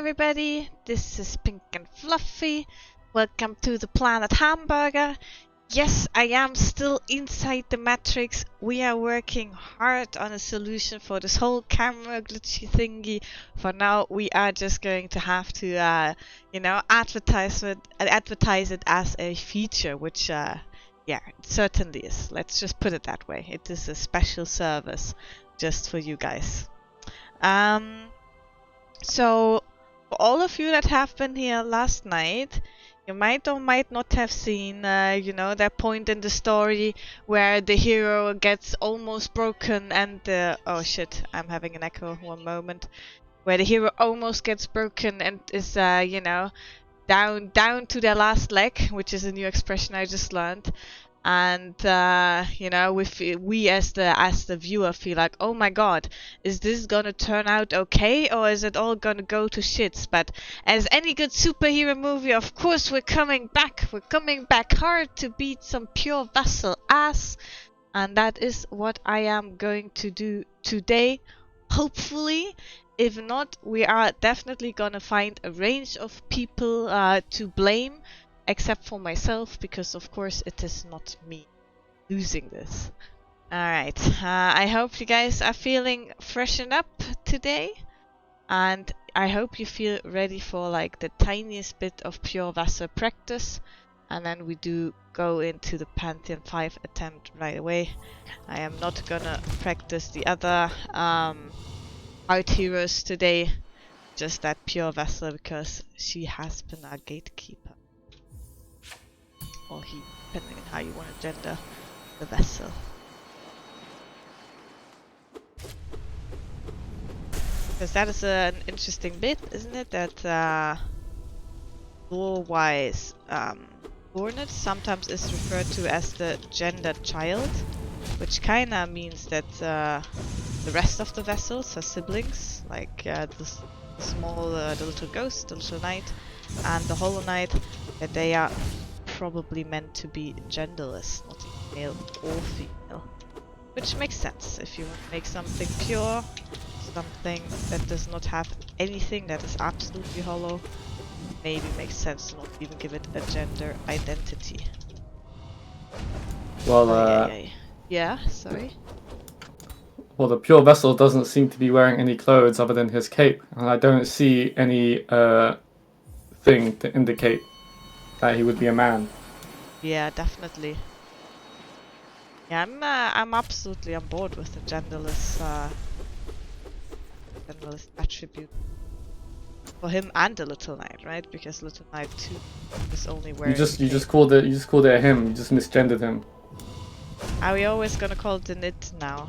everybody, this is Pink and Fluffy. Welcome to the planet Hamburger. Yes, I am still inside the Matrix. We are working hard on a solution for this whole camera glitchy thingy. For now, we are just going to have to, advertise it as a feature, which, yeah, it certainly is. Let's just put it that way. It is a special service just for you guys. So, for all of you that have been here last night, you might or might not have seen, that point in the story where the hero gets almost broken and oh shit, I'm having an echo, one moment. Where the hero almost gets broken and is, down to their last leg, which is a new expression I just learned. And we as the viewer feel like, oh my god, is this gonna turn out okay, or is it all gonna go to shits? But as any good superhero movie, of course we're coming back hard to beat some pure vessel ass, and that is what I am going to do today, hopefully. If not, we are definitely gonna find a range of people to blame, except for myself, because of course it is not me losing this. Alright, I hope you guys are feeling freshened up today, and I hope you feel ready for like the tiniest bit of pure Wasser practice, and then we do go into the Pantheon 5 attempt right away. I am not gonna practice the other art heroes today, just that pure Wasser, because she has been our gatekeeper. Or he, depending on how you want to gender the vessel. Because that is an interesting bit, isn't it? That lore-wise, Hornet sometimes is referred to as the gendered child, which kinda means that the rest of the vessels are siblings, like the small, the little ghost, the little knight, and the hollow knight, that they are probably meant to be genderless, not male or female. Which makes sense. If you want to make something pure, something that does not have anything that is absolutely hollow, maybe makes sense to not even give it a gender identity. Well, yeah, sorry. Well, the pure vessel doesn't seem to be wearing any clothes other than his cape, and I don't see any thing to indicate that he would be a man. Yeah, definitely. Yeah, I'm absolutely on board with the genderless attribute for him and the little knight, right? Because little knight too is only wearing. You just called it a him. You just misgendered him. Are we always gonna call it the knit now?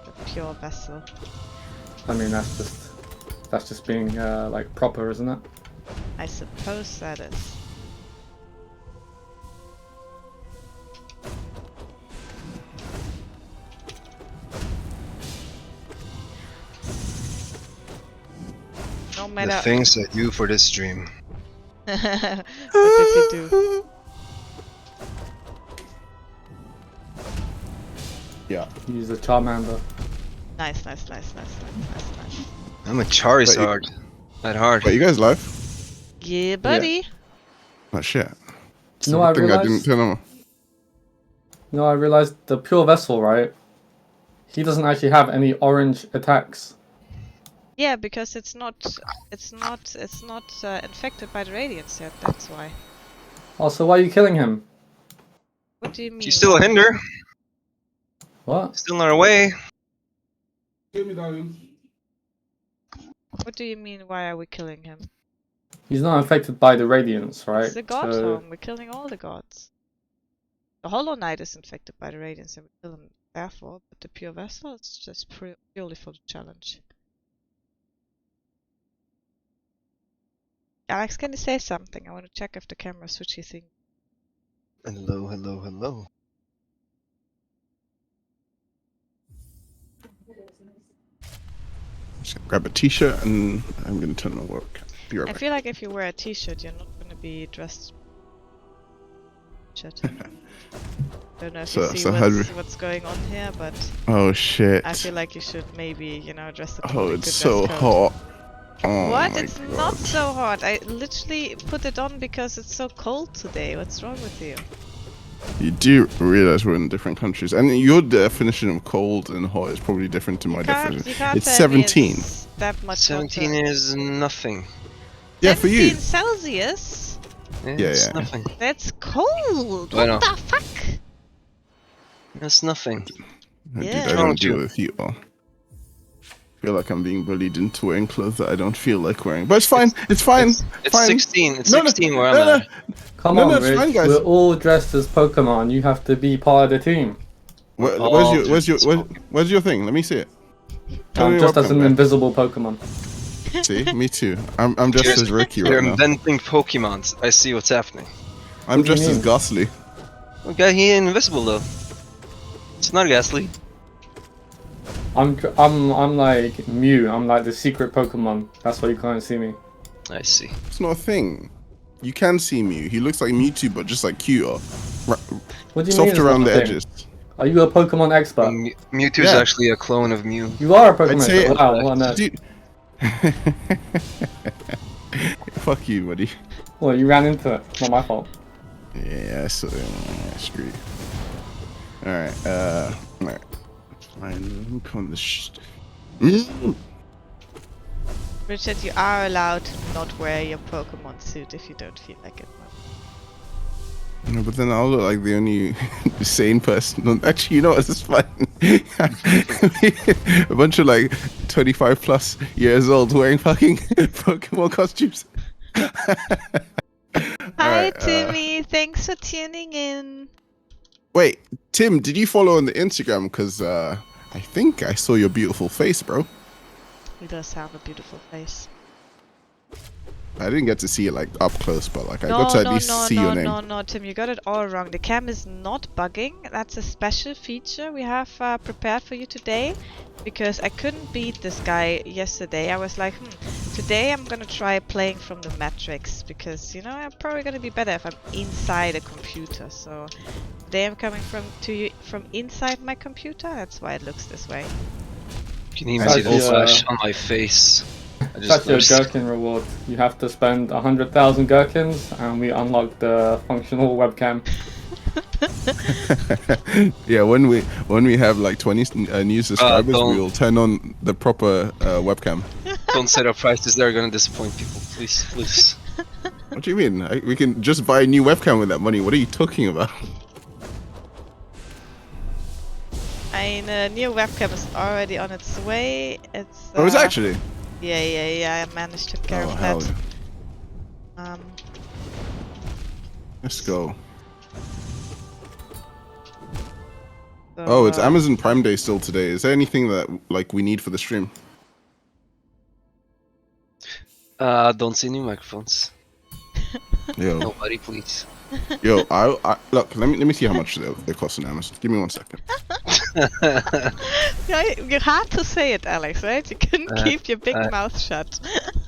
The pure vessel. I mean, that's just being like proper, isn't it? I suppose that is. No matter. The things I do for this stream. What did you do? Yeah. Use a Charmander. Nice. I'm a Charizard. At heart. Wait, you guys live? Yeah, buddy. Oh shit. No, I realized. I didn't turn on. No, I realized the pure vessel, right? He doesn't actually have any orange attacks. Yeah, because it's not infected by the radiance yet. That's why. Oh, so why are you killing him? What do you mean? She's still a hinder. What? Still not away. What do you mean? Why are we killing him? He's not infected by the radiance, right? It's the god form. We're killing all the gods. The Hollow Knight is infected by the radiance, and we kill him therefore. But the pure vessel is just purely for the challenge. Alex, can you say something? I want to check if the camera switchy thing. Hello. Just grab a t-shirt and I'm gonna turn on work. Be right I back. feel like if you wear a t-shirt, you're not going to be dressed. Don't know if you see what's going on here, but Oh shit. I feel like you should maybe, dress Oh, it's so hot. Oh What? my It's God. not so hot. I literally put it on because it's so cold today. What's wrong with you? You do realize we're in different countries, and your definition of cold and hot is probably different to my definition. You can't It's tell me 17. it's that much 17 hotter. is nothing. Yeah, for you. 17 Celsius? Yeah, It's yeah. nothing. That's cold! I know. What the fuck? That's nothing. Dude, Yeah. I What's wrong don't with deal you? with heat well. I feel like I'm being bullied into wearing clothes that I don't feel like wearing. But it's fine. It's fine. It's fine. 16. It's No, no, 16 where no, I'm no. at. Come No, on, no, it's Rich. fine, guys. We're all dressed as Pokemon. You have to be part of the team. Where's your thing? Let me see it. Tell me Just what as an Pokemon. invisible Pokemon. See, me too. I'm just as Ricky You're right now. inventing Pokemons. I see what's happening. I'm What do you just as mean? ghastly. Okay, he ain't invisible though. It's not ghastly. I'm like Mew. I'm like the secret Pokemon. That's why you can't see me. I see. It's not a thing. You can see Mew. He looks like Mewtwo, but just like cuter. What do you mean? Soft it's around not the a thing? edges. Are you a Pokemon expert? Mewtwo's Yeah. actually a clone of Mew. You are a Pokemon I'd say- expert. Wow, what on earth? Dude. Fuck you, buddy. Well, you ran into it. Not my fault. Yeah, so screw you. Alright, alright. Fine, let me put on this Richard, you are allowed to not wear your Pokemon suit if you don't feel like it. No, but then I'll look like the only sane person. Actually, you know what? This is fun. A bunch of like 25 plus years old wearing fucking Pokemon costumes. Hi, Alright, Timmy. Thanks for tuning in. Wait, Tim, did you follow on the Instagram? Because I think I saw your beautiful face, bro. He does have a beautiful face. I didn't get to see it like up close, but like I got to at least see your name. No, Tim, you got it all wrong. The cam is not bugging. That's a special feature we have prepared for you today, because I couldn't beat this guy yesterday. I was like, today I'm gonna try playing from the Matrix, because you know I'm probably gonna be better if I'm inside a computer. So today I'm coming to you from inside my computer. That's why it looks this way. You can even see the Actually, flash on my face. I just That's your noticed. gherkin reward. You have to spend 100,000 gherkins, and we unlock the functional webcam. Yeah, when we have like 20 new subscribers, don't. we'll turn on the proper webcam. Don't set up prices, they're gonna disappoint people. Please, please. What do you mean? We can just buy a new webcam with that money. What are you talking about? I mean, a new webcam is already on its way. It's. Oh, it's actually. Yeah. I managed to take care Oh, of hell that. yeah. Let's go. So, Oh, it's Amazon Prime Day still today. Is there anything that like we need for the stream? Don't see new microphones. Yo, Nobody, please. yo, I look. Let me see how much they cost on Amazon. Give me 1 second. Yeah, you had to say it, Alex, right? You couldn't keep your big mouth shut.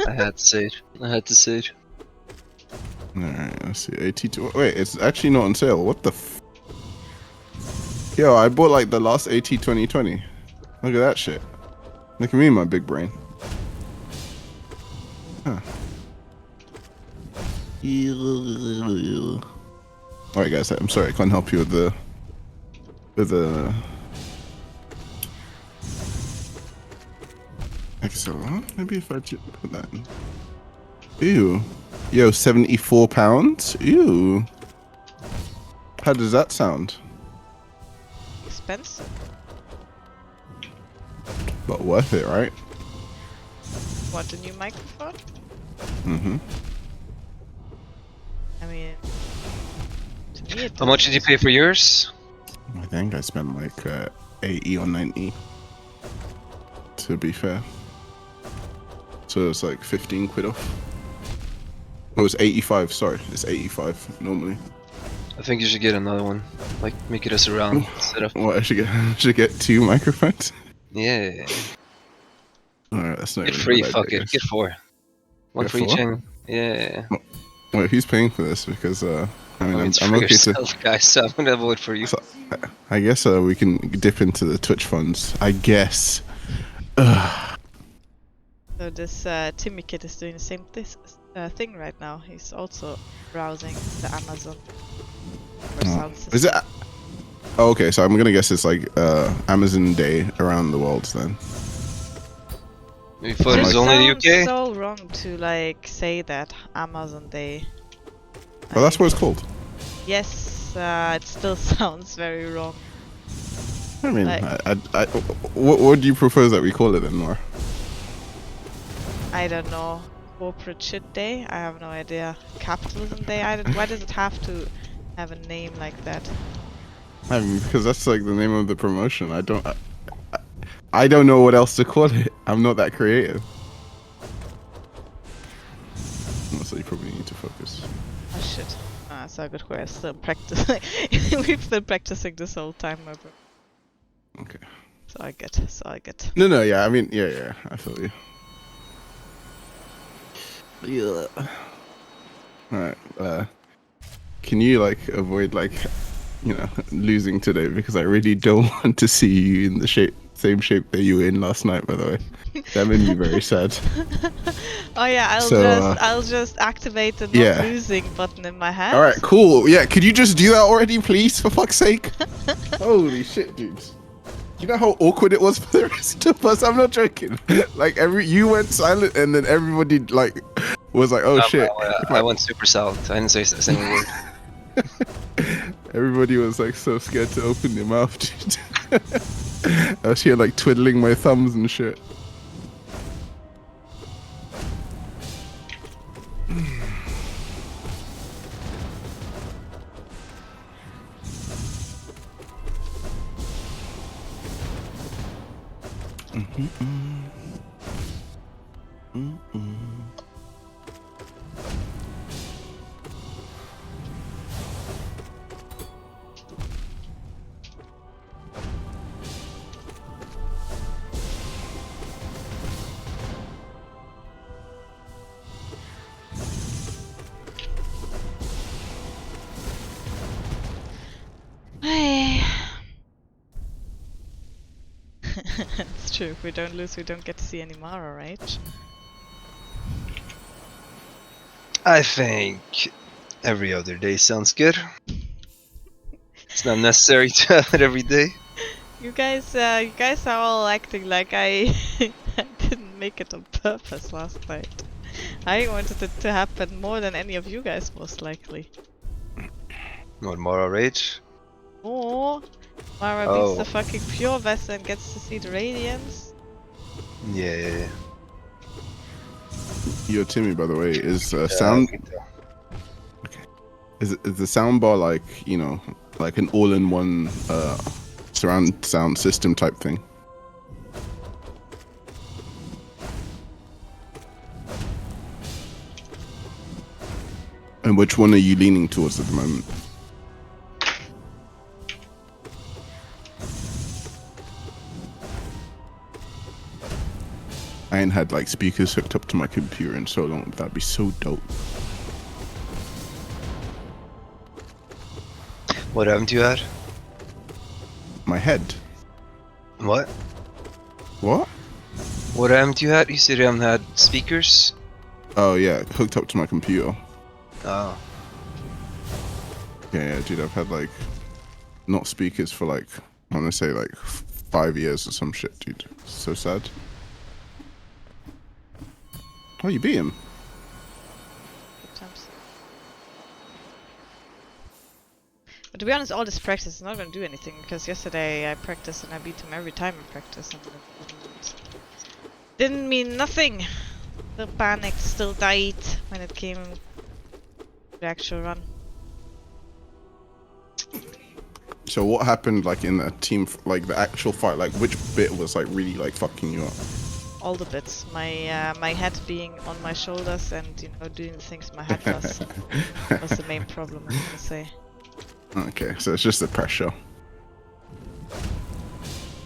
I had to say it. I had to say it. All right, let's see. AT2. Wait, it's actually not on sale. What the? Yo, I bought like the last AT 2020. Look at that shit. Look at me, my big brain. Huh. Alright guys, I'm sorry I can't help you with the Excel. Maybe if I just put that in. Ew. Yo, £74? Ew. How does that sound? Expensive. But worth it, right? What, a new microphone? Mm-hmm. I mean, to me it How much did you pay for yours? I think I spent like 80 or 90. To be fair. So it's like 15 quid off. Oh, it's 85, sorry. It's 85 normally. I think you should get another one. Like, make it a surround setup. What, I should get 2 microphones? Yeah. Alright, that's not Get even a free, good fuck idea, it. guys. Get 4. One Get for each 4? channel. Yeah. Wait, who's paying for this? Because, I mean, It's I'm for okay to... yourself, guys, so I'm gonna vote for you. So, I guess we can dip into the Twitch funds. I guess. Ugh. So this Timmy kid is doing the same thing right now. He's also browsing the Amazon for sound system. Is it? Oh, okay, so I'm gonna guess it's like Amazon Day around the world then. Maybe photos It only in the sounds UK? so wrong to like say that Amazon Day. Well, that's what it's called. Yes, it still sounds very wrong. I mean, Like- what do you propose that we call it then, Nora? I don't know. Corporate shit day? I have no idea. Capitalism day? Why does it have to have a name like that? I mean, because that's like the name of the promotion. I don't know what else to call it. I'm not that creative. So you probably need to focus. Oh shit. Ah, it's a good way. I'm still practicing. We've been practicing this whole time, my bro. Okay. So I get. No, yeah. I mean, yeah. I feel you. Yeah. All right. Can you like avoid like, losing today, because I really don't want to see you in the same shape that you were in last night. By the way, that made me very sad. Oh yeah, I'll just activate the not yeah. losing button in my hand. All right, cool. Yeah, could you just do that already, please, for fuck's sake? Holy shit, dudes. You know how awkward it was for the rest of us? I'm not joking. Like you went silent, and then everybody like was like, "Oh shit!" I went super silent. I didn't say a single word. Everybody was like so scared to open their mouth, dude. I was here like twiddling my thumbs and shit. It's true. If we don't lose, we don't get to see any Mara, right? I think every other day sounds good. It's not necessary to have it every day. You guys are all acting like I didn't make it on purpose last night. I wanted it to happen more than any of you guys, most likely. What, Mara Rage? Or Mara beats the fucking pure vessel and gets to see the radiance. Yeah. Yo, Timmy, by the way, is sound? Okay. Is the soundbar like like an all-in-one surround sound system type thing? And which one are you leaning towards at the moment? I ain't had like speakers hooked up to my computer in so long. That'd be so dope. What haven't you had? My head. What? What? What haven't you had? You said you haven't had speakers? Oh yeah, hooked up to my computer. Oh. Yeah, dude, I've had like not speakers for like I want to say like 5 years or some shit, dude. So sad. Oh, you beat him. Sometimes. But to be honest, all this practice is not going to do anything, because yesterday I practiced and I beat him every time I practiced, and it didn't mean nothing. Still panicked, still died when it came to the actual run. So what happened like in the team, like the actual fight? Like which bit was like really like fucking you up? All the bits. My head being on my shoulders and doing the things my head does was the main problem, I'm gonna say. Okay, so it's just the pressure.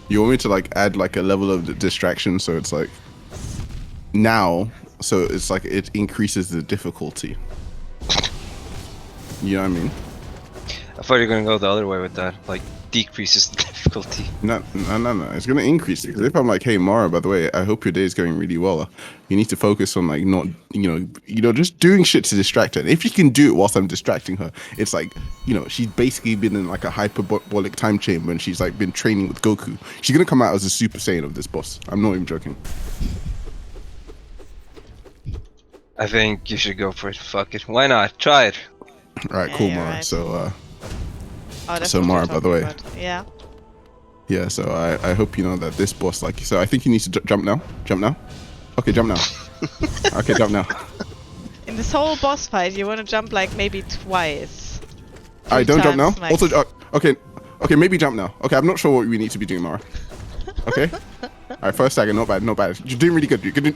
You want me to like add like a level of distraction, so it's like now, so it's like it increases the difficulty. You know what I mean? I thought you were gonna go the other way with that. Like, decreases the difficulty. difficulty. No. It's gonna increase it. Because if I'm like, hey Mara, by the way, I hope your day is going really well. You need to focus on like not, just doing shit to distract her. And if you can do it whilst I'm distracting her, it's like, she's basically been in like a hyperbolic time chamber, and she's like been training with Goku. She's gonna come out as a Super Saiyan of this boss. I'm not even joking. I think you should go for it. Fuck it. Why not? Try it. All right, Yeah, cool, you're Mara. right. So, that's so what you're Mara, by the way. talking about. Yeah. yeah. So I hope you know that this boss, like, so I think you need to jump now. Jump now. Okay, jump now. Okay, jump now. In this whole boss fight, you want to jump like maybe twice. All right, don't jump now. times max. Also, okay, maybe jump now. Okay, I'm not sure what we need to be doing, Mara. Okay. All right, first stagger, not bad. You're doing really good. You're gonna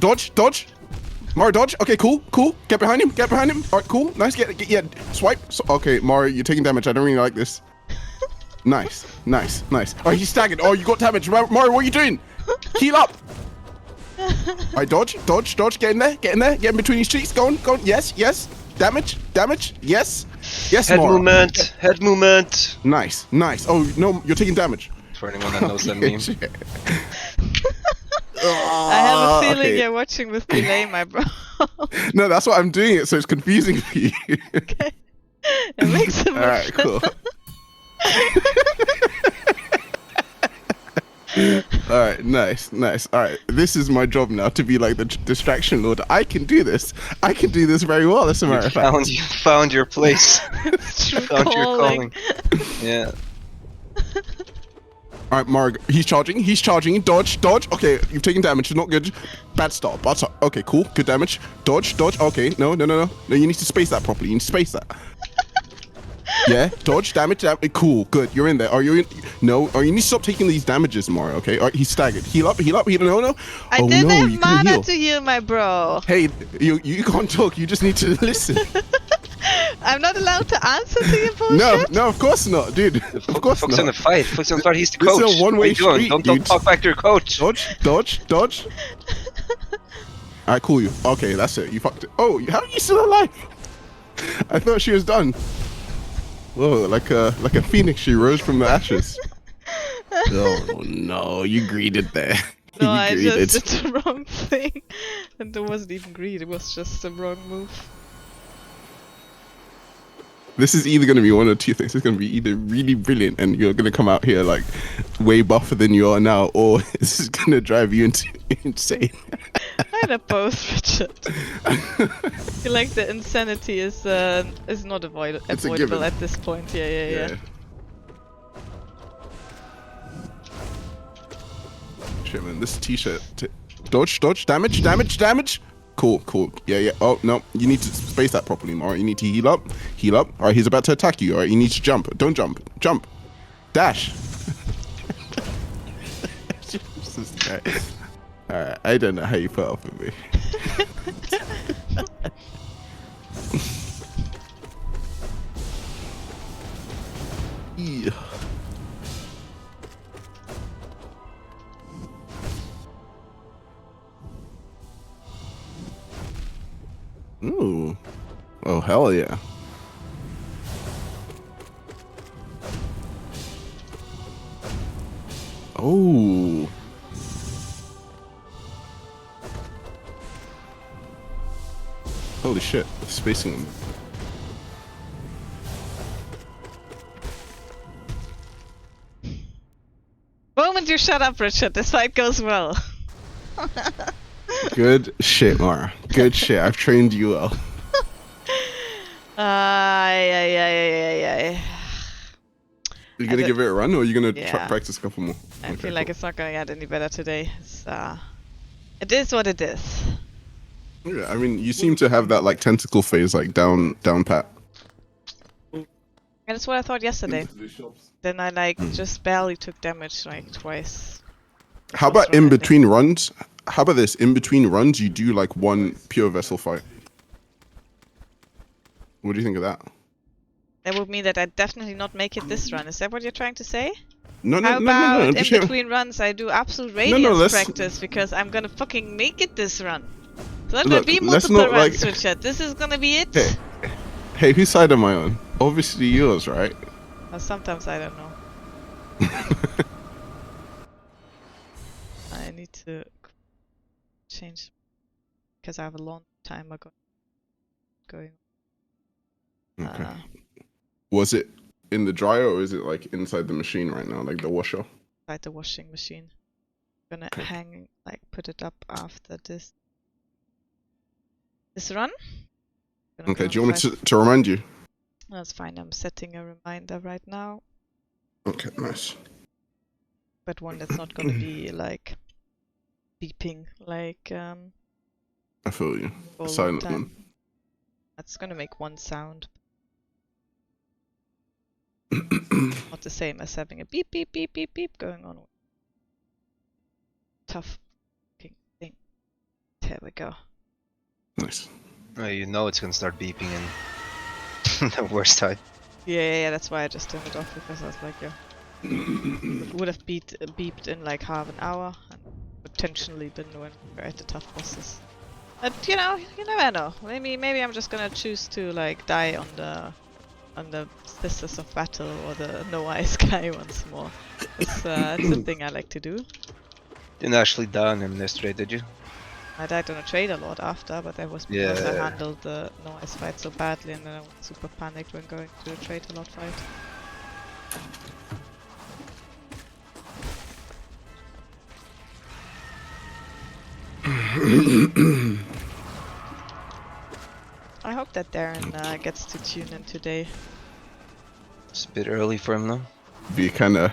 dodge. Mara, dodge. Okay, cool. Get behind him. All right, cool. Nice. Yeah. Swipe. Okay, Mara, you're taking damage. I don't really like this. Nice. Oh, he's staggered. Oh, you got damage. Mara, what are you doing? Heal up. All right, dodge. Get in there. Get in between his cheeks. Go on. Yes. Damage. Yes, Head Mara. movement. Nice. Oh, no, you're taking damage. For anyone that knows that meme. I have a feeling okay. you're watching with delay, my bro. No, that's what I'm doing it, so it's confusing for you. Okay. It makes it more Alright, cool. Alright, nice. Alright, this is my job now, to be like the distraction lord. I can do this very well, as a matter of fact. You found your place. It's true Found your calling. calling. Yeah. Alright, Marg, he's charging, dodge. Okay, you've taken damage, not good. Bad start. Okay, cool, good damage. Dodge, okay, no, you need to space that properly, Yeah, dodge, damage, cool, good, you're in there. Are you in? No, you need to stop taking these damages, Mario, okay? Alright, he's staggered. Heal up, no. I Oh, didn't no, have you couldn't mana heal. to heal, my bro. Hey, you can't talk, you just need to listen. I'm not allowed to answer to your bullshit. No, of course not, dude. Of course Focus on the not. fight. Focus on the fight. He's the This is coach. a one-way What are you doing? street, Don't dude. talk back to your coach. Dodge. Alright, cool you. Okay, that's it. You fucked it. Oh, how are you still alive? I thought she was done. Whoa, like a phoenix, she rose from the ashes. Oh no, you greeted there. No, You I greeted. just did the wrong thing. And it wasn't even greed, it was just the wrong move. This is either going to be one or two things. It's going to be either really brilliant and you're going to come out here like way buffer than you are now, or this is going to drive you into insane. Kinda both, Richard. I feel like the insanity is not It's a avoidable given. at this point. Yeah. Shit, man, this t-shirt. Dodge, damage. Cool. Yeah. Oh, no, you need to space that properly, Mara. You need to heal up. All right, he's about to attack you. All right, you need to jump. Don't jump. Dash. All right, I don't know how you put up with me. Yeah. Ooh. Oh, hell yeah. Oh. Holy shit, spacing them. Moment you shut up, Richard, this fight goes well. Good shit, Mara. Good shit. I've trained you well. You gonna give it a run, or are you gonna Yeah. practice a couple more? I Okay, feel like cool. it's not gonna get any better today. It is what it is. Yeah, I mean, you seem to have that like tentacle phase, like down pat. And that's what I thought yesterday. Then I just barely took damage like twice. How First about in run, I think. between runs? How about this? In between runs, you do like one pure vessel fight. What do you think of that? That would mean that I definitely not make it this run. Is that what you're trying to say? No. How about in just hear- between runs I do absolute radiance let's- practice because I'm gonna fucking make it this run. So that Look, will be let's multiple not, runs, like- Richard. This is gonna be it. Hey, whose side am I on? Obviously yours, right? Sometimes I don't know. I need to change because I have a long timer going. Okay. Was it in the dryer or is it like inside the machine right now, like the washer? Inside the washing machine. Gonna hang, like, put it up after this run. Gonna Okay, count do you want me 5. to remind you? That's fine. I'm setting a reminder right now, Okay, nice. but one that's not gonna be like beeping like I feel you. for a long Silent time. one. That's gonna make one sound. Not the same as having a beep beep beep beep beep going on. Tough fucking thing. There we go. Nice. Oh, you know it's gonna start beeping in the worst time. Yeah, that's why I just turned it off, because I was like, yeah, it would have beeped in like half an hour and potentially been when we're at the tough bosses. But you know, you never know. Maybe I'm just gonna choose to like die on the Sisters of Battle or the No Ice Sky once more. It's a thing I like to do. Didn't actually die on him yesterday, did you? I died on a trade a lot after, but that was because I handled the No Ice fight so badly, and then I was super panicked when going to the trade a lot fight. I hope that Darren gets to tune in today. It's a bit early for him though. Be kind of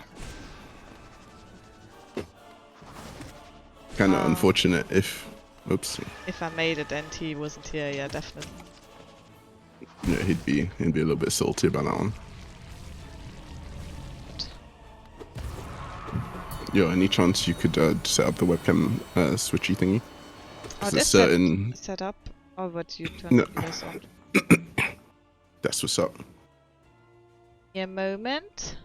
unfortunate if. Oops. If I made it and he wasn't here, yeah, definitely. Yeah, he'd be a little bit salty about that one. Yo, any chance you could set up the webcam switchy thingy? Oh, There's this certain. set up. Oh, but you turned No. this on. That's what's up. A moment.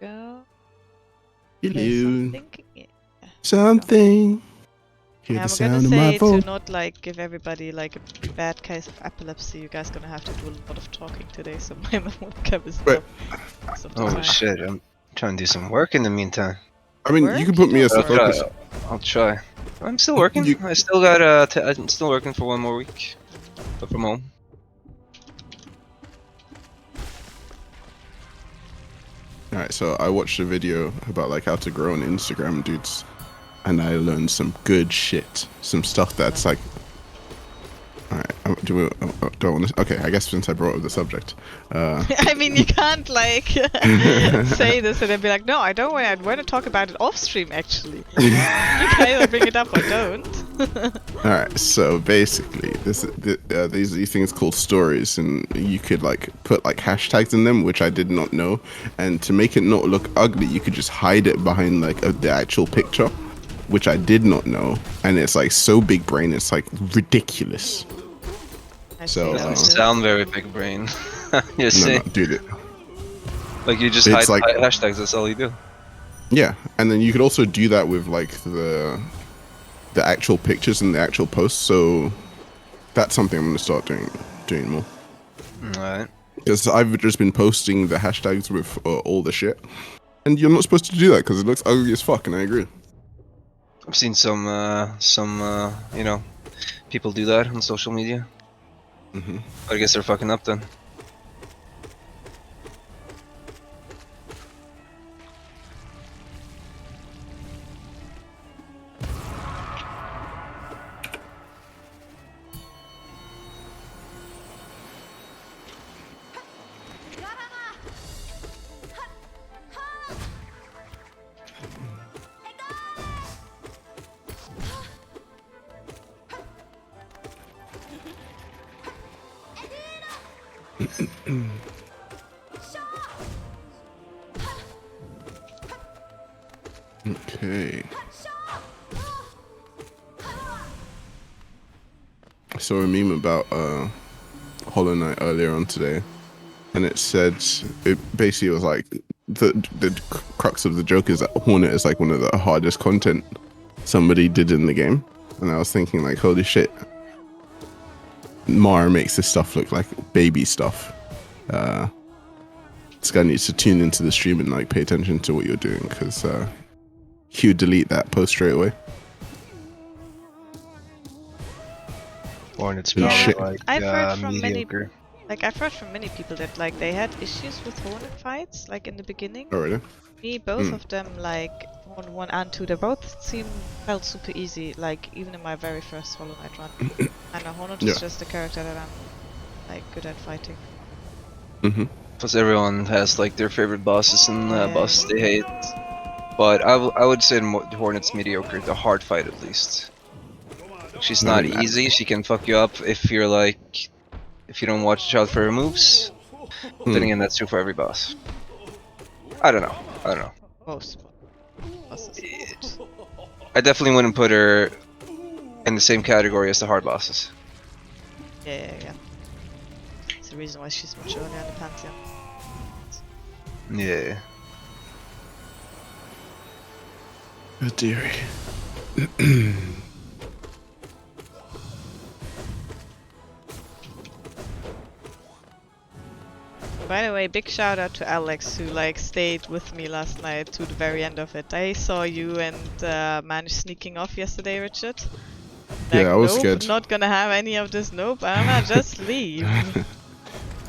Go. Play Hello. something. Yeah. Something. Hear I'm the gonna sound of my say phone. to not like give everybody like a bad case of epilepsy. You guys gonna have to do a lot of talking today, so my webcam is Right. up most of the Oh time. shit, I'm trying to do some work in the meantime. I mean, Work? you can put You me as don't the work. focus. I'll try. I'm still working. You- I still got I'm still working for one more week, but from home. Alright, so I watched a video about like how to grow on Instagram, dudes, and I learned some good shit, some stuff that's like. Alright, do I want to? Okay, I guess since I brought up the subject, I mean, you can't like say this and then be like, no, I don't want. I want to talk about it off stream. Actually, you can either bring it up or don't. Alright, so basically, these things called stories, and you could like put like hashtags in them, which I did not know, and to make it not look ugly, you could just hide it behind like the actual picture, which I did not know, and it's like so big brain, it's like ridiculous. I So, see how it Doesn't is. sound very big brain. You No, see, dude, like you just It's hide like- hashtags. That's all you do. yeah, and then you could also do that with like the actual pictures and the actual posts. So that's something I'm gonna start doing more. Alright. Because I've just been posting the hashtags with all the shit, and you're not supposed to do that because it looks ugly as fuck, and I agree. I've seen some you know, people do that on social media. Mm-hmm. But I guess they're fucking up then. Okay. I saw a meme about Hollow Knight earlier on today, and it said it basically was like the crux of the joke is that Hornet is like one of the hardest content somebody did in the game, and I was thinking like, holy shit, Mara makes this stuff look like baby stuff. this guy needs to tune into the stream and like pay attention to what you're doing, because he would delete that post straight away. Hornets Yeah, probably shit. like I've heard from mediocre. I've heard from many people that like they had issues with Hornet fights, like in the beginning. Oh really? Me, both of them, like Hornet 1 and 2, they both felt super easy. Like even in my very first Hollow Knight run, and Hornet is just a character that I'm like good at fighting. Plus everyone has like their favorite bosses and bosses they hate. But I would say the Hornet's mediocre, the hard fight at least. She's not easy, she can fuck you up if you're like, if you don't watch out for her moves. Then again, that's true for every boss. I don't know. Most bosses. I definitely wouldn't put her in the same category as the hard bosses. Yeah. It's the reason why she's much earlier in the Pantheon. Yeah. Oh dearie. By the way, big shout out to Alex who like stayed with me last night to the very end of it. I saw you and man sneaking off yesterday, Richard. Like, Yeah, I was nope, scared. not gonna have any of this. Nope, I'ma just leave.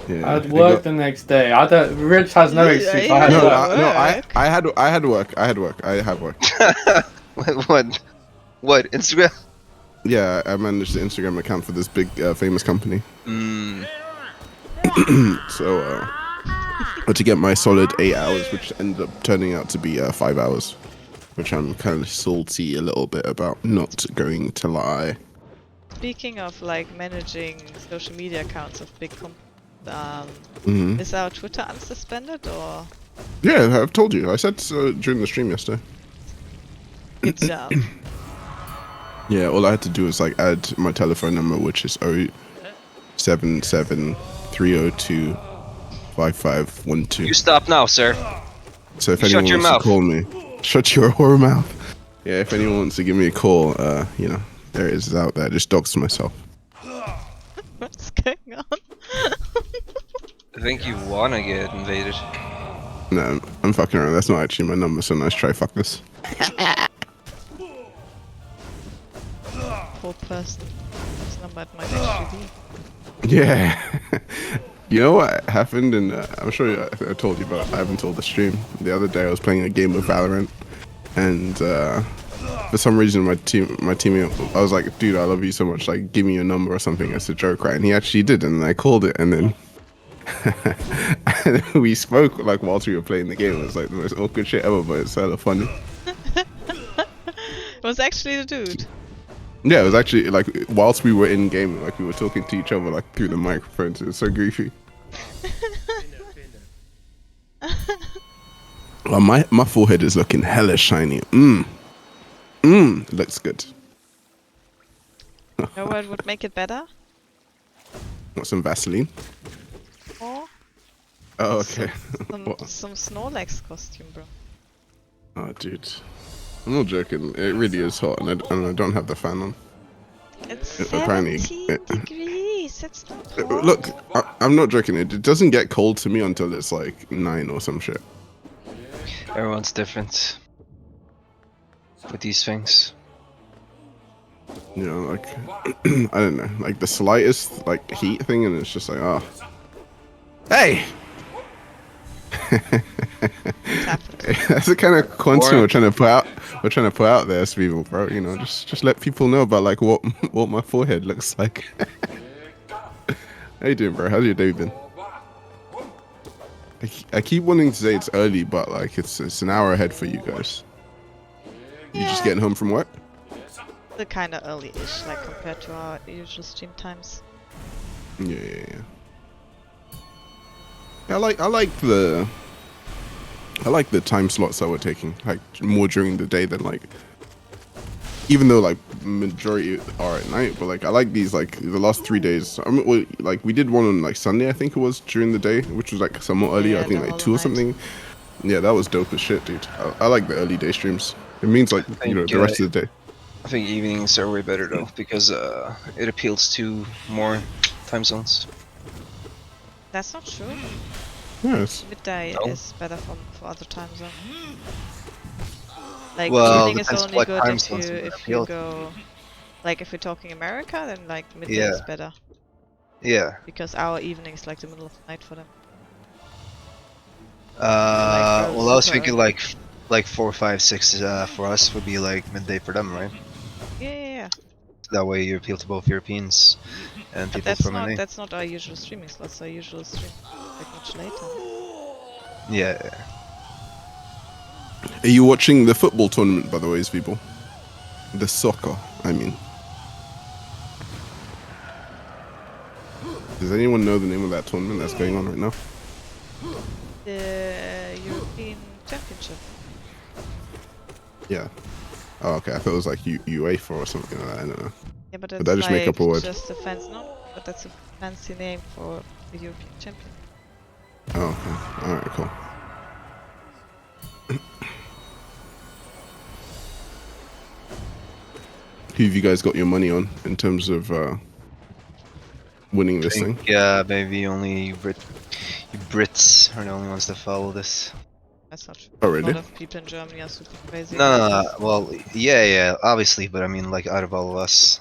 Yeah, I had work the next day. Rich has no excuse. I had Yeah. work. I had work. I have work. What? Instagram? Yeah, I managed the Instagram account for this big famous company. So I had to get my solid 8 hours, which ended up turning out to be 5 hours, which I'm kind of salty a little bit about, not going to lie. Speaking of like managing social media accounts of big companies, is our Twitter unsuspended or? Yeah, I've told you. I said during the stream yesterday. Good job. Yeah, all I had to do was like add my telephone number, which is 077-302-5512. You stop now, sir. So if You anyone shut your wants mouth. to call me, shut your whore mouth. Yeah, if anyone wants to give me a call, you know, there it is out there. Just dox myself. What's going on? I think you wanna get invaded. No, I'm fucking around. That's not actually my number, so nice try, fuck this. Poor person. Whose number it might actually be. Yeah. You know what happened? And I'm sure I told you, but I haven't told the stream. The other day I was playing a game of Valorant, and for some reason my teammate, I was like, dude, I love you so much, like give me your number or something as a joke, right? And he actually did, and I called it, and then and we spoke like whilst we were playing the game. It was like the most awkward shit ever, but it's hella funny. It was actually the dude. Yeah, it was actually like whilst we were in game, like we were talking to each other like through the microphones. It was so goofy. Well, my forehead is looking hella shiny. It looks good. You know what would make it better? Want some Vaseline? Or Oh, okay. some Snorlax costume, bro. Oh, dude. I'm not joking. It really is hot, and I don't have the fan on. It's Apparently, 17 degrees. It's not hot. Look, I'm not joking. It doesn't get cold to me until it's like 9 or some shit. Everyone's different with these things. You know, like I don't know, like the slightest like heat thing, and it's just like, oh, hey. That's the kind of content we're trying to put out. We're trying to put out there, to people, bro. You know, just let people know about like what my forehead looks like. How you doing, bro? How's your day been? I keep wanting to say it's early, but like it's an hour ahead for you guys. You just getting home from work? The kind of early-ish, like compared to our usual stream times. Yeah. I like the time slots that we're taking, like more during the day than like, even though like majority are at night, but like I like these like the last 3 days. I mean, like we did one on like Sunday, I think it was, during the day, which was like somewhat early. Yeah, I think the like whole 2 or night. something. Yeah, that was dope as shit, dude. I like the early day streams. It means like, you know, the rest of the day. I think evenings are way better though, because it appeals to more time zones. That's not true. Yes. Midday No. is better for other time zone. Like Well, evening is depends only what good time if zones you you appeal to. go, like if we're talking America, then like midday Yeah. is better Yeah. because our evening is like the middle of the night for them. early, Well, I was super thinking early. like 4, 5, 6 for us would be like midday for them, right? Yeah. That way you appeal to both Europeans and But people from NA. that's not our usual streaming slots. Our usual stream like much later. Yeah. Are you watching the football tournament, by the way, people? The soccer, I mean. Does anyone know the name of that tournament that's going on right now? The European Championship. Yeah. Oh, okay. I thought it was like UEFA or something like that. I don't know. Yeah, but Did it's I just make like up a word? just a fancy no, but that's a fancy name for the European Champion. Oh, okay. All right, cool. Who have you guys got your money on in terms of winning this thing? Yeah, maybe only you Brits are the only ones that follow this. That's not true. Oh, A really? lot of people in Germany are super crazy No, about no, this. well, yeah, obviously, but I mean, like, out of all of us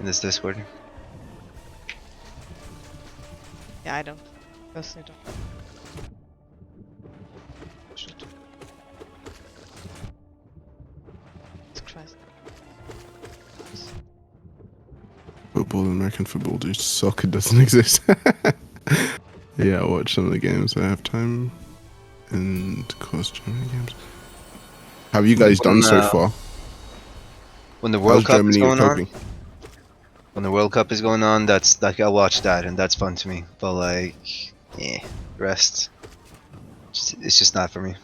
in this Discord. Yeah, I don't. Personally don't. Should. Jesus Christ. Football, American football, dude. Soccer doesn't exist. Yeah, I watch some of the games. I have time. And of course, Germany games. How have you guys done so far? When the How's World Cup is Germany going on, coping? when the World Cup is going on, that's like I'll watch that and that's fun to me. But like, the rest, it's just not for me.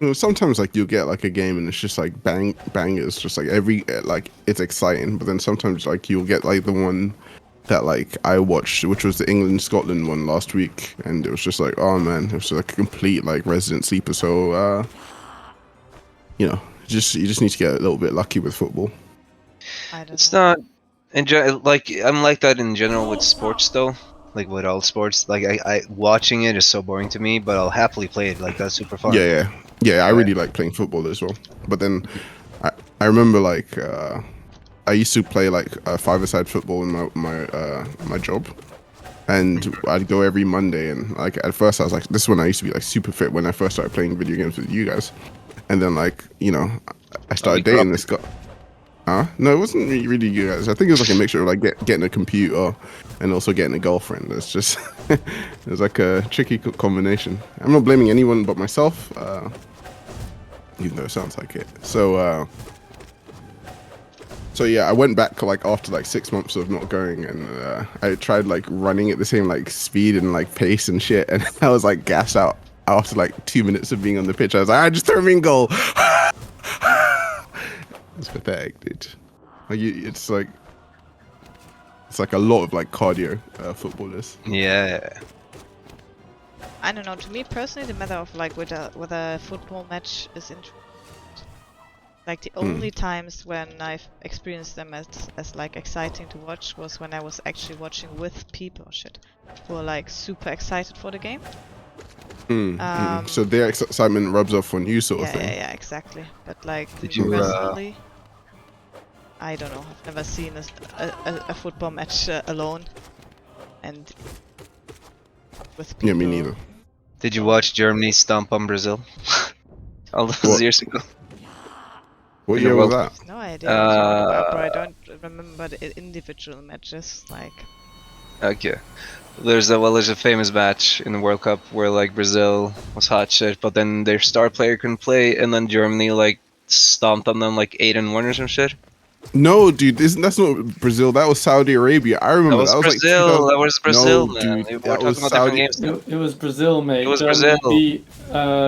You know, sometimes like you'll get like a game and it's just like bangers, just like like it's exciting. But then sometimes like you'll get like the one that like I watched, which was the England Scotland one last week, and it was just like, oh man, it was like a complete like resident sleeper. So you know, you just need to get a little bit lucky with football. I don't It's know. not like I'm like that in general with sports though. Like with all sports, like I watching it is so boring to me, but I'll happily play it. Like that's super fun. Yeah. I really like playing football as well. But then I remember like I used to play like five-a-side football in my job, and I'd go every Monday. And like at first I was like, this is when I used to be like super fit when I first started playing video games with you guys. And then like I started dating this guy. No, it wasn't really you guys. I think it was like a mixture of like getting a computer and also getting a girlfriend. It's just it was like a tricky combination. I'm not blaming anyone but myself, even though it sounds like it. So yeah, I went back like after like 6 months of not going, and I tried like running at the same like speed and like pace and shit, and I was like gassed out after like 2 minutes of being on the pitch. I was like, I just throw me in goal. It's pathetic, dude. Like it's like a lot of like cardio footballers. Yeah. I don't know. To me personally, the matter of like whether a football match is interesting. Like the only times when I've experienced them as like exciting to watch was when I was actually watching with people who are like super excited for the game. So their excitement rubs off on you, sort of thing. Yeah, exactly. But like Did me you, personally, I don't know. I've never seen a football match alone and with people. Yeah, me neither. Did you watch Germany stomp on Brazil? All those years ago. What In the year was World that? No idea what you're talking about, but I don't remember the individual matches. Like, Okay. There's a famous match in the World Cup where like Brazil was hot shit, but then their star player couldn't play, and then Germany like stomped on them like 8-1 or some shit. No, dude, that's not Brazil. That was Saudi Arabia. I remember That was like Brazil. 2000. That was Brazil, No, man. dude, We're that was talking about different Saudi. games now. It was Brazil, mate. It was Germany Brazil. beat,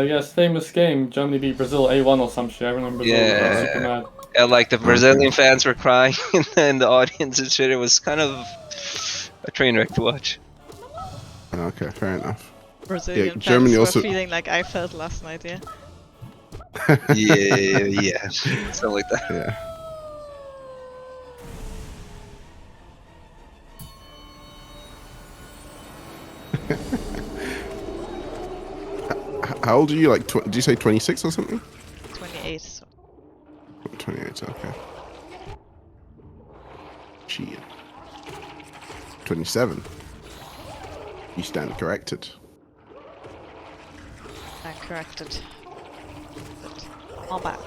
yes, famous game. Germany beat Brazil 8-1 or some shit. I remember Brazil got super mad. And like the Brazilian fans were crying in the audience and shit. It was kind of a train wreck to watch. Okay, fair enough. Brazilian fans Germany were also- feeling like I felt last night. Yeah. Yeah, something like that. Yeah. How old are you? Like, did you say 26 or something? 28. So. 28. Okay. Shit. 27. You stand corrected. I corrected. But all bad.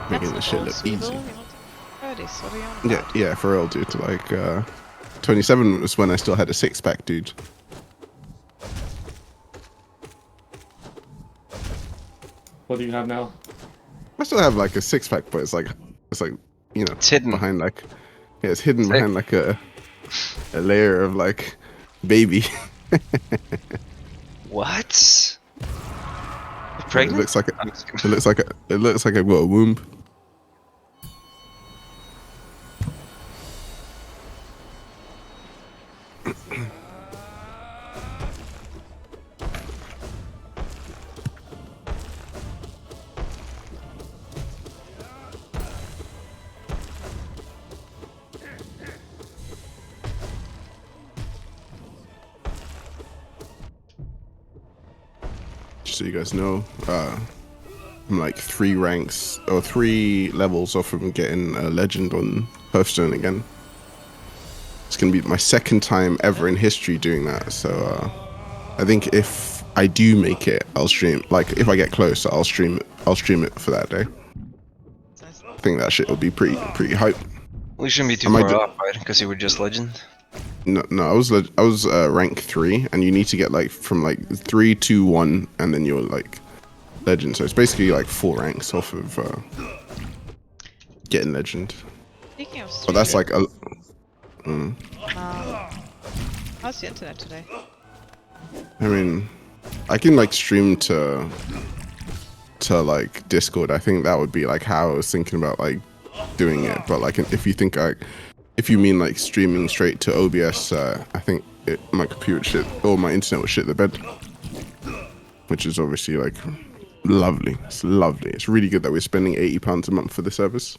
Making the shit look easy. Yeah, yeah, for real, dude. Like, 27 was when I still had a six-pack, dude. What do you have now? I still have like a six-pack, but it's like, you know, It's hidden. behind like, yeah, it's hidden Sick. behind like a layer of like baby. What? You're It pregnant? looks like I'm just kidding. it looks like I've got a womb. Just so you guys know, I'm like 3 ranks or 3 levels off from getting a legend on Hearthstone again. It's gonna be my second time ever in history doing that. So I think if I do make it, I'll stream. Like if I get close, I'll stream it. I'll stream it for that day. I think that shit will be pretty hype. Well, you shouldn't be too I might far do- off, right? Because you were just legend. No, I was rank 3, and you need to get like from like 3 to 1, and then you're like legend. So it's basically like 4 ranks off of getting legend. Speaking of But that's like a. how's the internet today? I mean, I can like stream to like Discord. I think that would be like how I was thinking about like doing it. But like if you mean like streaming straight to OBS, I think my computer shit or my internet would shit the bed, which is obviously like lovely. It's lovely. It's really good that we're spending £80 a month for the service.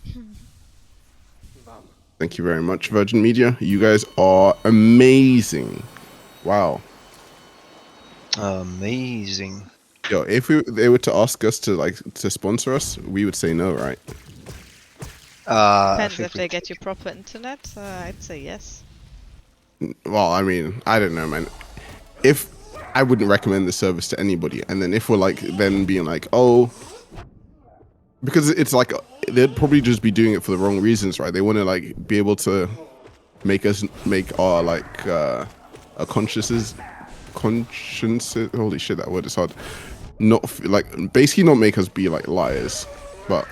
Thank you very much, Virgin Media. You guys are amazing. Wow. Amazing. Yo, if they were to ask us to sponsor us, we would say no, right? I Depends think if they get you proper internet. I'd say yes. Well, I mean, I don't know, man. If I wouldn't recommend the service to anybody, and then if we're like then being like, oh, because it's like they'd probably just be doing it for the wrong reasons, right? They want to like be able to make our like our consciences. Holy shit, that word is hard. Not like basically not make us be like liars, but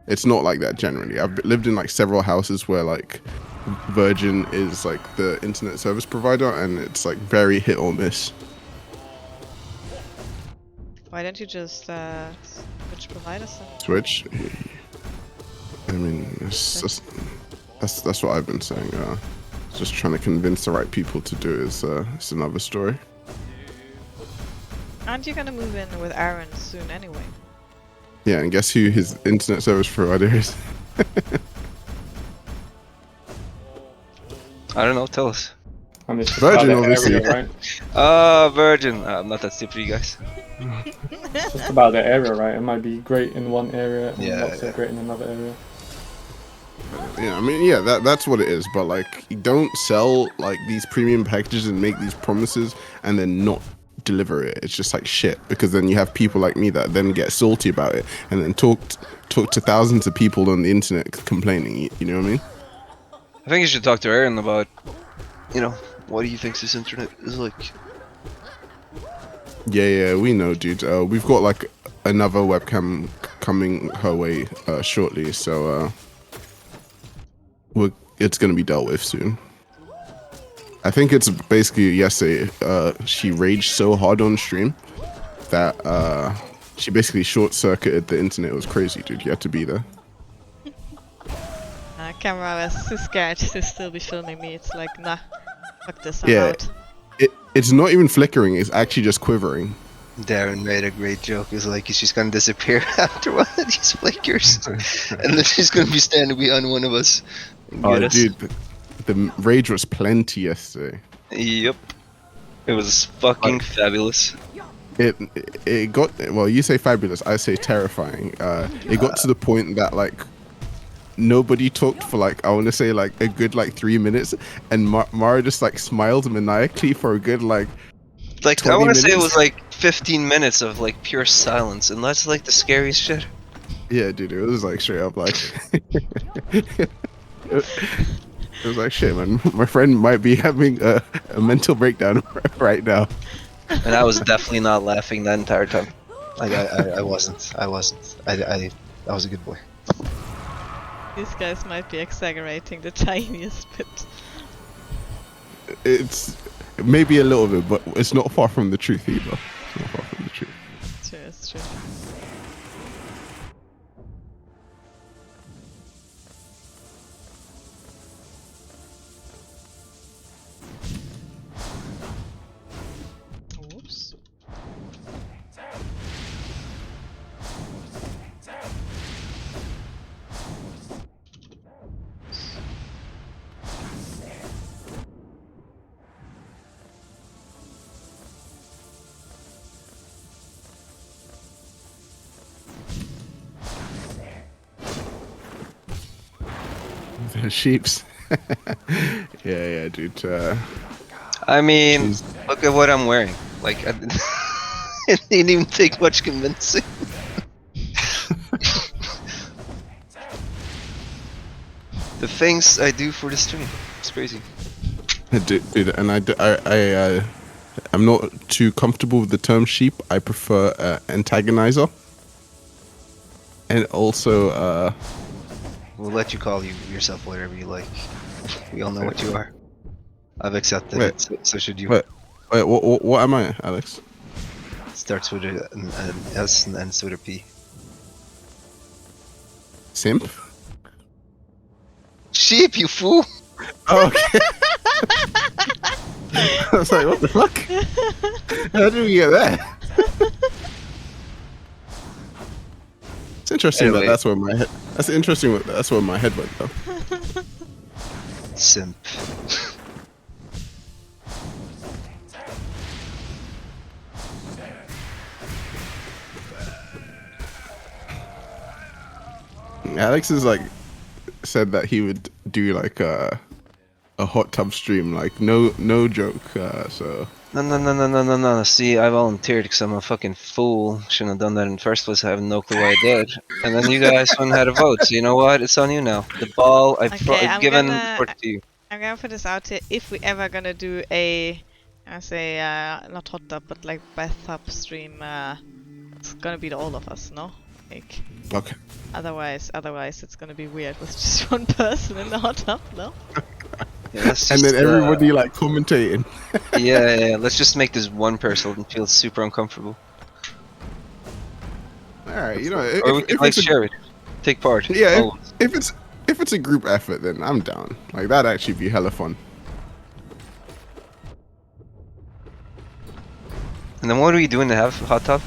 it's not like that generally. I've lived in like several houses where like Virgin is like the internet service provider, and it's like very hit or miss. Why don't you just switch providers then? Switch. I mean, it's just, that's what I've been saying. Just trying to convince the right people to do it is another story. Aren't you gonna move in with Aaron soon anyway? Yeah, and guess who his internet service provider is? I don't know. Tell us. I mean, it's just Virgin, about the obviously. area, right? Virgin. I'm not that stupid, you guys. It's just about the area, right? It might be great in one area and Yeah, not so yeah. great in another area. Yeah, I mean, yeah, that's what it is. But like, you don't sell like these premium packages and make these promises and then not deliver it. It's just like shit, because then you have people like me that then get salty about it and then talk to thousands of people on the internet complaining. You know what I mean? I think you should talk to Aaron about, what he thinks this internet is like. Yeah, we know, dude. We've got like another webcam coming her way shortly, so it's gonna be dealt with soon. I think it's basically yesterday. She raged so hard on stream that she basically short-circuited the internet. It was crazy, dude. You had to be there. Camera was too scared to still be filming me. It's like, nah, fuck this, I'm Yeah. out. It's not even flickering. It's actually just quivering. Darren made a great joke. It's like she's gonna disappear after one of these flickers, and then she's gonna be standing behind one of us. And Oh, get us. dude, the rage was plenty yesterday. Yep. It was fucking fabulous. It got, well, you say fabulous, I say terrifying. It got to the point that like nobody talked for like, I want to say like a good like 3 minutes, and Mara just like smiled maniacally for a good like I 20 want to say it minutes. was like 15 minutes of like pure silence, and that's like the scariest shit. Yeah, dude, it was like straight up like it was like shit, man. My friend might be having a mental breakdown right now. And I was definitely not laughing that entire time. Like I wasn't. I was a good boy. These guys might be exaggerating the tiniest bit. It's maybe a little bit, but it's not far from the truth either. It's not far from the truth. True, it's true. Oops. The sheeps. Yeah, dude. I mean, Jeez. look at what I'm wearing. Like, it didn't even take much convincing. The things I do for the stream, it's crazy. Dude, and I'm not too comfortable with the term sheep. I prefer antagonizer. And also, We'll let you call yourself whatever you like. We all know what you are. I've accepted Wait. it, so should you. wait, what am I, Alex? It starts with an S and ends with a P. Simp? Sheep, you fool! Oh, okay. I was like, what the fuck? How did we get that? It's interesting Anyway. that that's where my head. That's interesting. That's where my head went though. Simp. Alex is like said that he would do like a hot tub stream, like no joke. So No. See, I volunteered because I'm a fucking fool. Shouldn't have done that in the first place. I have no clue why I did. And then you guys went and had a vote. So you know what? It's on you now. The ball I've given to you. I'm gonna put this out here. If we ever gonna do I say not hot tub, but like bathtub stream, it's gonna be all of us, no? Like okay. otherwise it's gonna be weird with just one person in the hot tub, no? Yeah, let's And just, then everybody like commentating. yeah. Let's just make this one person feel super uncomfortable. All right, you know, Or we can if like it's a, share it, take part. yeah, Oh, if it's a group effort, then I'm down. Like that'd actually be hella fun. and then what are we doing to have hot tub?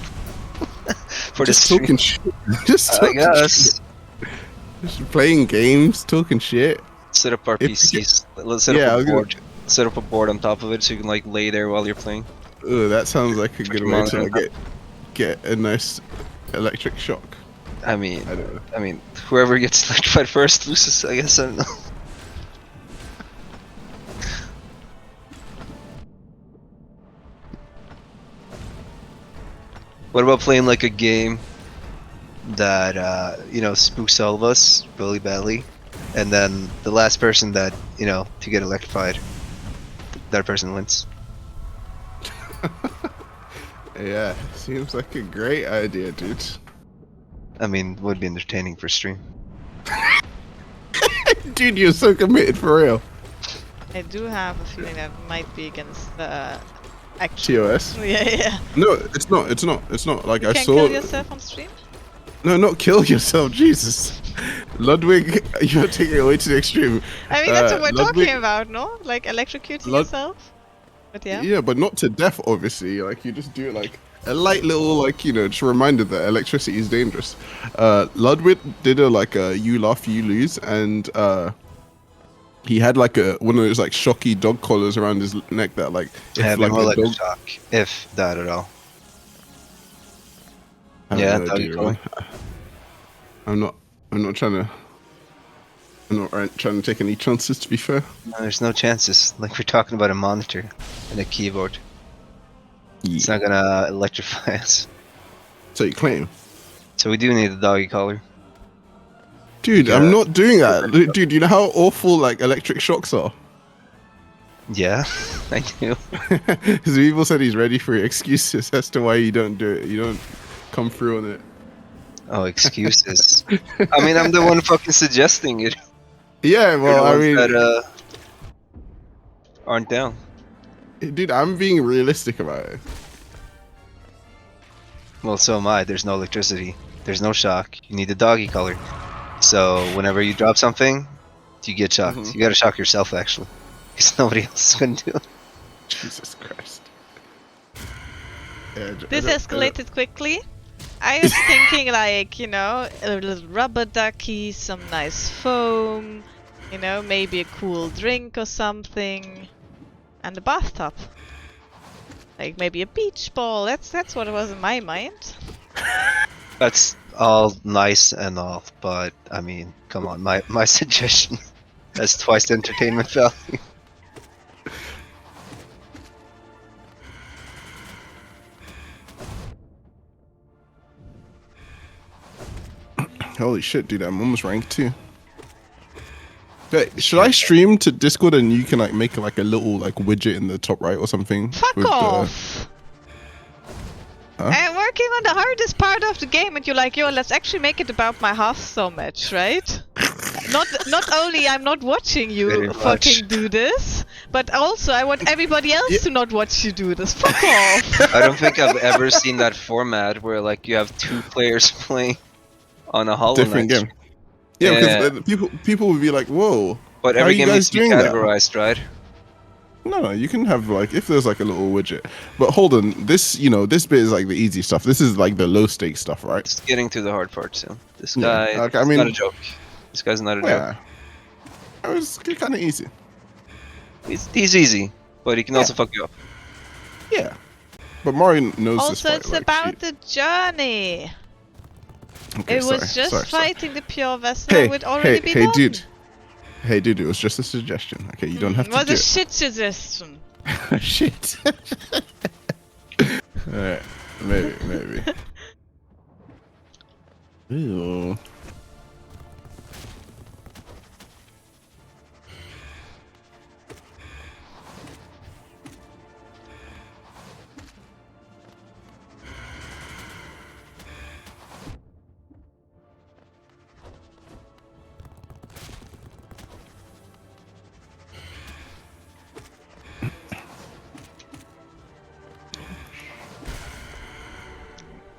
For Just this talking shit. Just I talking guess. shit. Just playing games, talking shit. Set up our If- PCs. Let's set Yeah, I up was a gonna- board. Set up a board on top of it so you can like lay there while you're playing. Ooh, that sounds like a good your way to monitor. like, get a nice electric shock. I mean, I don't know. whoever gets electrified first loses. I guess I don't know. What about playing like a game that spooks all of us really badly, and then the last person that to get electrified, that person wins. Yeah, seems like a great idea, dude. I mean, would be entertaining for stream. Dude, you're so committed for real. I do have a feeling that might be against the actual. TOS? Yeah. No, it's not. It's not. It's not. Like You I can saw. kill yourself on stream? No, not kill yourself, Jesus. Ludwig, you're taking it away to the extreme. I mean, that's what we're Ludwig- talking about, no? Like electrocuting Lud- yourself? But yeah. Yeah, but not to death, obviously. Like you just do it like a light little, like just a reminder that electricity is dangerous. Ludwig did a you laugh, you lose, and He had like one of those like shocky dog collars around his neck that like Yeah, if like like more a like a dog. shock, if that at all. I Yeah, don't know, doggy dude, collar. I'm not. I'm not trying to. I'm not trying to take any chances. To be fair. No, there's no chances. Like we're talking about a monitor and a keyboard. It's Yeah. not gonna electrify us. So you claim, So we do need a doggy collar. dude? Yeah. I'm not doing that, dude. You know how awful like electric shocks are. Yeah, I do. Because people said he's ready for excuses as to why you don't do it. You don't come through on it. Oh, excuses. I mean, I'm the one fucking suggesting it. Yeah, You're well, the I ones mean, that aren't down. dude, I'm being realistic about it. Well, so am I. There's no electricity. There's no shock. You need a doggy collar. So whenever you drop something, you get shocked. Mhm. You gotta shock yourself, actually. Because nobody else is gonna do it. Jesus Christ. Yeah, This escalated quickly. I was thinking like, you know, a little rubber ducky, some nice foam, you know, maybe a cool drink or something, and a bathtub. Like maybe a beach ball. That's what was in my mind. That's all nice and all, but I mean, come on, my suggestion has twice the entertainment value. Holy shit, dude! I'm almost ranked 2. Wait, should I stream to Discord and you can like make like a little like widget in the top right or something? Fuck with off! Huh? I'm working on the hardest part of the game and you're like, yo, let's actually make it about my half so much, right? Not only I'm not watching Very you much. fucking do this, but also I want everybody else to not watch you do this. Fuck off! I don't think I've ever seen that format where like you have 2 players playing on a Hollow Different Knight. game. Yeah, Yeah. because people would be like, "Whoa!" But How every are you game guys needs to be doing that? categorized, right? No, you can have like if there's like a little widget. But hold on, this this bit is like the easy stuff. This is like the low stakes stuff, right? It's getting to the hard part soon. This Yeah, guy, okay, I it's mean- not a joke. This guy's not a joke. Yeah, it was kind of easy. He's easy, but he can also fuck you up. Yeah, but Mario knows this Also, fight, it's like, about shit. the journey. Okay, It was sorry, just sorry. fighting the pure vessel Hey, would already be hey, done. dude. Hey, dude, it was just a suggestion. Okay, you don't have to was do a it. shit suggestion. Shit. Alright, maybe. Ew.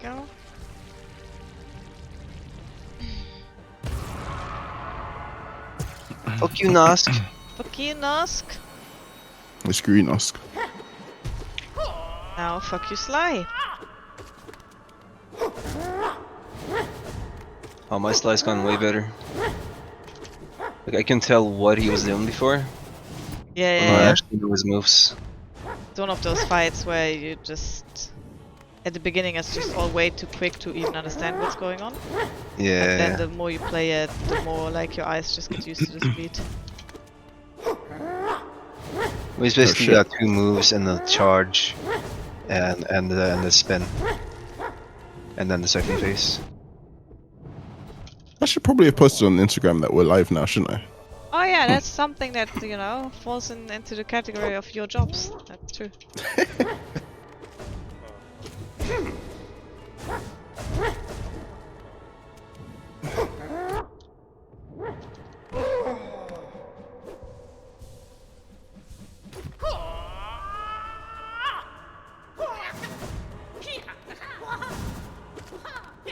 Go. Fuck you, Nosk. Fuck you, Nosk. Let's screw Nosk. Now fuck you, Sly. Oh, my slice gone way better. Like I can tell what he was doing before. Yeah, When yeah, I yeah. actually know his moves. It's one of those fights where you just... At the beginning it's just all way too quick to even understand what's going on. Yeah. And then the more you play it, the more like your eyes just get used to the speed. Well, he's basically shit. got 2 moves and the charge, and the spin, and then the second phase. I should probably have posted on Instagram that we're live now, shouldn't I? Oh yeah, that's something that, you know, falls into the category of your jobs. That's true.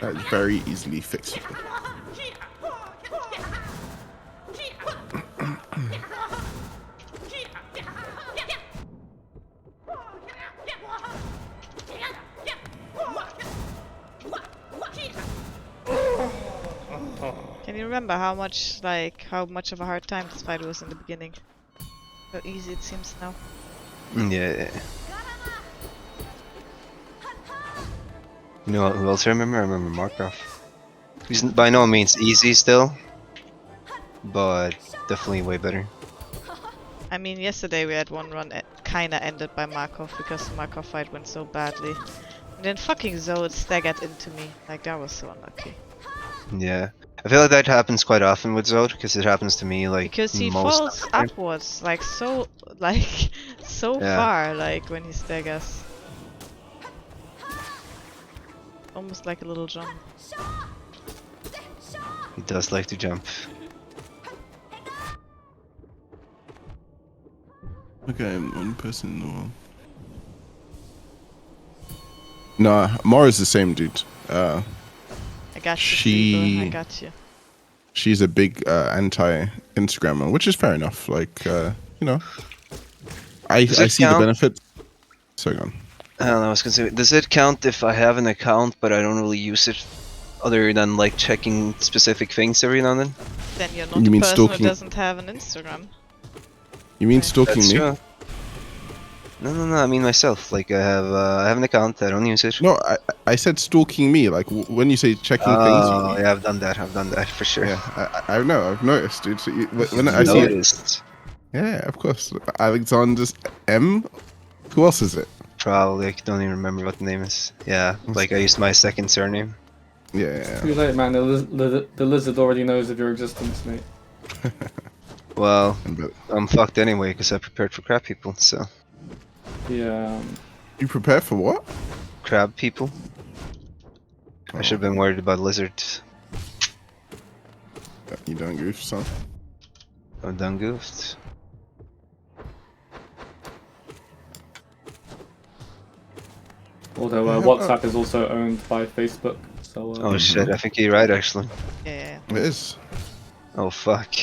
That's very easily fixable. Can you remember how much of a hard time this fight was in the beginning? How easy it seems now. Yeah. You know who else I remember? I remember Markov. He's by no means easy still, but definitely way better. I mean, yesterday we had one run that kinda ended by Markov because the Markov fight went so badly. And then fucking Zod staggered into me. Like, that was so unlucky. Yeah. I feel like that happens quite often with Zod, because it happens to me like Because he most falls of the time. upwards, like so Yeah. far, like when he staggers. Almost like a little jump. He does like to jump. Okay, one person in the world. Nah, Mara's the same dude. I got you, Steven, I got you. She's a big anti-Instagrammer, which is fair enough. Like, you know, I Does it see the count? benefits. So on. I don't know, I was gonna say, does it count if I have an account but I don't really use it other than like checking specific things every now and then? Then you're not You the mean person stalking- who doesn't have an Instagram. You mean Okay. stalking That's me? true. No, I mean myself. Like I have an account, I don't use it. No, I said stalking me. Like when you say checking things. Oh, yeah, I've done that for sure. Yeah, I know. I've noticed, dude. So when I see it, Noticed. yeah, of course. Alexander's M. Who else is it? Probably, I don't even remember what the name is. Yeah, like I used my second surname. Yeah. Too late, man. The lizard already knows of your existence, mate. Well, But I'm fucked anyway because I prepared for crab people, so. Yeah. you prepare for what? Crab people? I should have been worried about lizards. You don't goof, son. I'm done goofed. Although WhatsApp is also owned by Facebook, so. Oh shit, I think you're right actually. Yeah. It is. Oh fuck.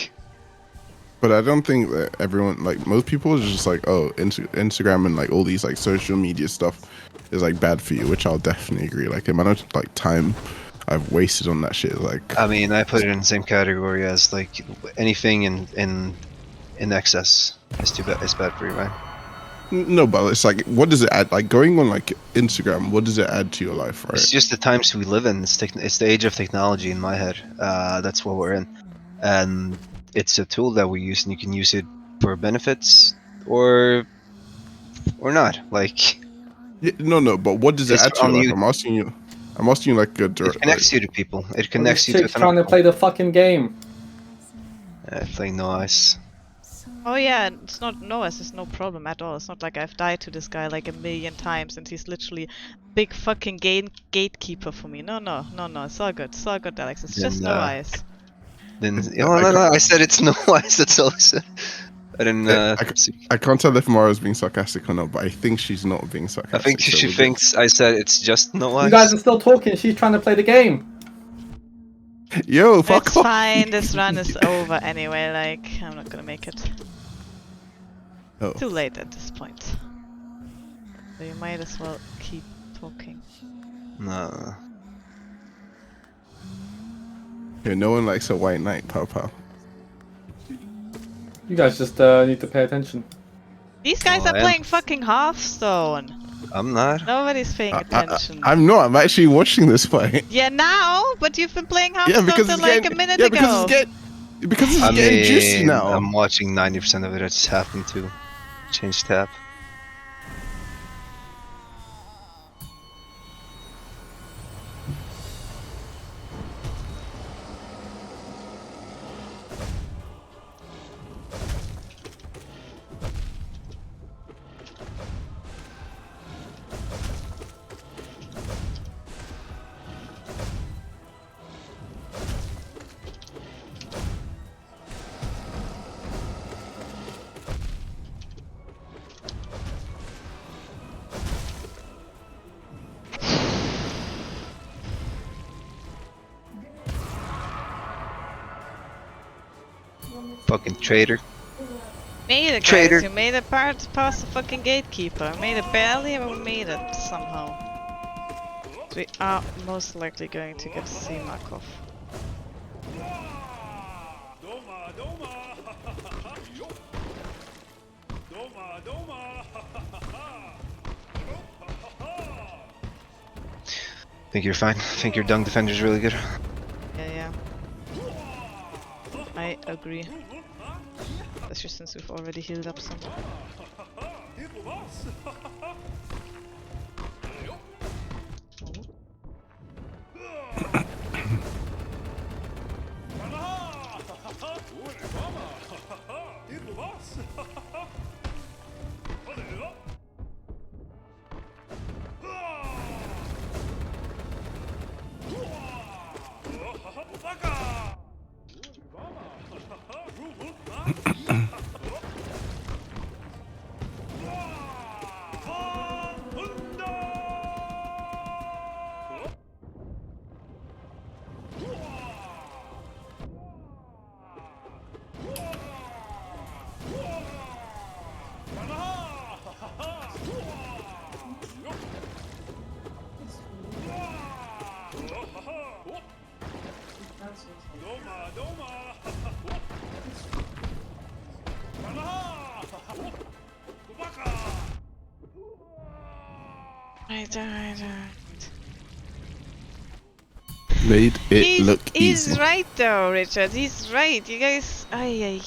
But I don't think that everyone, like most people, is just like, oh, Instagram and like all these like social media stuff is like bad for you, which I'll definitely agree. Like the amount of like time I've wasted on that shit is like. I mean, I put it in the same category as like anything in excess is too bad. It's bad for you, right? No, but it's like, what does it add? Like going on like Instagram, what does it add to your life, right? It's just the times we live in. It's the age of technology in my head. That's what we're in, and it's a tool that we use, and you can use it for benefits or not. Like Yeah, no, but what does it It's add to your on life? you. I'm asking you like a it direct. connects you to people. It Well, connects this you to chick's trying to people. play the fucking game. Playing no ice. Oh yeah, it's not it's no problem at all. It's not like I've died to this guy like a million times and he's literally big fucking gatekeeper for me. No, it's all good. It's all good, Alex. It's just no eyes. Then No, no, I said it's no ice. That's all I said. I didn't. I can't tell if Mara's being sarcastic or not, but I think she's not being sarcastic. I think so she we're good. thinks I said it's just no ice. You guys are still talking. She's trying to play the game. Yo, fuck It's off. fine, this run is over anyway, like, I'm not gonna make it. Oh. Too late at this point. So you might as well keep talking. No. Yeah, no one likes a white knight, pow. You guys just need to pay attention. These guys Oh, are I am. playing fucking Hearthstone! I'm not. Nobody's paying attention. I'm not. I'm actually watching this fight. Yeah, now? But you've been playing Yeah, Hearthstone because till it's like getting, a minute yeah, ago! because it's getting juicy now. I'm watching 90% of it. I just happened to change tab. Fucking traitor. Made it, Traitor. guys. You made it past the fucking gatekeeper. Made it barely, but we made it somehow. So we are most likely going to get to see Markov. Think you're fine. Think your dung defender's really good. Yeah. I agree. Especially since we've already healed up some. I Made it look he's easy. right though, Richard. He's right. You guys, ay.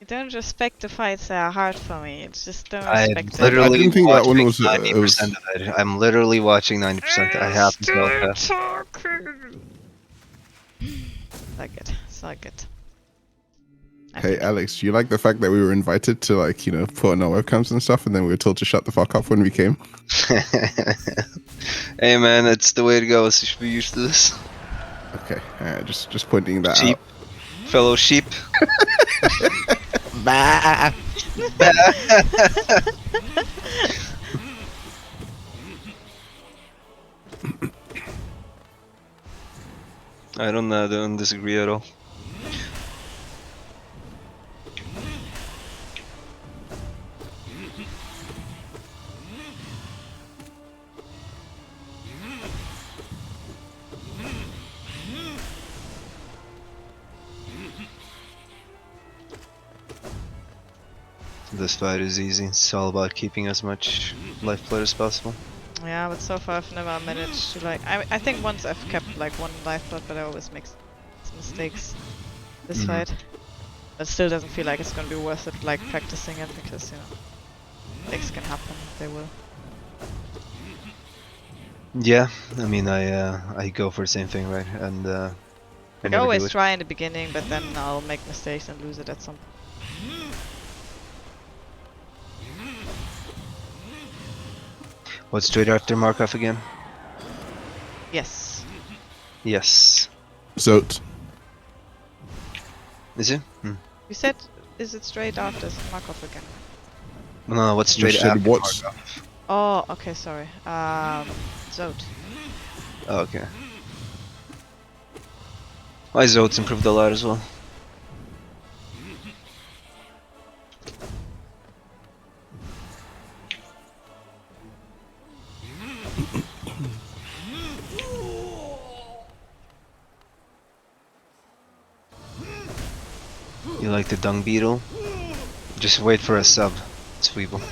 You don't respect the fights that are hard for me. You just don't I'm respect them. literally I didn't think that one watching was, 90% of it. I'm literally watching 90%. I have to tell Still that. talking. It's not good. I Hey think Alex, do you like the fact that we were invited to, like, you know, put on our webcams and stuff, and then we were told to shut the fuck up when we came? Hey man, it's the way to go. So you should be used to this. Okay, just pointing that Sheep, fellow sheep. out. I don't disagree at all. This fight is easy. It's all about keeping as much lifeblood as possible. yeah, but so far I've never managed to like. I think once I've kept like one lifeblood, but I always make some mistakes this fight. But it still doesn't feel like it's gonna be worth it, like practicing it, because you know things can happen. They will. Yeah, I mean, I go for the same thing, right? And I I never always do it. try in the beginning, but then I'll make mistakes and lose it at some point. What's straight after Markov again? Yes. Yes. Zot. Is it? You said, is it straight after Markov again? No, what's You straight said after what's- Markov? Oh, okay, sorry. Zod. Oh, okay. My Zod's improved a lot as well. You like the dung beetle? Just wait for a sub, Sweeble.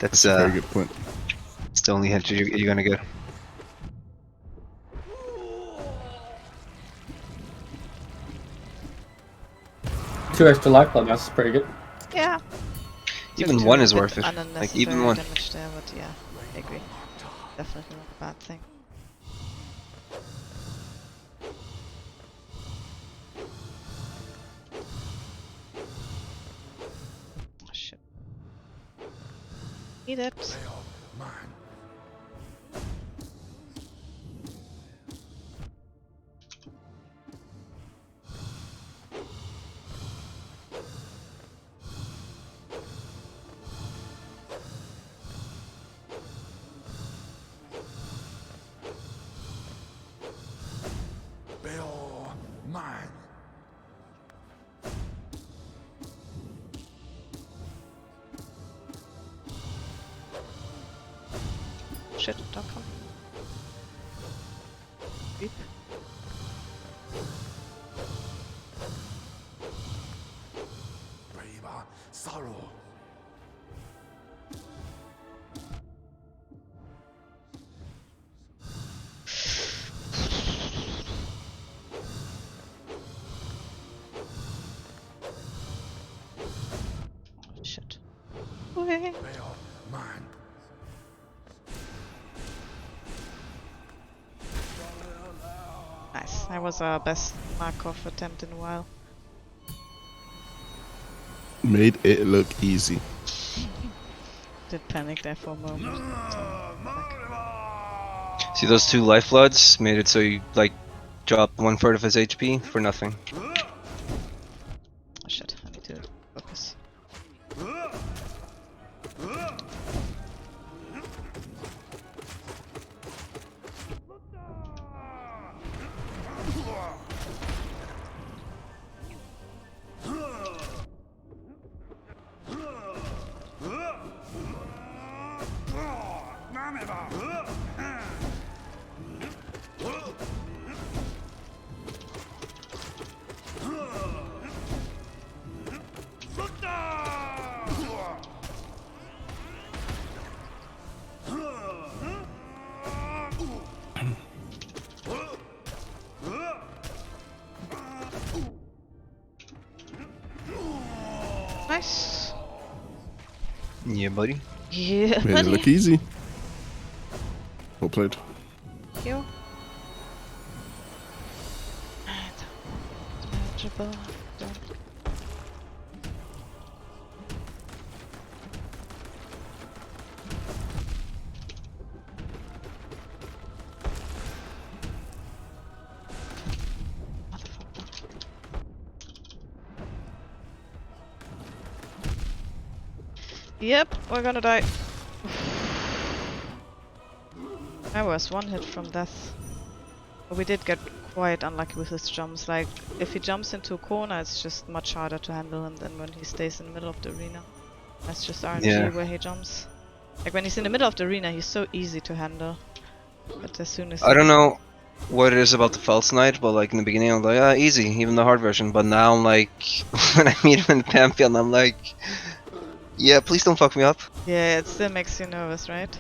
That's a very good point. it's the only hint you're gonna get. Two extra lifeblood, that's pretty good. Yeah. Even Took one a is bit worth it. Like unnecessary even one. damage there, but yeah, I agree. Definitely not a bad thing. Oh shit. Need it. Shit, don't come. Beep. Nice. That was our best Markov attempt in a while. Made it look easy. Did panic there for a moment. See those 2 life floods made it so you like dropped 1/3 of his HP for nothing. Oh shit, I need to focus. Nice. Yeah, buddy. Yeah, Made it buddy. look easy. Well played. Thank you. Manageable. Done. Yep, we're gonna die. I was 1 hit from death. But we did get quite unlucky with his jumps. Like, if he jumps into a corner, it's just much harder to handle him than when he stays in the middle of the arena. That's just RNG Yeah. where he jumps. Like, when he's in the middle of the arena, he's so easy to handle. But as soon as I don't know what it is about the False Knight, but like in the beginning I'm like, ah, easy, even the hard version. But now I'm like, when I meet him in the Pantheon, I'm like, yeah, please don't fuck me up. Yeah, it still makes you nervous, right?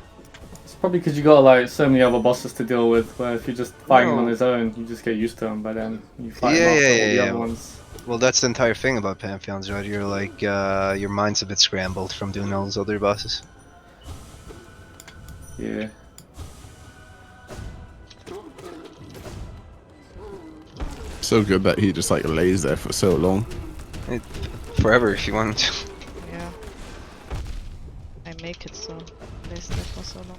It's probably because you got like so many other bosses to deal with. Where if you're just fighting him on No. his own, you just get used to him. But then you fight Yeah, him after yeah, all the yeah, other yeah. ones. Well, that's the entire thing about Pantheons, right? You're like, your mind's a bit scrambled from doing all those other bosses. Yeah. So good that he just like lays there for so long. Forever if you wanted to. Yeah. I make it so there's that for so long.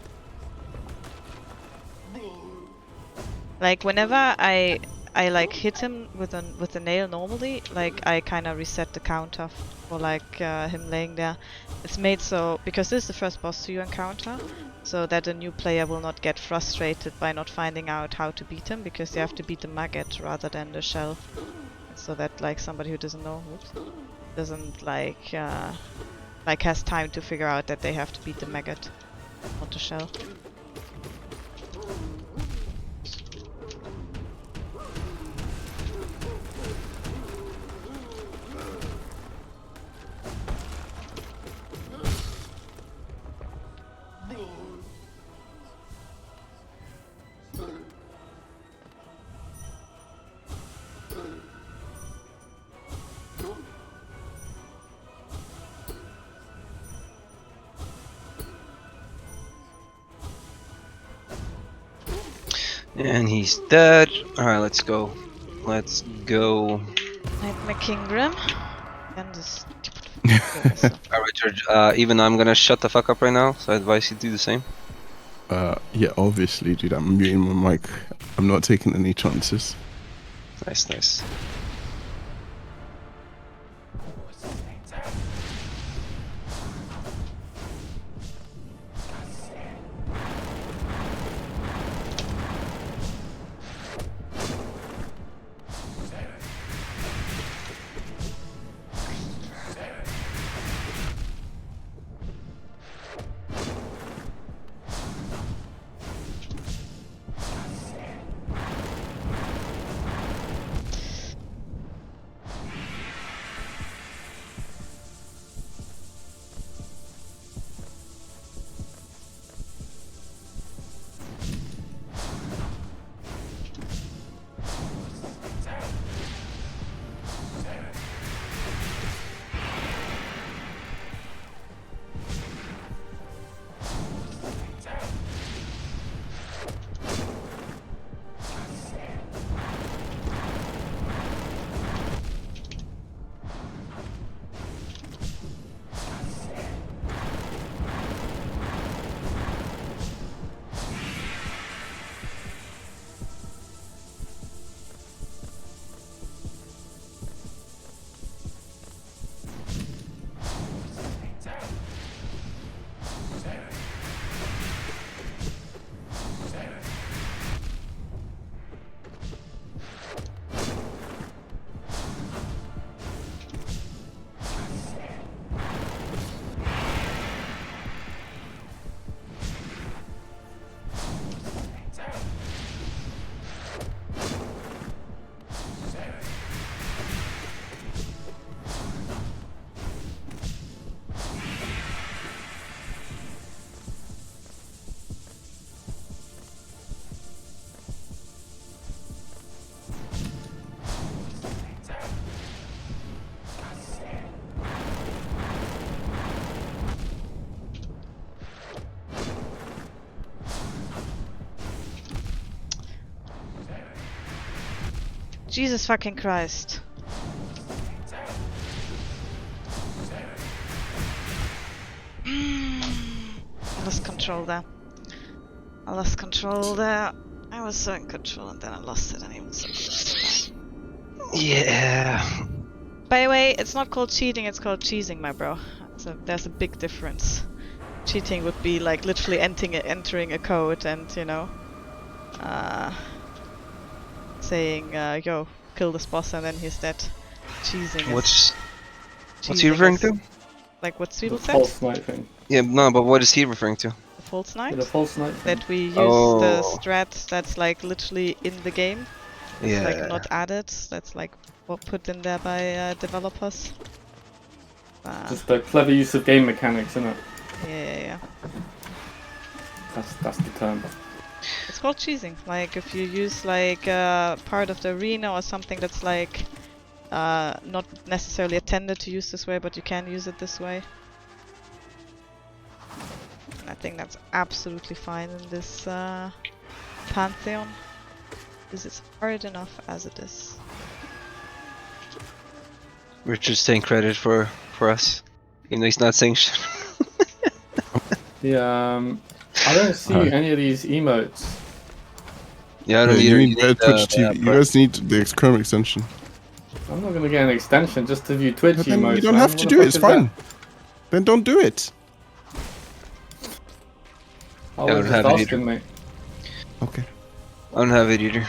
Like whenever I like hit him with a nail normally, like I kind of reset the counter for like him laying there. It's made so because this is the first boss you encounter, so that a new player will not get frustrated by not finding out how to beat him, because you have to beat the maggot rather than the shell, so that like somebody who doesn't know doesn't like has time to figure out that they have to beat the maggot, not the shell. And he's dead. Alright, let's go. Let's go. Nightmare Kingdom. And this. Alright, George. Even I'm gonna shut the fuck up right now, so I advise you to do the same. Yeah, obviously, dude. I'm muting my mic. I'm not taking any chances. Nice, nice. Jesus fucking Christ. I lost control there. I lost control there. I was so in control and then I lost it and I was so close to die. Yeah. By the way, it's not called cheating, it's called cheesing, my bro. So there's a big difference. Cheating would be like literally entering a code and, you know, saying, yo, kill this boss and then he's dead. Cheesing What's he cheesing referring is to? like what The Sweeble said? false night thing. Yeah, no, but what is he referring to? The false night? Yeah, the false night thing. That we use Oh. the strat that's like literally in the game. It's Yeah. like not added. That's like what put in there by developers. Just a clever use of game mechanics, isn't it? Yeah. That's the term. It's called cheesing. Like if you use like part of the arena or something that's like not necessarily intended to use this way, but you can use it this way. And I think that's absolutely fine in this pantheon. This is hard enough as it is. Richard's taking credit for us, even though he's not saying shit. I don't see any of these emotes. Yeah, I don't You either. need better Twitch TV. You guys need the Chrome extension. I'm not gonna get an extension just to view Twitch But then emotes. you don't man. have What to the do fuck it. It's is fine. that? Then don't do it. I I don't was just have it either. asking, mate. Okay. I don't have it either.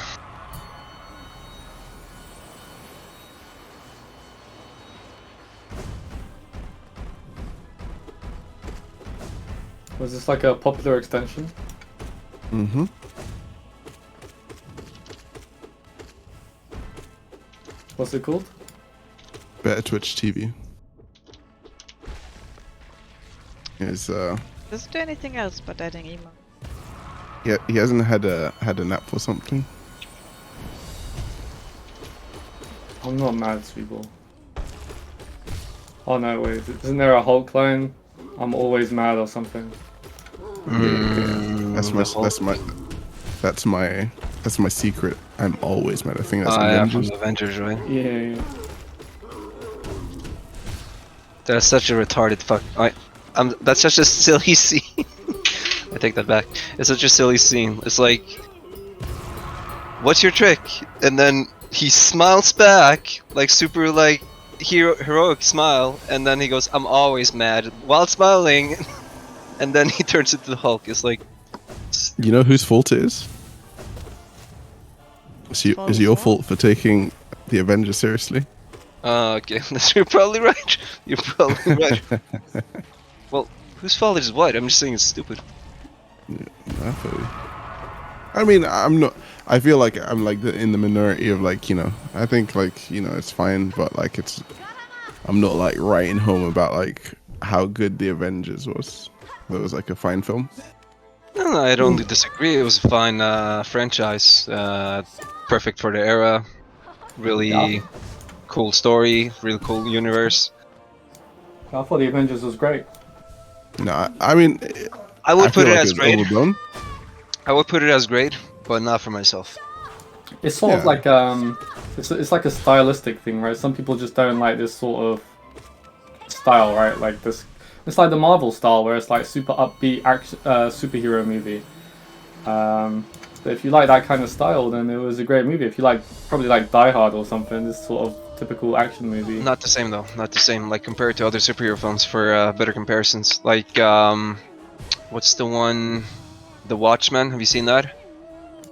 Was this like a popular extension? Mm-hmm. What's it called? Better Twitch TV. Is Does it do anything else but adding emo? yeah, he hasn't had a nap or something. I'm not mad, Sweeble. Oh no, wait, isn't there a Hulk line? I'm always mad or something. That's my secret. I'm always mad. I think that's Yeah, from Avengers. the Avengers, right? Yeah. That's such a retarded fuck. That's such a silly scene. I take that back. It's such a silly scene. It's like, what's your trick? And then he smiles back, like super like heroic smile, and then he goes, "I'm always mad," while smiling, and then he turns into the Hulk. It's like, You know whose fault it is? Is your fault for taking the Avengers seriously? okay, you're probably right. You're probably right. Well, whose fault is what? I'm just saying it's stupid. I feel you. I mean, I'm not. I feel like I'm like in the minority of like, you know. I think like, you know, it's fine, but like it's. I'm not like writing home about like how good the Avengers was. That was like a fine film. No, I don't disagree. It was a fine franchise, perfect for the era. Really cool story, really cool universe. I thought the Avengers was great. No, I mean, I would put feel it like as it's great. overdone. I would put it as great, but not for myself. It's sort of Yeah. like it's like a stylistic thing, right? Some people just don't like this sort of style, right? Like this, it's like the Marvel style where it's like super upbeat action, superhero movie. But if you like that kind of style, then it was a great movie. If you probably like Die Hard or something, this sort of typical action movie. Not the same though. Not the same. Like compared to other superhero films, for better comparisons. Like what's the one? The Watchmen. Have you seen that?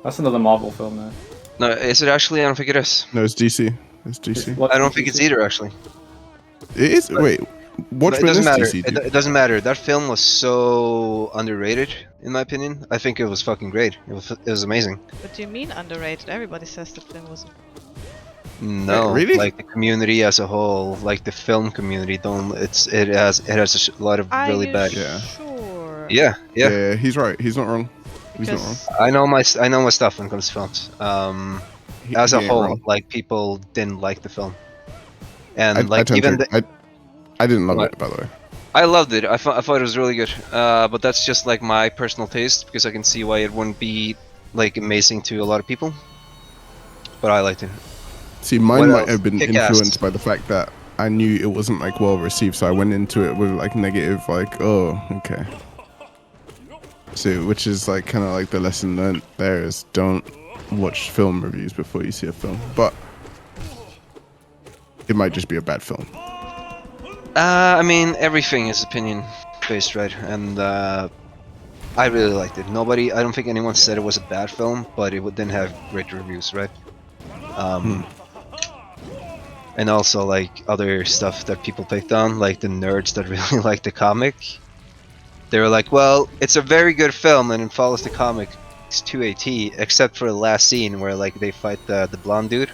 That's another Marvel film, though. No, is it actually? I don't think it is. No, it's DC. It's DC. What- I don't think it's either actually. It is. Wait, But Watchmen it doesn't is matter. DC. dude. It doesn't matter. That film was so underrated, in my opinion. I think it was fucking great. It was amazing. What do you mean underrated? Everybody says the film was. No, Wait, really? like the community as a whole, like the film community, don't. It has a lot of Are really you bad. Yeah. sure? Yeah. Yeah, he's right. He's not wrong. He's not wrong. Because I know my stuff when it comes to films. As He a ain't whole, wrong. like people didn't like the film, and I like tend even to, I didn't love What? it, by the way. I loved it. I thought it was really good. But that's just like my personal taste because I can see why it wouldn't be like amazing to a lot of people. But I liked it. See, mine What might else? have been Kick-Ass. influenced by the fact that I knew it wasn't like well received, so I went into it with like negative, like, oh, okay. So, which is like kind of like the lesson learned there is don't watch film reviews before you see a film, but it might just be a bad film. I mean, everything is opinion based, right? And I really liked it. I don't think anyone said it was a bad film, but it didn't have great reviews, right? And also like other stuff that people picked on, like the nerds that really like the comic. They were like, well, it's a very good film and it follows the comics to a T, except for the last scene where like they fight the blonde dude.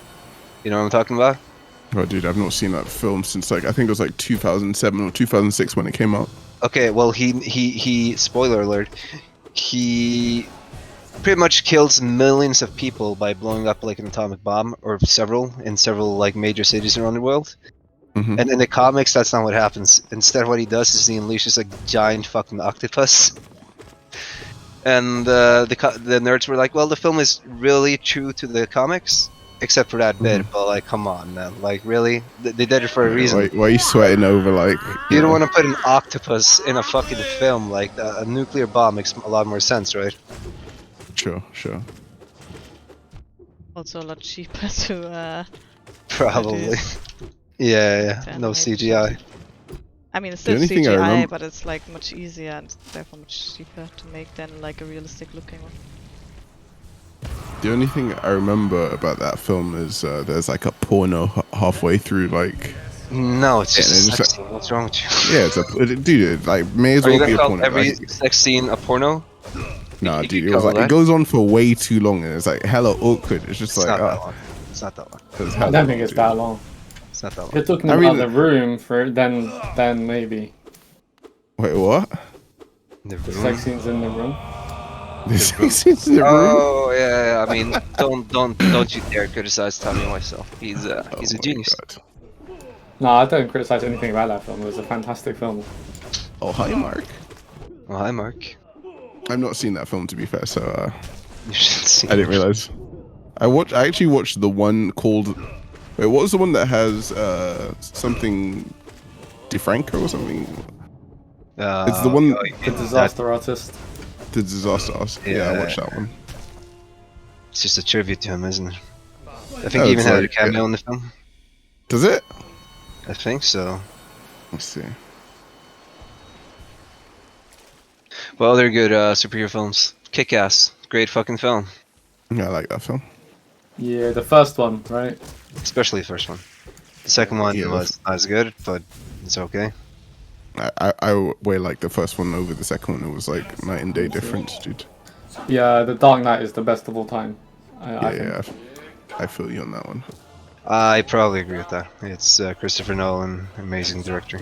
You know what I'm talking about? Oh, dude, I've not seen that film since like I think it was like 2007 or 2006 when it came out. Okay, well he spoiler alert, he pretty much kills millions of people by blowing up like an atomic bomb or several like major cities around the world. Mhm. And in the comics, that's not what happens. Instead, what he does is he unleashes a giant fucking octopus. And the nerds were like, well, the film is really true to the comics, except for that bit. But like, come on, man, like really, they did it for a reason. Why are you sweating over like? You don't want to put an octopus in a fucking film. Like a nuclear bomb makes a lot more sense, right? Sure. Also a lot cheaper to Probably. produce. Yeah, To no animate CGI. I mean, it's still only thing I CGI, remember- but it's like much easier and therefore much cheaper to make than like a realistic looking one. The only thing I remember about that film is there's like a porno halfway through, like No, it's just Yeah, a it's sex just scene. What's wrong with you? yeah, it's a dude, it, like may as Are you well be gonna a call porno. every Like, sex scene a porno? nah, you dude, could it was cover like it that. goes on for way too long, and it's like hella awkward. It's just It's like not that oh, long. It's not that long. it's I hella don't think long, it's dude. that long. It's not that If you're long. talking I about mean- the room for it, then maybe. Wait, what? The The room? sex scenes in the room. There's sex scenes in the room. Oh yeah, I mean, don't you dare criticize Tommy Wiseau. He's Oh a my genius. God. No, I don't criticize anything about that film. It was a fantastic film. Oh hi, Mark. Well, hi Mark. I've not seen that film to be fair, so You should see. I didn't realize. I actually watched the one called. Wait, what was the one that has something DeFranco or something? It's the one, The Disaster Artist. the Disaster Artist. Yeah, I watched that one. It's just a tribute to him, isn't it? I think Oh, he even it's had a like, cameo in the film. Does it? I think so. Let's see. Well, they're good superhero films. Kick-Ass, great fucking film. Yeah, I like that film. Yeah, the first one, right? Especially the first one. The second one Yeah, was not as good, but it's okay. I way like the first one over the second one. It was like night and day difference, dude. Yeah, The Dark Knight is the best of all time. I think. Yeah, I feel you on that one. I probably agree with that. It's Christopher Nolan, amazing director.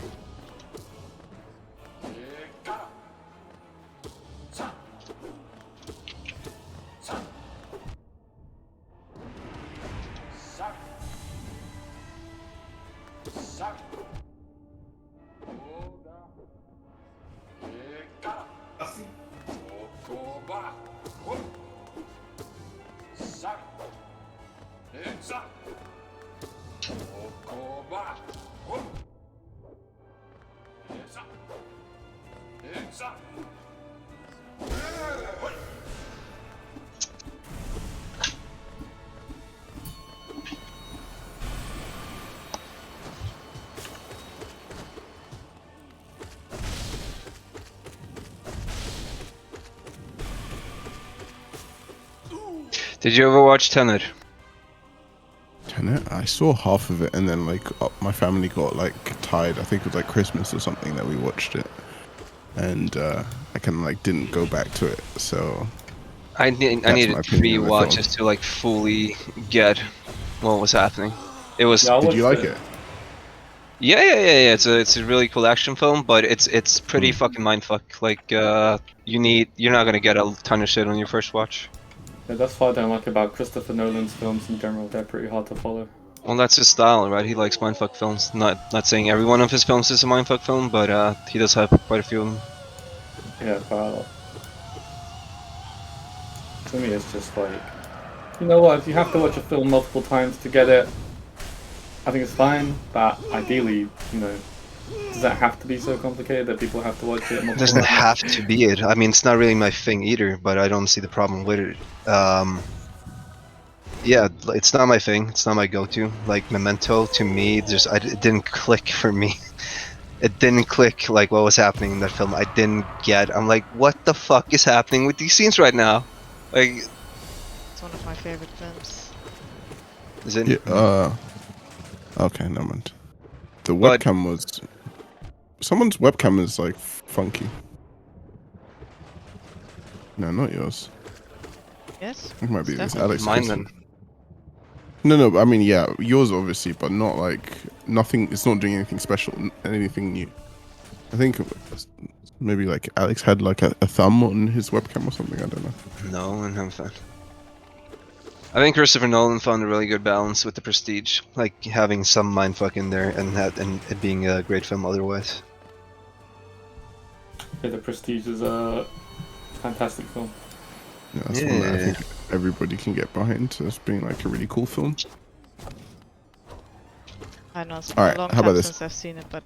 Did you ever watch Tenet? Tenet, I saw half of it, and then like my family got like tired. I think it was like Christmas or something that we watched it, and I kind of like didn't go back to it. So I That's needed my 3 opinion on the watches to like fully get what was happening. It was Yeah, I did you watched like it? yeah. It's a really cool action film, but it's pretty fucking mindfuck. Like you're not gonna get a ton of shit on your first watch. Yeah, that's what I don't like about Christopher Nolan's films in general. They're pretty hard to follow. Well, that's his style, right? He likes mindfuck films. Not saying every one of his films is a mindfuck film, but he does have quite a few of them. Yeah, quite a lot. To me, it's just like, you know what? If you have to watch a film multiple times to get it, I think it's fine, but ideally, you know, does that have to be so complicated that people have to watch it? It multiple doesn't times? have to be it. I mean, it's not really my thing either, but I don't see the problem with it. Yeah, it's not my thing. It's not my go-to. Like Memento, to me, it didn't click for me. It didn't click like what was happening in that film. I didn't get. I'm like, what the fuck is happening with these scenes right now? Like, It's one of my favorite films. is it? Yeah. Okay, never mind. The But- webcam was. Someone's webcam is like funky. No, not yours. Yes? It might be It's this definitely Alex. Mine 'cause- then. No, I mean, yeah, yours obviously, but not like nothing. It's not doing anything special, anything new. I think maybe like Alex had like a thumb on his webcam or something. I don't know. No, I'm not a fan. I think Christopher Nolan found a really good balance with the Prestige, like having some mindfuck in there and it being a great film otherwise. Yeah, The Prestige is a fantastic film. Yeah, that's one that I Yeah. think everybody can get behind as being like a really cool film. I know it's been Alright, a long how about time this? since I've seen it, but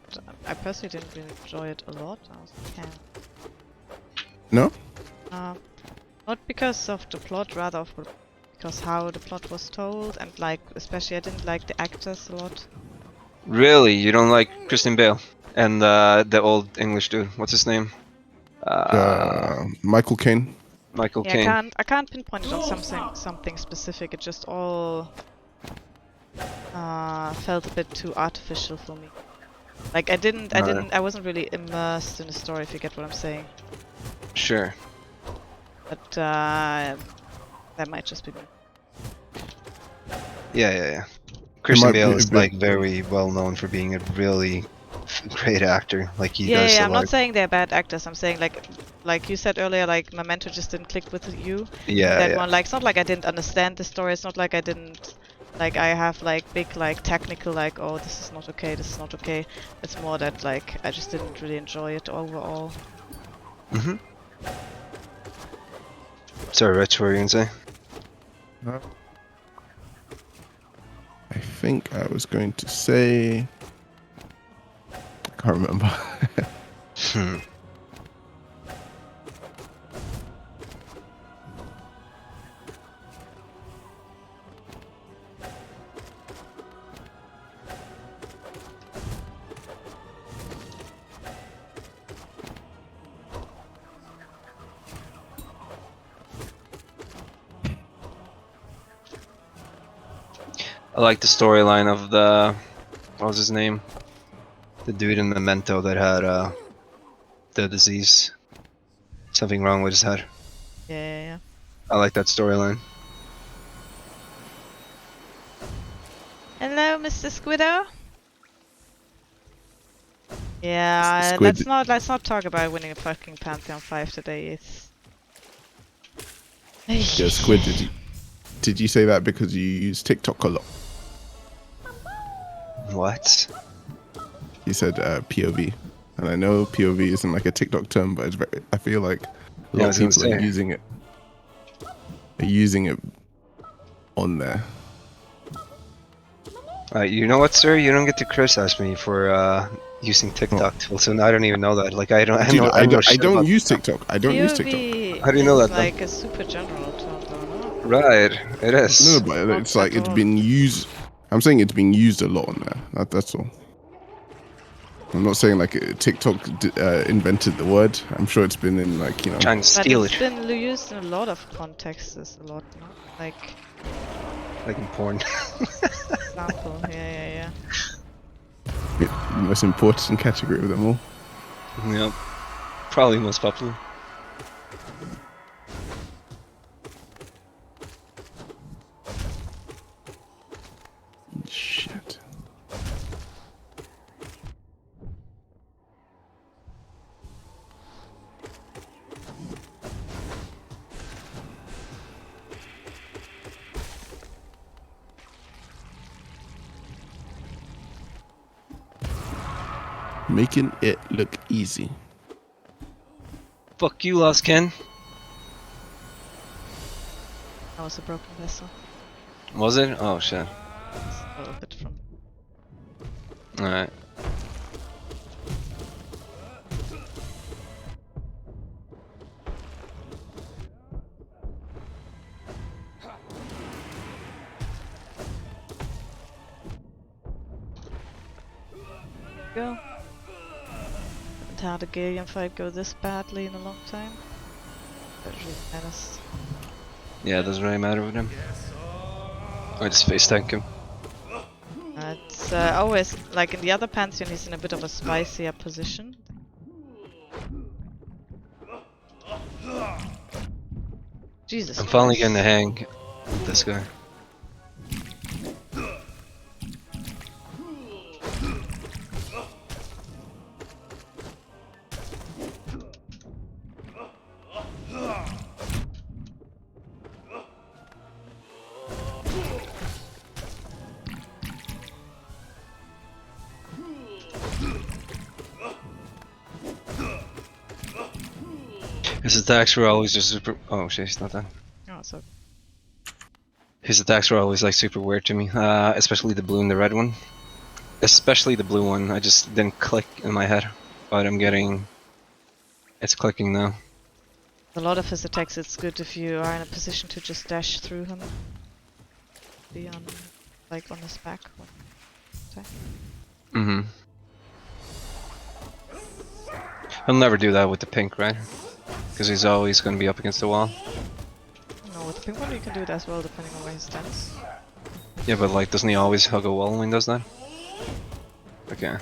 I personally didn't really enjoy it a lot. I was a fan. No, Not because of the plot, rather because how the plot was told, and like especially I didn't like the actors a lot. Really, you don't like Christian Bale and the old English dude? What's his name? Michael Caine. Michael Yeah, Caine. I can't pinpoint it on something specific. It just all felt a bit too artificial for me. Like I wasn't really immersed in the story, if you get what I'm saying. Sure. But that might just be me. Yeah. Christian might Bale be a is bit- like very well known for being a really great actor. Like he Yeah, does a I'm lot. not saying they're bad actors. I'm saying like you said earlier, like Memento just didn't click with you. Yeah, That yeah. one, like, it's not like I didn't understand the story. It's not like I didn't, like, I have like big like technical like, oh, this is not okay, this is not okay. It's more that like I just didn't really enjoy it overall. Mhm. Sorry, Rich, what were you gonna say? I think I was going to say. I can't remember. Hmm. I like the storyline of what was his name? The dude in Memento that had the disease. Something wrong with his head. Yeah. I like that storyline. Hello, Mr. Squiddo. Yeah, Squid. let's not talk about winning a fucking Pantheon 5 today. It's Yeah, Squid. Did you say that because you use TikTok a lot? What? You said POV, and I know POV isn't like a TikTok term, but it's very, I feel like a Yeah, I lot was of gonna people are say. using it. Are using it on there. You know what, sir? You don't get to criticize me for using TikTok tools, and I don't even know that. Like I don't. Dude, I know I shit don't about use TikTok. TikTok. I don't use TikTok. POV How do you know is that, then? like a super general term, though, no? Right, it is. No, but it's like it's been used. I'm saying it's been used a lot on there. That's all. I'm not saying like TikTok invented the word. I'm sure it's been in like, you know. Trying to But steal it's it, been used in a lot of contexts, a lot, no? Like, like in porn. example, yeah. The most important category of them all. Yep. Probably most popular. Shit. Making it look easy. Fuck you, Lost Ken. That was a broken vessel. Was it? Oh shit. It's a little bit from Alright. Go. Haven't had a Gillian fight go this badly in a long time. That really matters. Yeah, it doesn't really matter with him. I just face tank him. It's always like in the other Pantheon, he's in a bit of a spicier position. Jesus. I'm finally Christ. getting the hang with this guy. His attacks were always just super. Oh shit, he's not done. Oh, so His attacks were always like super weird to me, especially the blue and the red one. Especially the blue one, I just didn't click in my head, but I'm getting. It's clicking now. a lot of his attacks, it's good if you are in a position to just dash through him. Be on, like on his back. Attack. Mm-hmm. He'll never do that with the pink, right? Because he's always going to be up against the wall. No, with the pink one you can do it as well, depending on where he stands. Yeah, but like, doesn't he always hug a wall when he does that? Okay.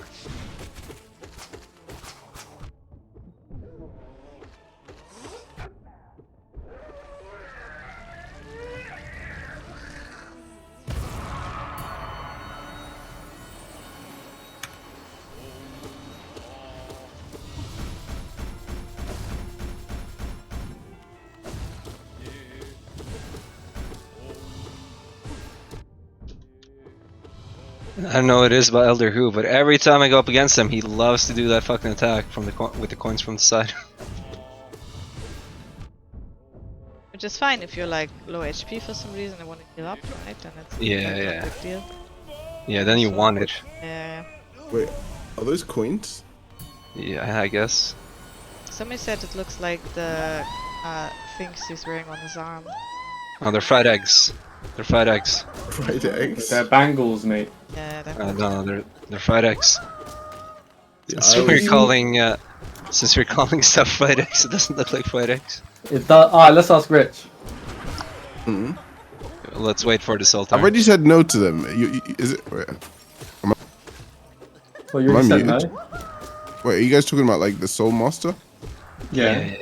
I don't know what it is about Elder Who, but every time I go up against him, he loves to do that fucking attack from the with the coins from the side. Which is fine if you're like low HP for some reason and want to heal up, right? Then it's Yeah, like, not yeah. a big deal. Yeah, then you want it. Yeah. Wait, are those coins? Yeah, I guess. Somebody said it looks like the things he's wearing on his arm. Oh, they're fried eggs. They're fried eggs. Fried eggs? They're bangles, mate. Yeah, No, they're fried eggs. Yeah, Since I we're always- calling stuff fried eggs, it doesn't look like fried eggs. It does. Alright, let's ask Rich. Mhm. Let's wait for the I Sultan. already said no to them. Is it? Wait, Well, you Am I already said muted? no. wait, are you guys talking about like the Soul Master? Yeah.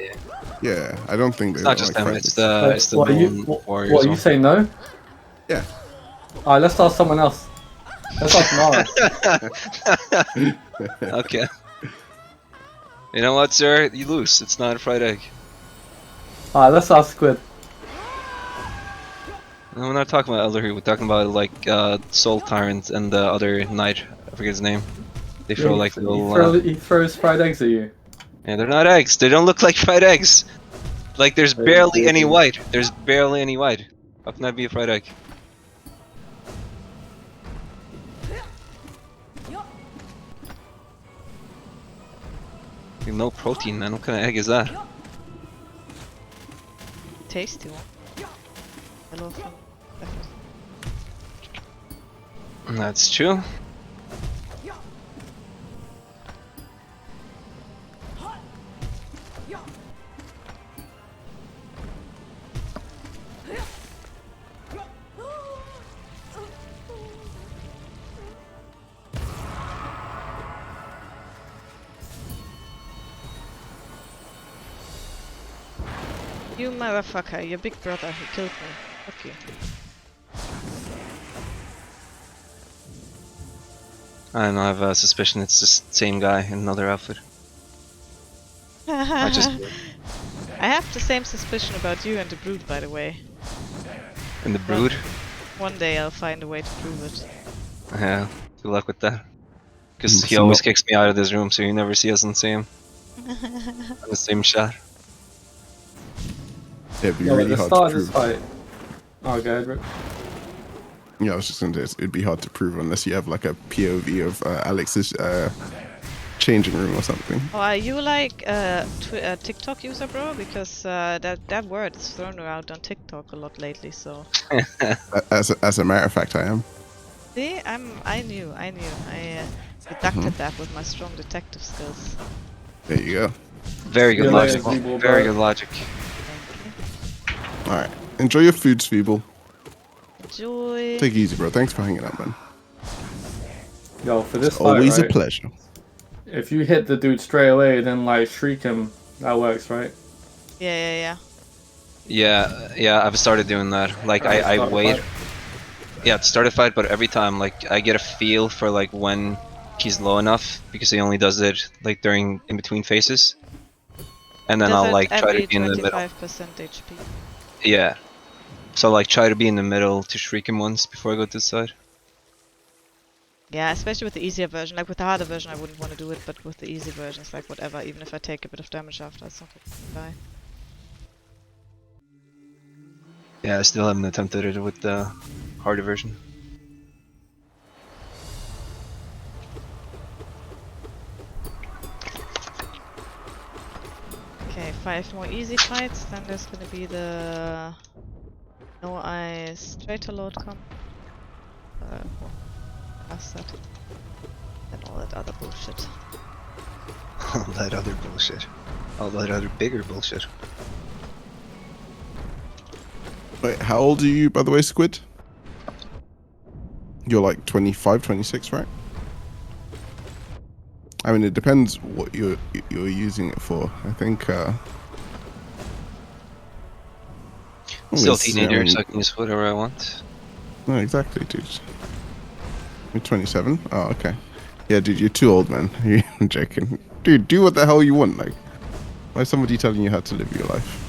Yeah, I don't think they It's not don't just like them, fried it's eggs. the it's the What, you, Moon what, Warriors. what, you one. say no? Yeah. Alright, let's ask someone else. Let's ask Mara. Okay. You know what, sir? You lose. It's not a fried egg. Alright, let's ask Squid. No, we're not talking about Elder Who. We're talking about like Soul Tyrant and the other knight. I forget his name. They throw like little. He throws fried eggs at you. Yeah, they're not eggs. They don't look like fried eggs. Like there's They barely any do. white. There's barely any white. How can that be a fried egg? No protein, man. What kind of egg is that? tasty one. Hello from That's true. You motherfucker, your big brother who killed me. Fuck you. I don't know. I have a suspicion it's the same guy in another outfit. I just I have the same suspicion about you and the Brood, by the way. in the brood. One day I'll find a way to prove it. Yeah. Good luck with that. Because he So always no- kicks me out of this room, so you never see us in the same on the same shot. Yeah, it'd be Yeah, really the hard start to of this prove. fight. Oh, go ahead, Rich. Yeah, I was just gonna say it'd be hard to prove unless you have like a POV of Alex's changing room or something. Oh, are you like a TikTok user, bro? Because that word is thrown around on TikTok a lot lately. So As a matter of fact, I am. see, I knew. I deducted that with my strong detective skills. There you go. Very See good you later, logic. Zeeble, Very bro. good logic. Thank you. All right, enjoy your foods, Feeble. Enjoy. Take it easy, bro. Thanks for hanging out, man. Yo, for this It's fight, always a right? pleasure. If you hit the dude straight away, then like shriek him. That works, right? Yeah. Yeah, I've started doing that. Like Alright, I start the wait. fight. Yeah, to start a fight, but every time like I get a feel for like when he's low enough because he only does it like during in between phases, and then Does I'll it like try to every be in the middle. 25% HP? Yeah. So like try to be in the middle to shriek him once before I go to the side. Yeah, especially with the easier version. Like with the harder version, I wouldn't want to do it, but with the easy version, it's like whatever. Even if I take a bit of damage after, it's not gonna die. Yeah, I still haven't attempted it with the harder version. Okay, 5 more easy fights. Then there's gonna be the no eyes traitor lord come. Well, past that. And all that other bullshit. All that other bullshit. All that other bigger bullshit. Wait, how old are you, by the way, Squid? You're like 25, 26, right? I mean, it depends what you're using it for. I think. Still it's, teenager, so I can use whatever I want. No, exactly, dude. You're 27. Oh, okay. Yeah, dude, you're too old, man. I'm joking. Dude, do what the hell you want. Like, why is somebody telling you how to live your life?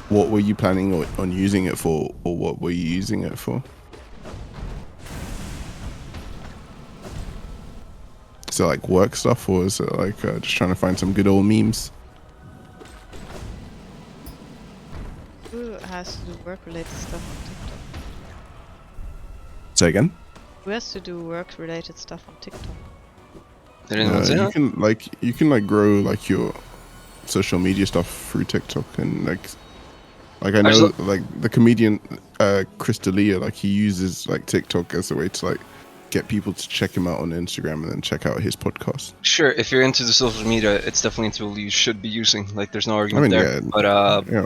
What were you planning on using it for, or what were you using it for? Is it like work stuff, or is it like just trying to find some good old memes? Who has to do work-related stuff on TikTok? Say again? Who has to do work-related stuff on TikTok? Did anyone say you that? can like grow like your social media stuff through TikTok, and like I know like the comedian Chris D'Elia, like he uses like TikTok as a way to like get people to check him out on Instagram and then check out his podcast. Sure, if you're into the social media, it's definitely a tool you should be using. Like, there's no I argument mean, there. yeah, But yeah.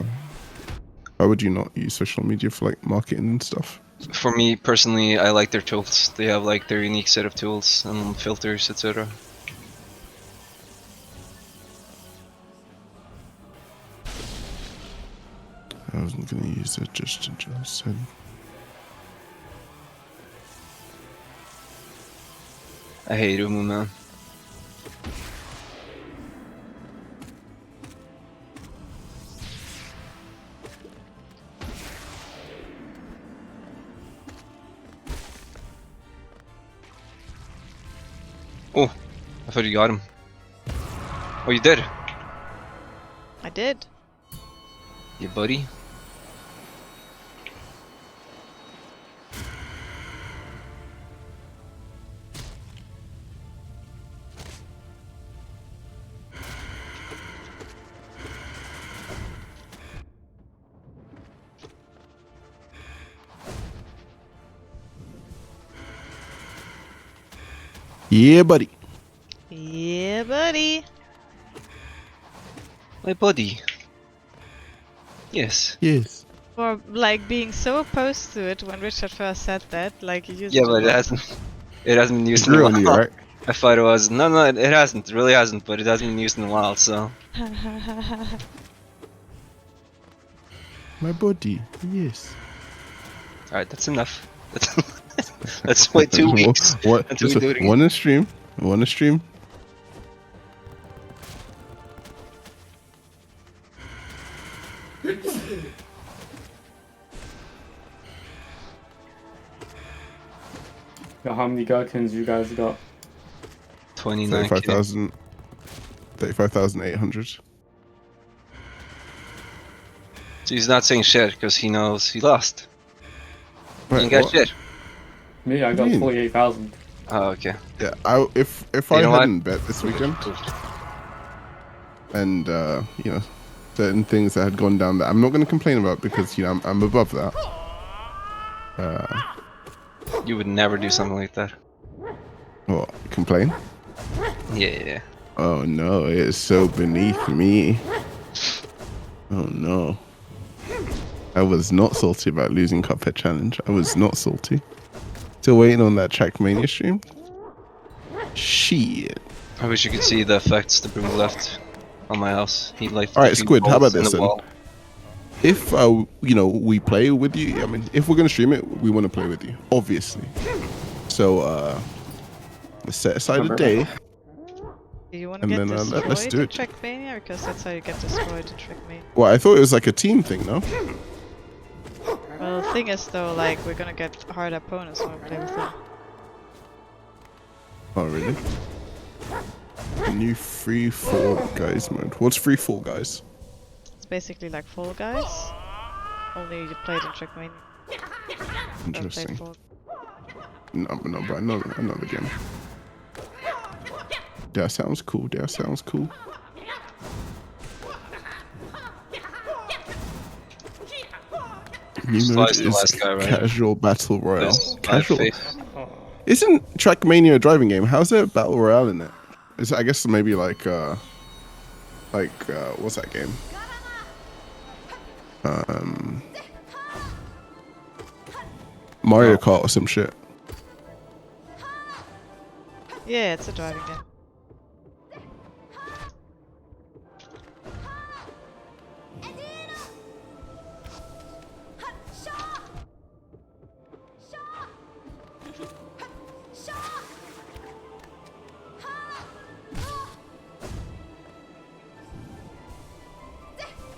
Why would you not use social media for like marketing and stuff? for me personally, I like their tools. They have like their unique set of tools and filters, etc. I wasn't gonna use it just to just said. I hate Umu, man. Oh, I thought you got him. Oh, you did? I did. Yeah, buddy. Yeah, buddy. Yeah, buddy. My buddy. Yes. Yes. For like being so opposed to it when Richard first said that, like you used Yeah, to but it love hasn't. It hasn't been used in a Grew while. on you, right? I thought it was. No, it hasn't. It really hasn't. But it hasn't been used in a while. So. My buddy. Yes. All right, that's enough. Let's wait 2 weeks What? until we do it again. One a stream. One a stream. Yo, how many gherkins you guys got? 29. 35,000. 35,800. So he's not saying shit because he knows he lost. He Wait, ain't got what? shit. Me, I What do got you mean? 48,000. Oh, okay. Yeah, if You I know what? hadn't bet this weekend and you know, certain things that had gone down that I'm not going to complain about because you know I'm above that. You would never do something like that. What, complain? Yeah. Oh no, it's so beneath me. Oh no. I was not salty about losing Cuphead Challenge. I was not salty. Still waiting on that Trackmania stream. Shit. I wish you could see the effects the broom left on my house. He like Alright, Squid, how about this in the then? wall. If you know, we play with you, I mean, if we're gonna stream it, we want to play with you, obviously. So let's set aside a day. Do you want to And get then, destroyed let's do in it. Trackmania? Because that's how you get destroyed in Trackmania. Well, I thought it was like a team thing, no? Well, the thing is though, like, we're gonna get hard opponents when we play with them. Oh really? New free Fall Guys mode. What's free Fall Guys? It's basically like Fall Guys, only you play it in Trackmania. Interesting. Fall. No, but I know the game. That sounds cool. That sounds cool. New mode Slice the is last guy, right? casual battle royale. This Casual. face. Isn't Trackmania a driving game? How's there a battle royale in it? I guess maybe like what's that game? Mario Kart or some shit. Yeah, it's a driving game.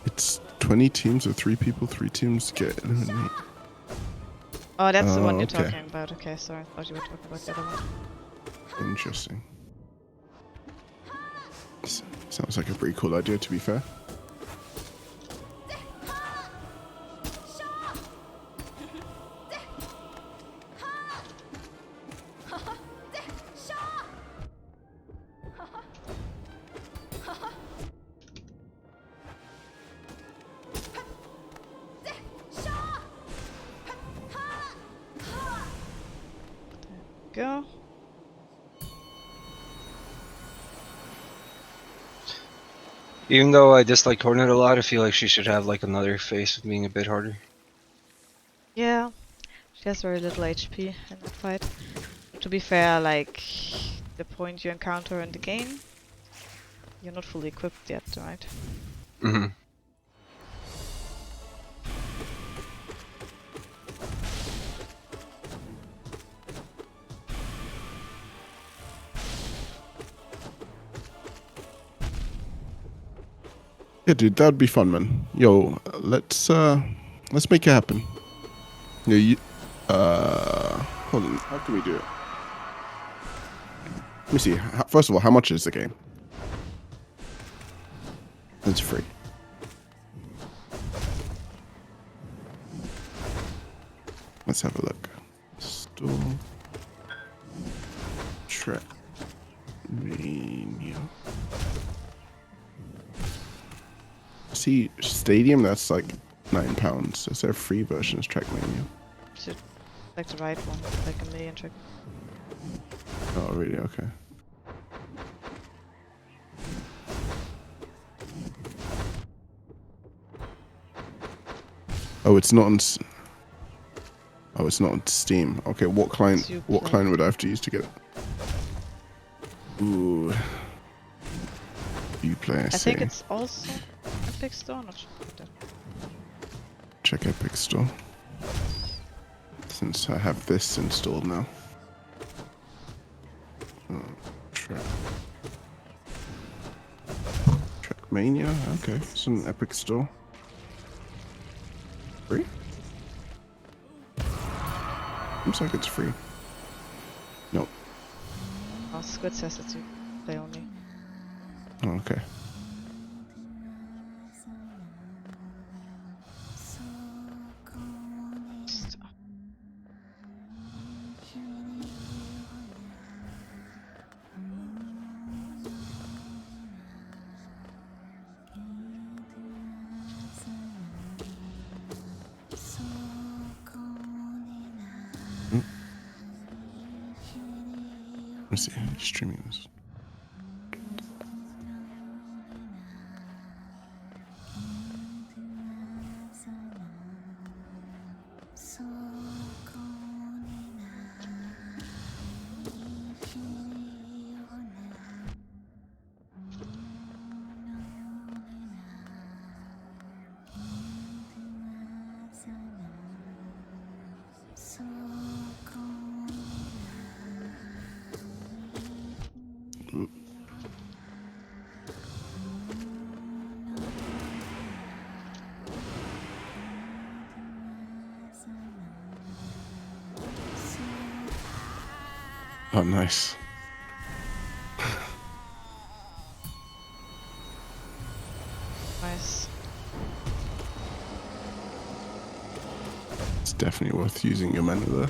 It's 20 teams or 3 people. 3 teams get eliminated. Oh, that's the one Oh, you're okay. talking about. Okay, sorry. I thought you were talking about the other one. Interesting. Sounds like a pretty cool idea, to be fair. Go. Even though I dislike Hornet a lot, I feel like she should have like another face of being a bit harder. Yeah, she has very little HP in that fight. To be fair, like, the point you encounter in the game, you're not fully equipped yet, right? Mm-hmm. Yeah, dude, that'd be fun, man. Yo, let's make it happen. Yeah, hold on. How can we do it? Let me see. First of all, how much is the game? It's free. Let's have a look. Store. Track. Mania. See, Stadium, that's like £9. Is there a free version of Trackmania? Should like the right one, like a million trick. Oh, really? Okay. Oh, it's not on. Oh, it's not on Steam. Okay, what client? What Uplay. client would I have to use to get it? Ooh. Uplay. I think it's also Epic Store, not sure about that. Check Epic Store. Since I have this installed now. Oh, Trackmania. Okay, it's an Epic Store. Free? Looks like it's free. Nope. Oh, Squid says it's Uplay only. Oh, okay. Let's see, streaming this. Oh, nice. Nice. It's definitely worth using your mana there.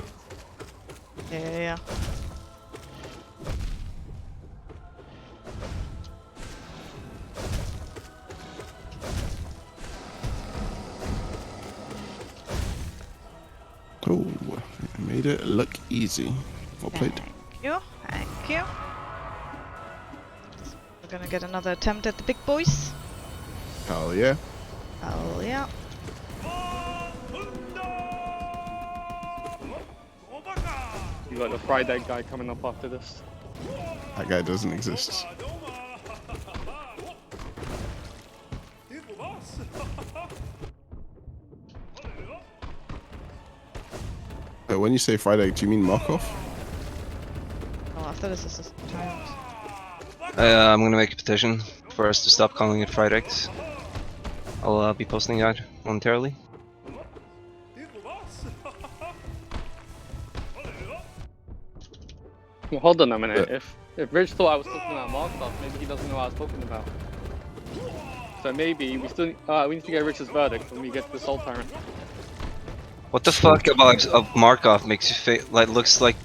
Yeah. Oh, I made it look easy. Well played. Thank you. We're gonna get another attempt at the big boys. Hell yeah. Oh yeah. You got the fried egg guy coming up after this. That guy doesn't exist. When you say fried egg, do you mean Markov? Oh, after this is a tyrant. I'm gonna make a petition for us to stop calling it fried eggs. I'll be posting that momentarily. Well, hold on a minute. If Rich thought I was talking about Markov, maybe he doesn't know what I was talking about. So maybe we still we need to get Rich's verdict when we get the Soul Tyrant. What the fuck about Markov makes you like looks like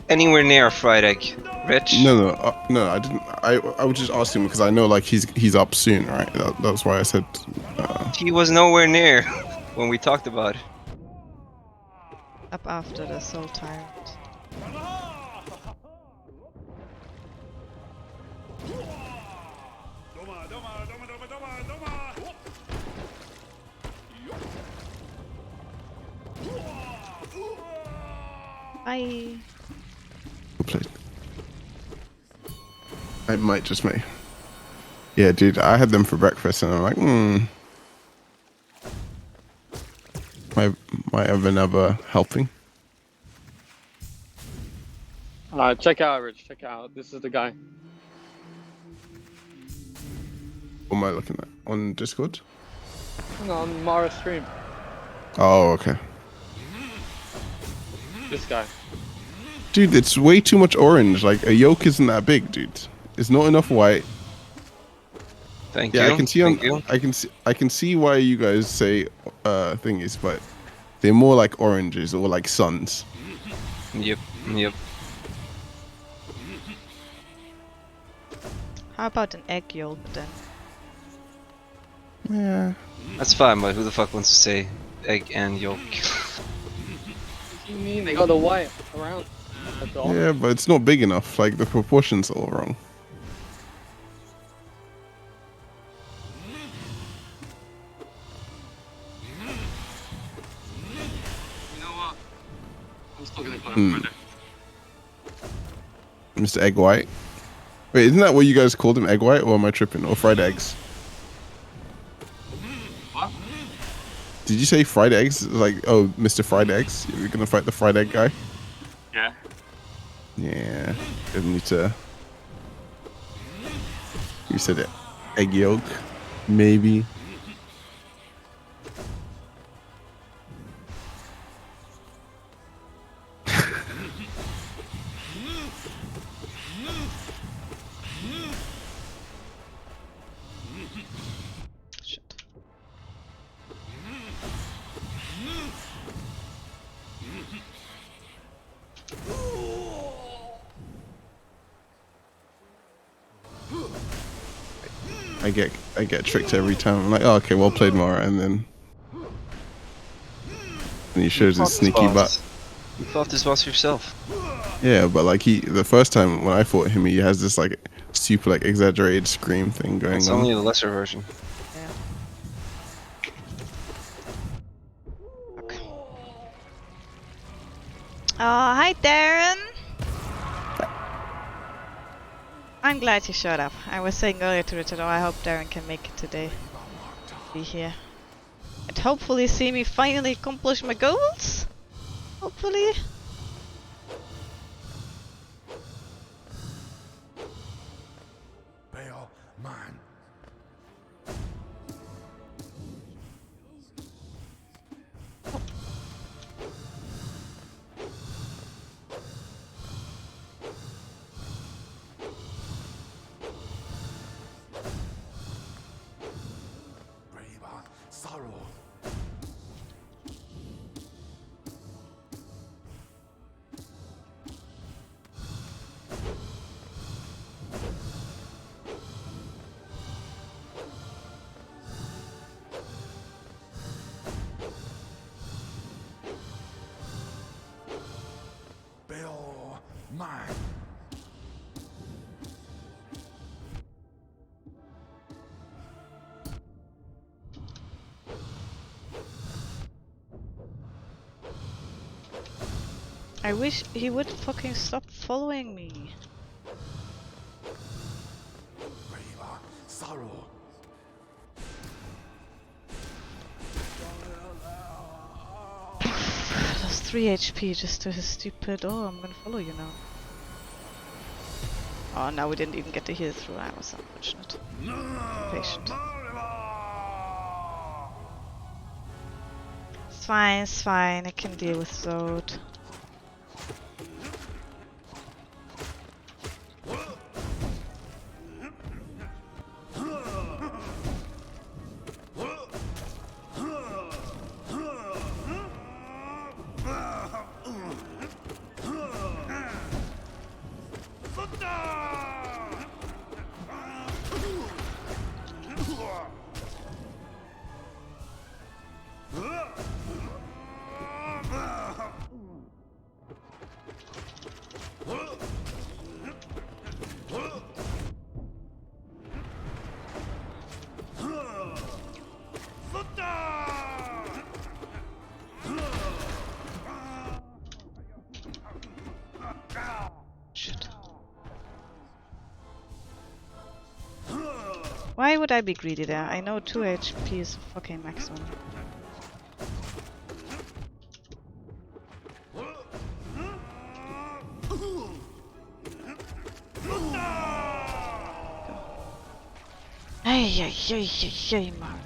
anywhere near a fried egg, Rich? No, I didn't. I was just asking because I know like he's up soon, right? That's why I said. He was nowhere near when we talked about it. Up after the Soul Tyrant. Bye. Well played. I might just make. Yeah, dude, I had them for breakfast and I'm like, Might have another helping. Check out Rich. Check out. This is the guy. What am I looking at? On Discord? No, on Mara's stream. Oh, okay. This guy. Dude, it's way too much orange. Like, a yolk isn't that big, dude. It's not enough white. Thank Yeah, you. I can see I can see why you guys say thingies, but they're more like oranges or like suns. Yep. How about an egg yolk then? Yeah. That's fine, but who the fuck wants to say egg and yolk? What do you mean? They got the white around. That's all. Yeah, but it's not big enough. Like, the proportions are all wrong. You know what? I'm still gonna put him Mr. Egg White. Wait, isn't that what you guys called him? Egg White? Or am I tripping? Or fried eggs? What? Did you say fried eggs? Like, oh, Mr. Fried Eggs? You're gonna fight the fried egg guy? Yeah. Yeah. Didn't need to. You said it. Egg yolk. Maybe. Shit. I get tricked every time. I'm like, oh, okay, well played, Mara, and then he shows his sneaky butt. You fought this boss yourself. Yeah, but like the first time when I fought him, he has this like super like exaggerated scream thing going It's on. only a lesser version. Yeah. Okay. Oh, hi Darren! I'm glad you showed up. I was saying earlier to Richard, oh, I hope Darren can make it today. Be here. And hopefully see me finally accomplish my goals? Hopefully. Bail mine. Brave sorrow. Bail mine. I wish he would fucking stop following me. Brave sorrow. Lost 3 HP just to his stupid, oh, I'm gonna follow you now. Oh, now we didn't even get to heal through. I was unfortunate. Patient. It's fine. I can deal with Zod. Shit. Why would I be greedy there? I know 2 HP is fucking maximum. Hey, man.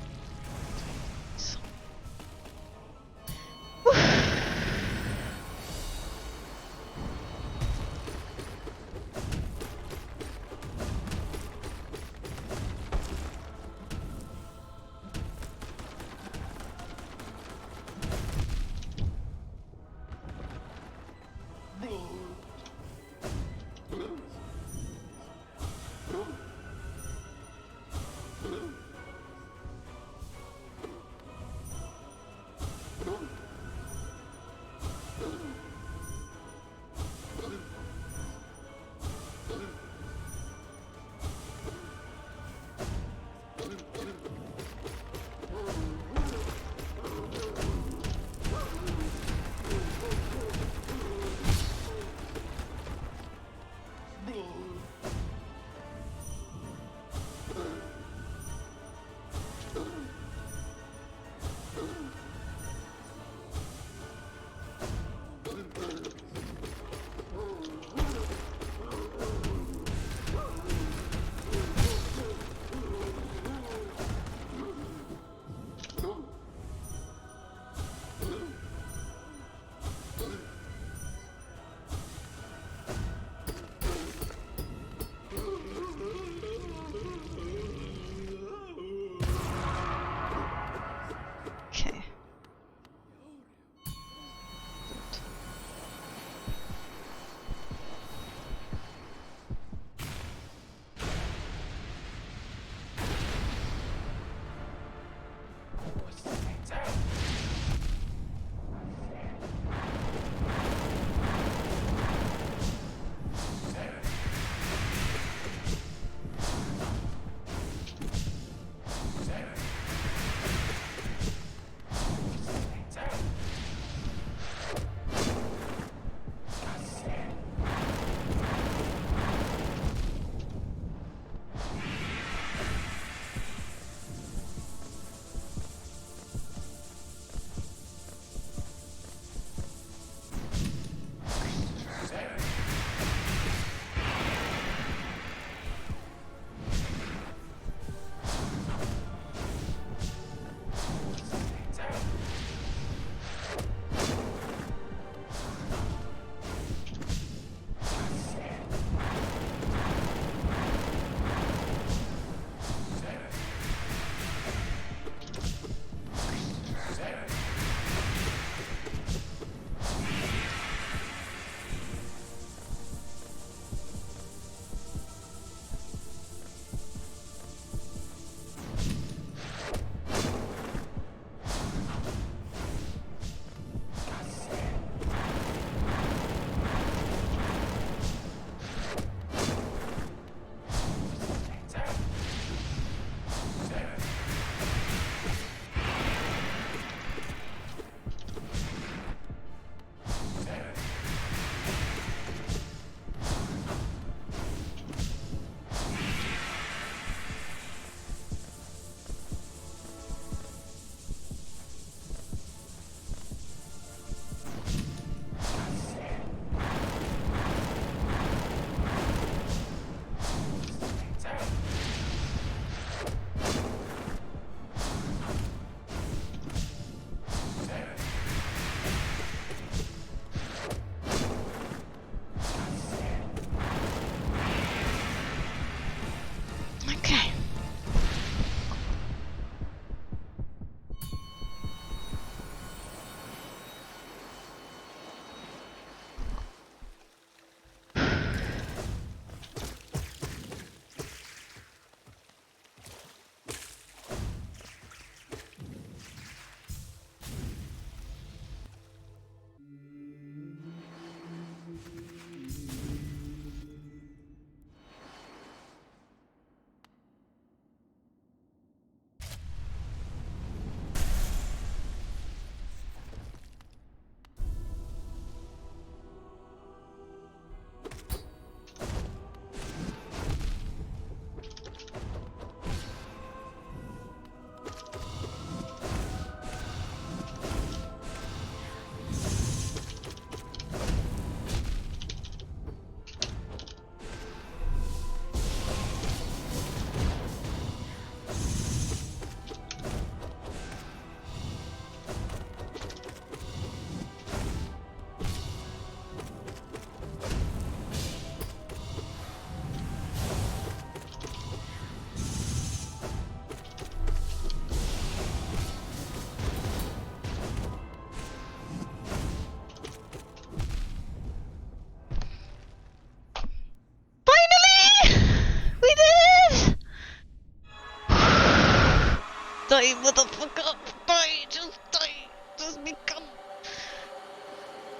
Die, motherfucker! Die! Just die! Just become...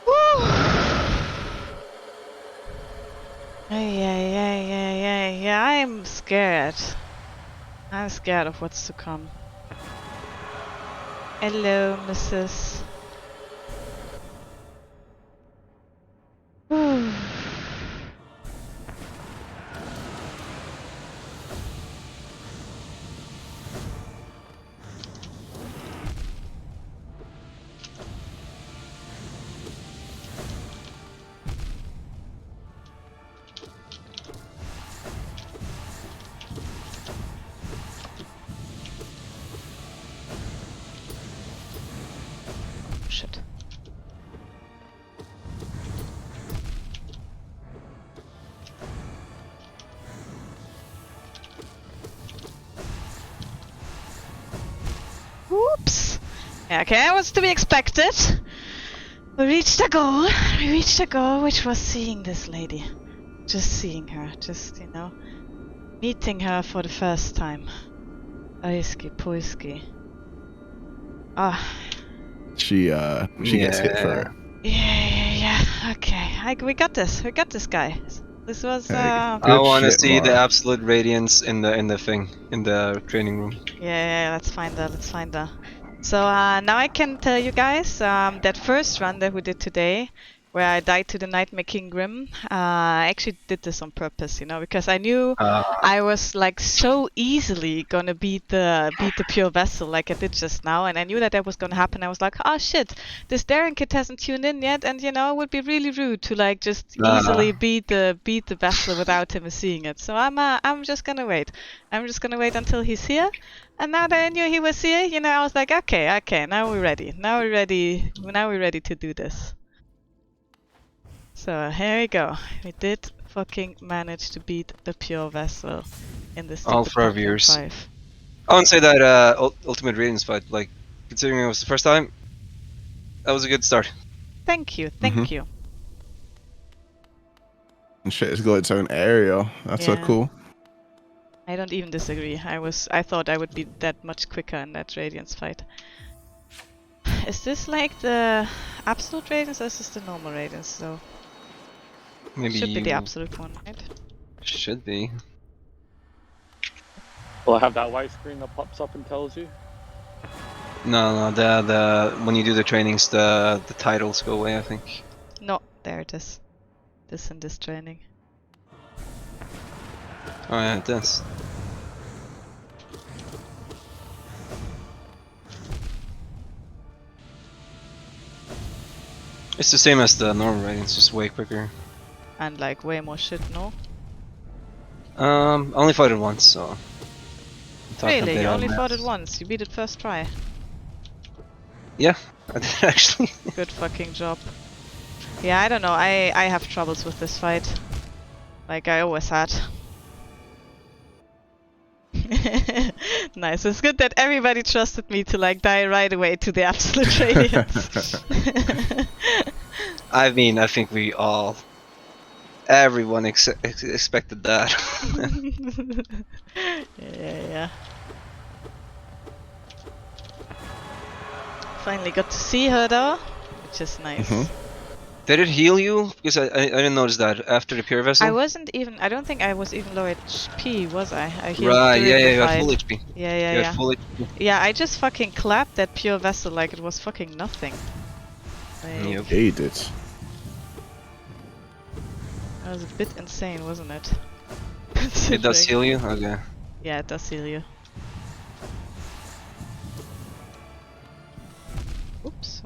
Woo! Yeah, I'm scared. I'm scared of what's to come. Hello, Mrs. Whew. Shit. Whoops. Yeah, okay, that was to be expected. We reached a goal. We reached a goal, which was seeing this lady. Just seeing her. Just, you know, meeting her for the first time. Oiski poiski. Ah. She gets hit for it. Yeah. Okay, we got this. We got this, guy. This was. I Good want to shit, see the Mara. absolute radiance in the training room. Yeah, let's find her. Let's find her. So now I can tell you guys that first run that we did today, where I died to the Nightmare King Grim. I actually did this on purpose, you know, because I knew I was like so easily gonna beat the pure vessel like I did just now, and I knew that was gonna happen. I was like, oh shit, this Darren kid hasn't tuned in yet, and you know, it would be really rude to like just easily beat the vessel without him seeing it. So I'm just gonna wait. I'm just gonna wait until he's here. And now that I knew he was here, you know, I was like, okay, now we're ready. Now we're ready to do this. So here we go. We did fucking manage to beat the pure vessel in this All stupid for our Pantheon viewers. 5. I wouldn't say that Ultimate Radiance fight, like, considering it was the first time, that was a good start. Thank you. And shit, it's got its own area. That's so Yeah. cool. I don't even disagree. I thought I would be that much quicker in that Radiance fight. Is this like the absolute Radiance or is this the normal Radiance though? Maybe Should be the you- absolute one, right? Should be. Will I have that white screen that pops up and tells you? No, the when you do the trainings, the titles go away, I think. No, there it is. This and this training. Oh yeah, it does. It's the same as the normal ratings, just way quicker. And like way more shit, no? I only fought it once, so. I'm talking a Really? bit You out only of fought math. it once. You beat it first try. Yeah, I did actually. Good fucking job. Yeah, I don't know. I have troubles with this fight. Like I always had. Nice. It's good that everybody trusted me to like die right away to the absolute radiance. I mean, I think everyone expected that. Yeah. Finally got to see her though, which is nice. Did it heal you? Because I didn't notice that after the pure vessel. I don't think I was even low HP, was I? I healed Right, during yeah, the you had fight. full HP. You Yeah. had full HP. Yeah, I just fucking clapped that pure vessel like it was fucking nothing. Like, Yep. Yeah, you did. that was a bit insane, wasn't it? It does Considering- heal you? Okay. Yeah, it does heal you. Oops.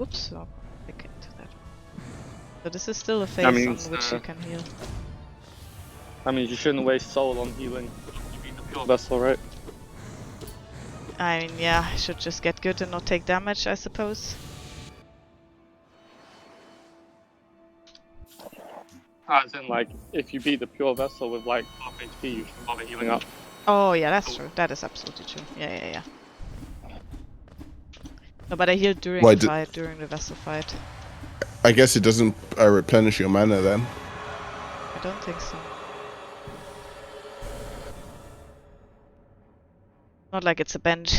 Oops. I'll pick into that. So this is still a phase on means, which you can heal. That means you shouldn't waste soul on healing. You beat the pure vessel, right? I mean, yeah, I should just get good and not take damage, I suppose. As in, like, if you beat the pure vessel with like half HP, you should bother healing up. Oh yeah, that's true. That is absolutely true. Yeah. No, but I healed during Why the did- fight, during the vessel fight. I guess it doesn't replenish your mana then. I don't think so. Not like it's a bench.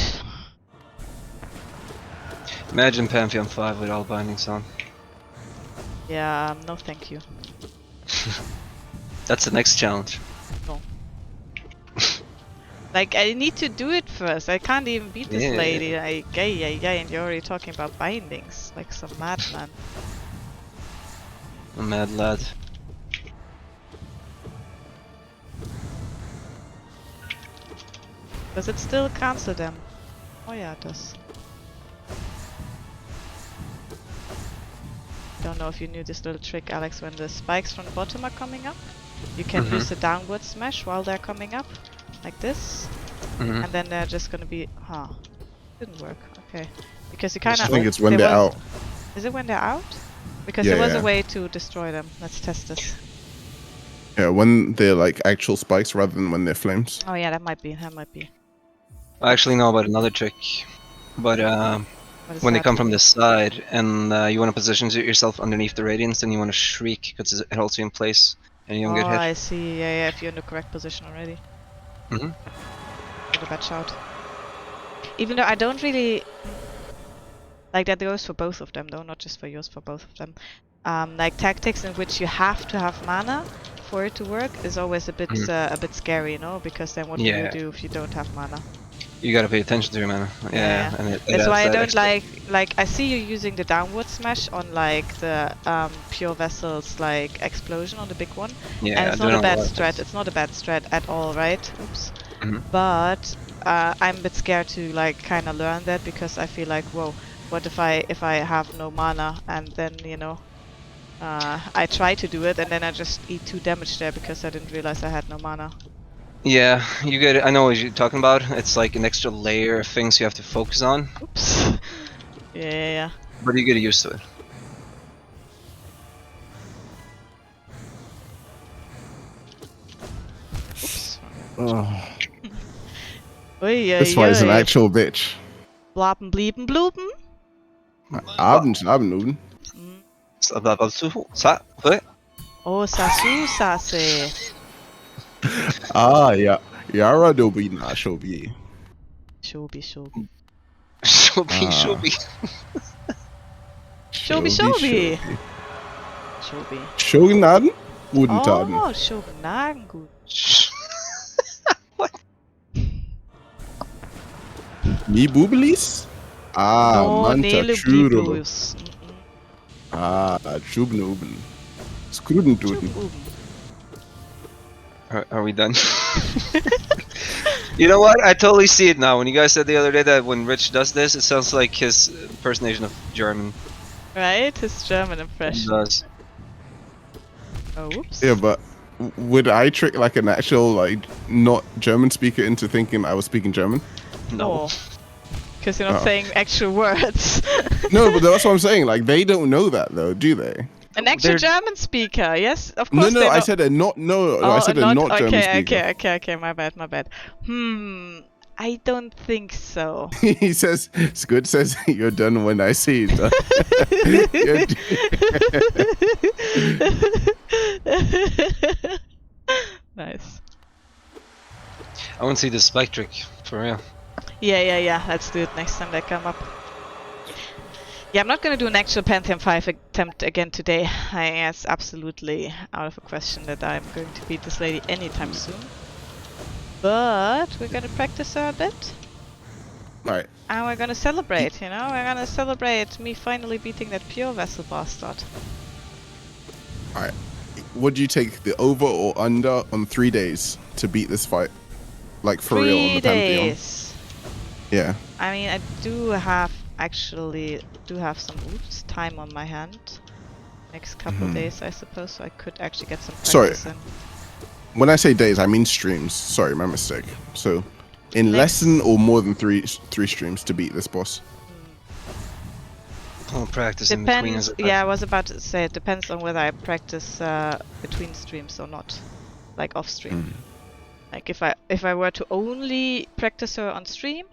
Imagine Pantheon 5 with all bindings on. Yeah, no thank you. That's the next challenge. No. Like, I need to do it first. I can't even beat this Yeah. lady. Like, and you're already talking about bindings. Like some madman. A mad lad. Does it still cancel them? Oh yeah, it does. Don't know if you knew this little trick, Alex. When the spikes from the bottom are coming up, you can use the downward smash while they're coming up. Like this. And then they're just gonna be... Huh. Didn't work. Okay. Because you kinda... I think it's when they're out. Is it when they're out? Because Yeah, there was yeah. a way to destroy them. Let's test this. Yeah, when they're like actual spikes rather than when they're flames. Oh yeah, that might be. That might be. I actually know about another trick. But What is when they that? come from the side and you want to position yourself underneath the radiance, then you want to shriek because it holds you in place and you don't Oh, get hit. I see. Yeah, yeah. If you're in the correct position already. Mhm. What a bad shout. Even though I don't really... Like, that goes for both of them, though, not just for yours, for both of them. Like, tactics in which you have to have mana for it to work is always a bit scary, you know? Because then what do Yeah. you do if you don't have mana? You gotta pay attention to your mana. Yeah. And it That's adds why I that don't extra- like, I see you using the downward smash on, like, the Pure Vessels, like, explosion on the big one. Yeah, And it's I not a don't bad know. strat, it's not a bad strat at all, right? Oops. Mhm. But I'm a bit scared to like kind of learn that because I feel like, whoa, what if I have no mana and then, you know, I try to do it and then I just eat 2 damage there because I didn't realize I had no mana. Yeah, you get it. I know what you're talking about. It's like an extra layer of things you have to focus on, Oops. Yeah. but you get used to it. Oops. Oh, Oei, this fight is an actual bitch. Blapen, bliepen, bloepen. Abend, Abend. Oh, Sasu, Sase. Ah, yeah. Yara dobi na shobi. Shobi. Shobi. Shobi. Shogunaden? Udentaden. Oh, Shogunagen, gut. What? Mi bubelis? Ah, No, manta Nele churo. Blibus. Ah, chubnoben. Skrudentuten. Are we done? You know what? I totally see it now. When you guys said the other day that when Rich does this, it sounds like his impersonation of German. Right? His German It impression. does. Oh, whoops. Yeah, but would I trick like an actual like not German speaker into thinking I was speaking German? No. Because you're not Oh. saying actual words. No, but that's what I'm saying. Like they don't know that though, do they? An actual They're- German speaker, yes, of No, course. no, they I know. said a not. No, Oh, I said a not German speaker. Okay. My bad. I don't think so. He says, "Scud says you're done when I see it." Nice. I want to see this spike trick for real. Yeah. Let's do it next time they come up. Yeah, I'm not gonna do an actual Pantheon 5 attempt again today. It's absolutely out of a question that I'm going to beat this lady anytime soon. But we're gonna practice her a bit. Right. And we're gonna celebrate, you know? We're gonna celebrate me finally beating that Pure Vessel bastard. All right. Would you take the over or under on 3 days to beat this fight? Like for real on 3 the Pantheon? days. Yeah. I mean, I do have some time on my hand. Next couple days, I suppose, so I could actually get some Sorry. practice in. When I say days, I mean streams. Sorry, my mistake. So, in less than or more than three streams to beat this boss. Oh, practice in between Depends. is Yeah, I was about to say it depends on whether I practice between streams or not, like off stream. Like if I were to only practice her on stream,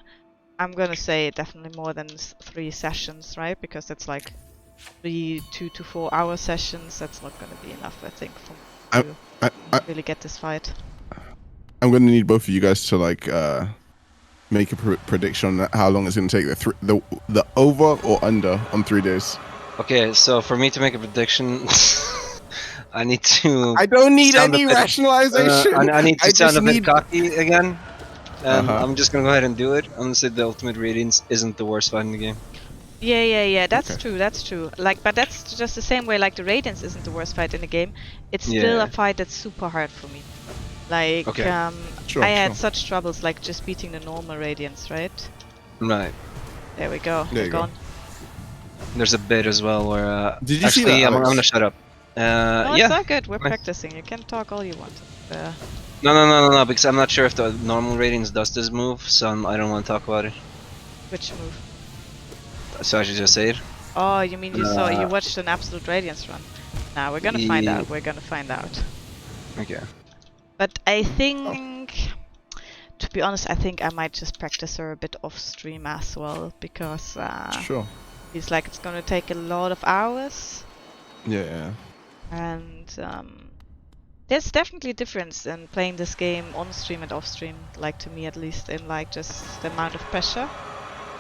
I'm gonna say definitely more than 3 sessions, right? Because it's like 2 to 4 hour sessions. That's not gonna be enough, I think, for me to really get this fight. I'm gonna need both of you guys to like make a prediction on how long it's going to take the over or under on 3 days. Okay, so for me to make a prediction, I need to. I don't need sound a any bit- rationalization. I need to I sound just a bit need- cocky again, and Uh-huh. I'm just gonna go ahead and do it. I'm gonna say the ultimate radiance isn't the worst fight in the game. Yeah, that's Okay. true, that's true. Like, but that's just the same way, like, the Radiance isn't the worst fight in the game. It's still Yeah. a fight that's super hard for me. Like, Okay. Sure, I had sure. such troubles, like, just beating the normal Radiance, right? Right. There we go, There they're you go. gone. There's a bit as well where. Did you see actually, that, I'm Alex? gonna shut up. No, Yeah. it's all good, we're Nice. practicing, you can talk all you want. No, because I'm not sure if the normal radiance does this move, so I don't want to talk about it. Which move? So I should just say it. Oh, you mean you Uh, watched an Absolute Radiance run? Nah, we're gonna find Yeah. out, we're gonna find out. Okay. But I think, to be honest, I think I might just practice her a bit off stream as well, because Sure. it's like it's gonna take a lot of hours, Yeah. and there's definitely a difference in playing this game on stream and off stream, like to me at least, in like just the amount of pressure,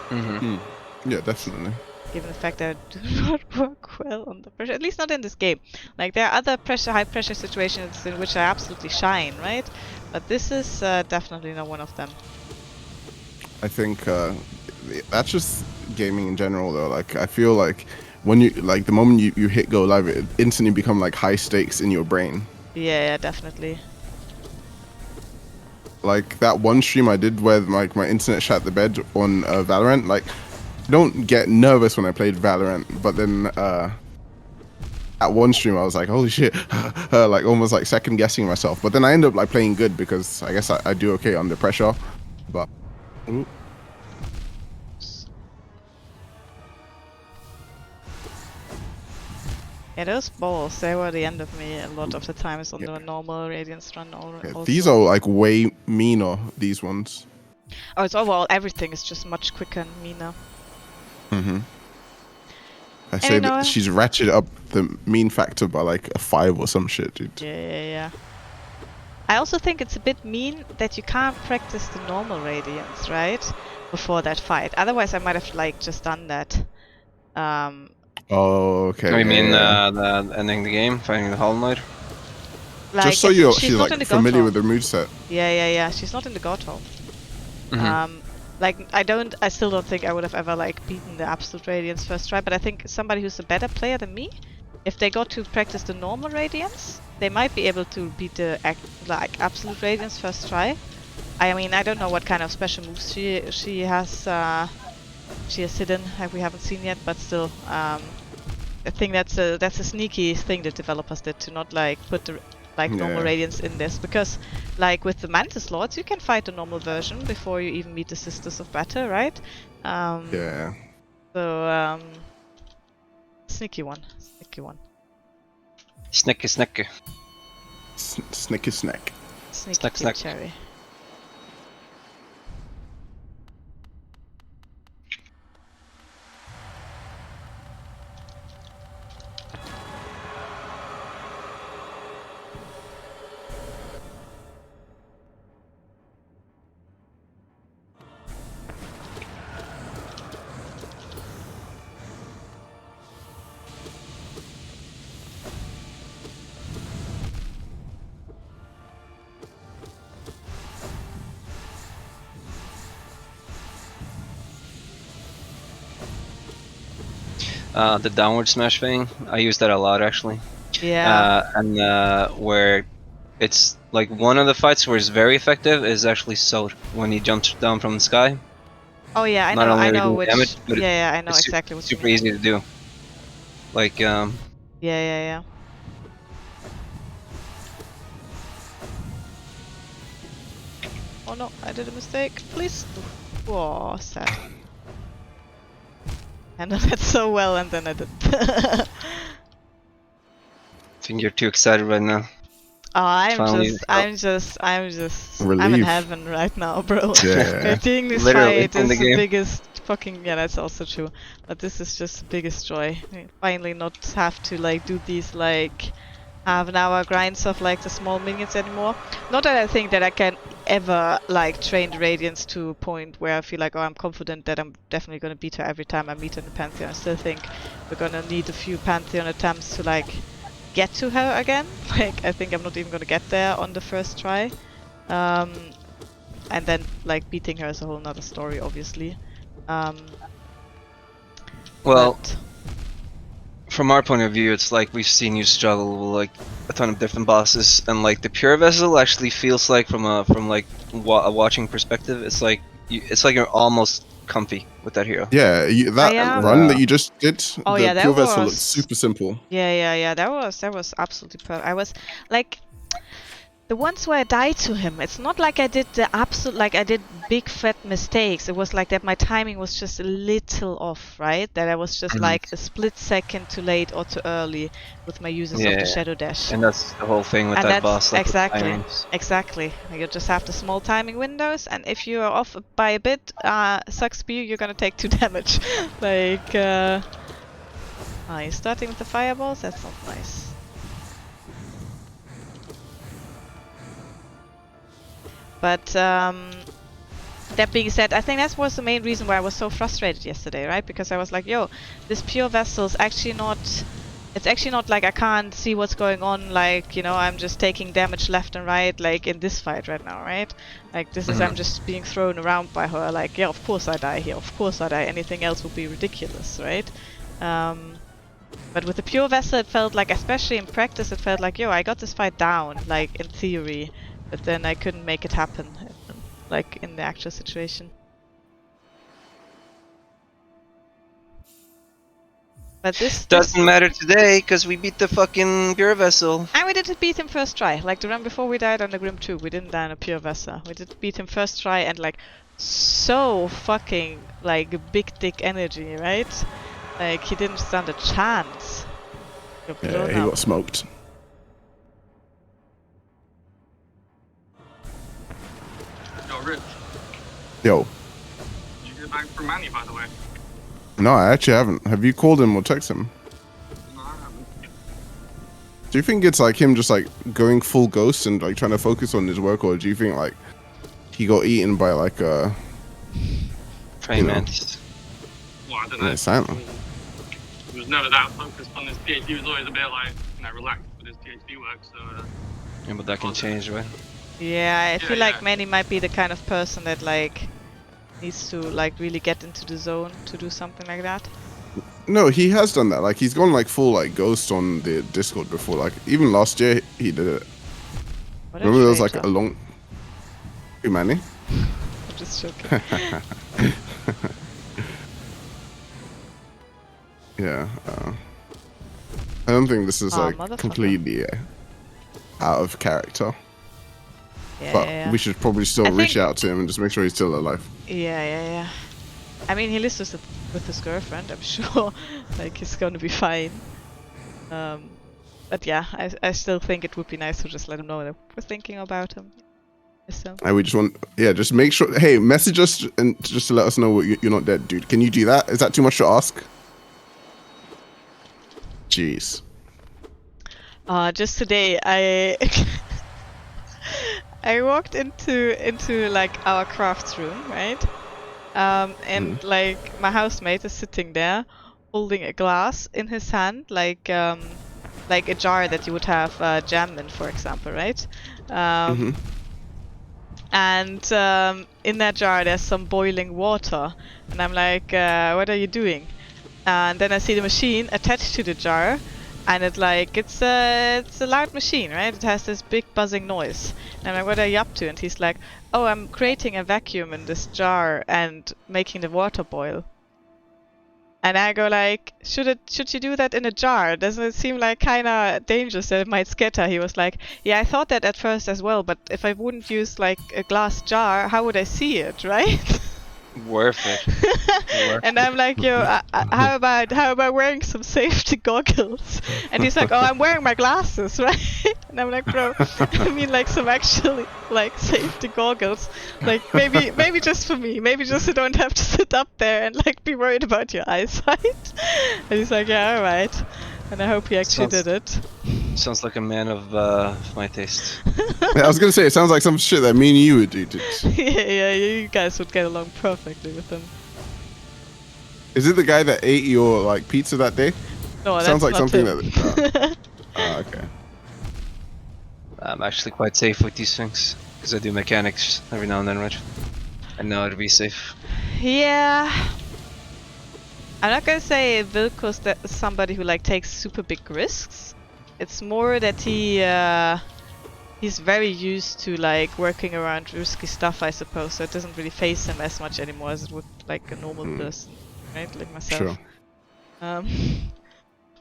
Mm-hmm. Yeah, definitely. given the fact that I do not work well on the pressure, at least not in this game. Like there are other high pressure situations in which I absolutely shine, right? But this is definitely not one of them. I think that's just gaming in general, though. Like, I feel like when the moment you hit go live, it instantly become like high stakes in your brain. Yeah, definitely. Like that one stream I did where like my internet shat the bed on Valorant. Like, I don't get nervous when I played Valorant, but then at one stream I was like, holy shit, like almost like second guessing myself. But then I end up like playing good because I guess I do okay under pressure. But ooh. Yeah, those balls, they were the end of me a lot of the times on Yeah. the normal Radiance run. Yeah, Also. these are like way meaner, these ones. Oh, it's overall everything is just much quicker and meaner. Mm-hmm. I And say you know- that she's ratcheted up the mean factor by like a 5 or some shit, dude. Yeah. I also think it's a bit mean that you can't practice the normal Radiance, right? Before that fight. Otherwise I might have like just done that. Oh, okay. I mean, yeah. the ending the game, fighting the Hollow Knight. Like, Just so she's she's not in like the familiar God with the moveset. Yeah. She's not in the God Hall. Mhm. Like I still don't think I would have ever like beaten the Absolute Radiance first try, but I think somebody who's a better player than me, if they got to practice the normal Radiance, they might be able to beat the Absolute Radiance first try. I mean, I don't know what kind of special moves she has hidden, like we haven't seen yet, but still, I think that's a sneaky thing the developers did to not like put the normal Yeah. Radiance in this, because like with the Mantis Lords you can fight the normal version before you even meet the Sisters of Battle, right? Yeah. So sneaky one. Snicky. Snicky snack. Sneaky Snack, Kid snack. Cherry. The downward smash thing, I use that a lot actually. Yeah. Where it's like one of the fights where it's very effective is actually Sod when he jumps down from the sky. Oh yeah, I not know. only I are you know doing which. damage, but Yeah, I know it's exactly what you super mean. easy to do. Like Yeah. Oh no, I did a mistake. Please. Whoa, sad. I know that so well, and then I did. I think you're too excited right now. Oh, I'm Finally, just, I'm in Relief. heaven right now, bro. Yeah. Doing this Literally, fight in is the the game. biggest fucking, yeah, that's also true. But this is just the biggest joy. Finally not have to like do these like half-an-hour grinds of like the small minions anymore. Not that I think that I can ever like train the Radiance to a point where I feel like, oh, I'm confident that I'm definitely gonna beat her every time I meet her in the Pantheon. I still think we're gonna need a few Pantheon attempts to like get to her again. Like, I think I'm not even gonna get there on the first try. And then like beating her is a whole nother story, obviously. Well, but from our point of view, it's like we've seen you struggle with like a ton of different bosses, and like the pure vessel actually feels like from a watching perspective, it's like you're almost comfy with that hero. Yeah, that am. run that you just did, Oh, the yeah, that pure vessel looked was- super simple. yeah, that was absolutely perfect. I was like, the ones where I died to him, it's not like I did the absolute, like I did big fat mistakes. It was like that my timing was just a little off, right? That I was just like a split second too late or too early with my uses of the Shadow Dash. And that's the whole thing with And that that's boss. Like, the exactly, timings. exactly. You just have the small timing windows, and if you are off by a bit, sucks for you, you're gonna take 2 damage. Like, you're starting with the fireballs? That's not nice. But, that being said, I think that was the main reason why I was so frustrated yesterday, right? Because I was like, yo, this pure vessel's actually not... It's actually not like I can't see what's going on, like, you know, I'm just taking damage left and right, like in this fight right now, right? Like, this is, I'm just being thrown around by her, like, yeah, of course I die here, of course I die, anything else would be ridiculous, right? But with the pure vessel, it felt like, especially in practice, it felt like, yo, I got this fight down, like, in theory, but then I couldn't make it happen, like, in the actual situation. But this Doesn't matter today, because we beat the fucking pure vessel. And we did beat him first try. Like the run before we died on the Grim 2, we didn't die on a pure vessel. We did beat him first try and like so fucking like big dick energy, right? Like he didn't stand a chance. Yeah, he got smoked. Yo, Rich, Yo, did you get back from Manny, by the way? no, I actually haven't. Have you called him or texted him? No, I haven't. Do you think it's like him just like going full ghost and like trying to focus on his work, or do you think like he got eaten by like a Praying You know. mantis. Well, I don't know. Silent? He was never that focused on his PhD. He was always a bit like, relaxed with his PhD work, so... Yeah, but that can change, right? Yeah, I feel Yeah, like yeah. Manny might be the kind of person that like needs to like really get into the zone to do something like that. No, he has done that. Like he's gone like full like ghost on the Discord before. Like even last year he did it. What a Remember there was like traitor. a long. Hey, Manny. I'm just joking. Yeah. I don't think this is Oh, like motherfucker. completely out of character. Yeah, But yeah, we should probably still I reach think- out to him and just make sure he's still alive. yeah. I mean, he lives with his girlfriend. I'm sure, like he's gonna be fine. But yeah, I still think it would be nice to just let him know that we're thinking about him. So. And we just want, yeah, just make sure. Hey, message us and just to let us know you're not dead, dude. Can you do that? Is that too much to ask? Jeez. Just today I I walked into like our crafts room, right? And like my housemate is sitting there holding a glass in his hand, like a jar that you would have jam in, for example, right? And in that jar there's some boiling water, and I'm like, what are you doing? And then I see the machine attached to the jar, and it's a loud machine, right? It has this big buzzing noise. And I'm like, what are you up to? And he's like, oh, I'm creating a vacuum in this jar and making the water boil. And I go like, should you do that in a jar? Doesn't it seem like kinda dangerous that it might scatter? He was like, yeah, I thought that at first as well, but if I wouldn't use like a glass jar, how would I see it, right? Worth it. And I'm like, yo, how about wearing some safety goggles? And he's like, oh, I'm wearing my glasses, right? And I'm like, bro, I mean like some actually like safety goggles, like maybe just for me, maybe just so you don't have to sit up there and like be worried about your eyesight. And he's like, yeah, all right. And I hope he actually Sounds- did it. Sounds like a man of my taste. I was gonna say it sounds like some shit that me and you would do. Dude. Yeah, you guys would get along perfectly with him. Is it the guy that ate your like pizza that day? No, that's Sounds like not something him. that. Okay. I'm actually quite safe with these things because I do mechanics every now and then, right? I know how to be safe. Yeah. I'm not gonna say Vilko's somebody who like takes super big risks. It's more that he's very used to like working around risky stuff, I suppose. So it doesn't really phase him as much anymore as it would like a normal person, right? Like myself. Sure. Um,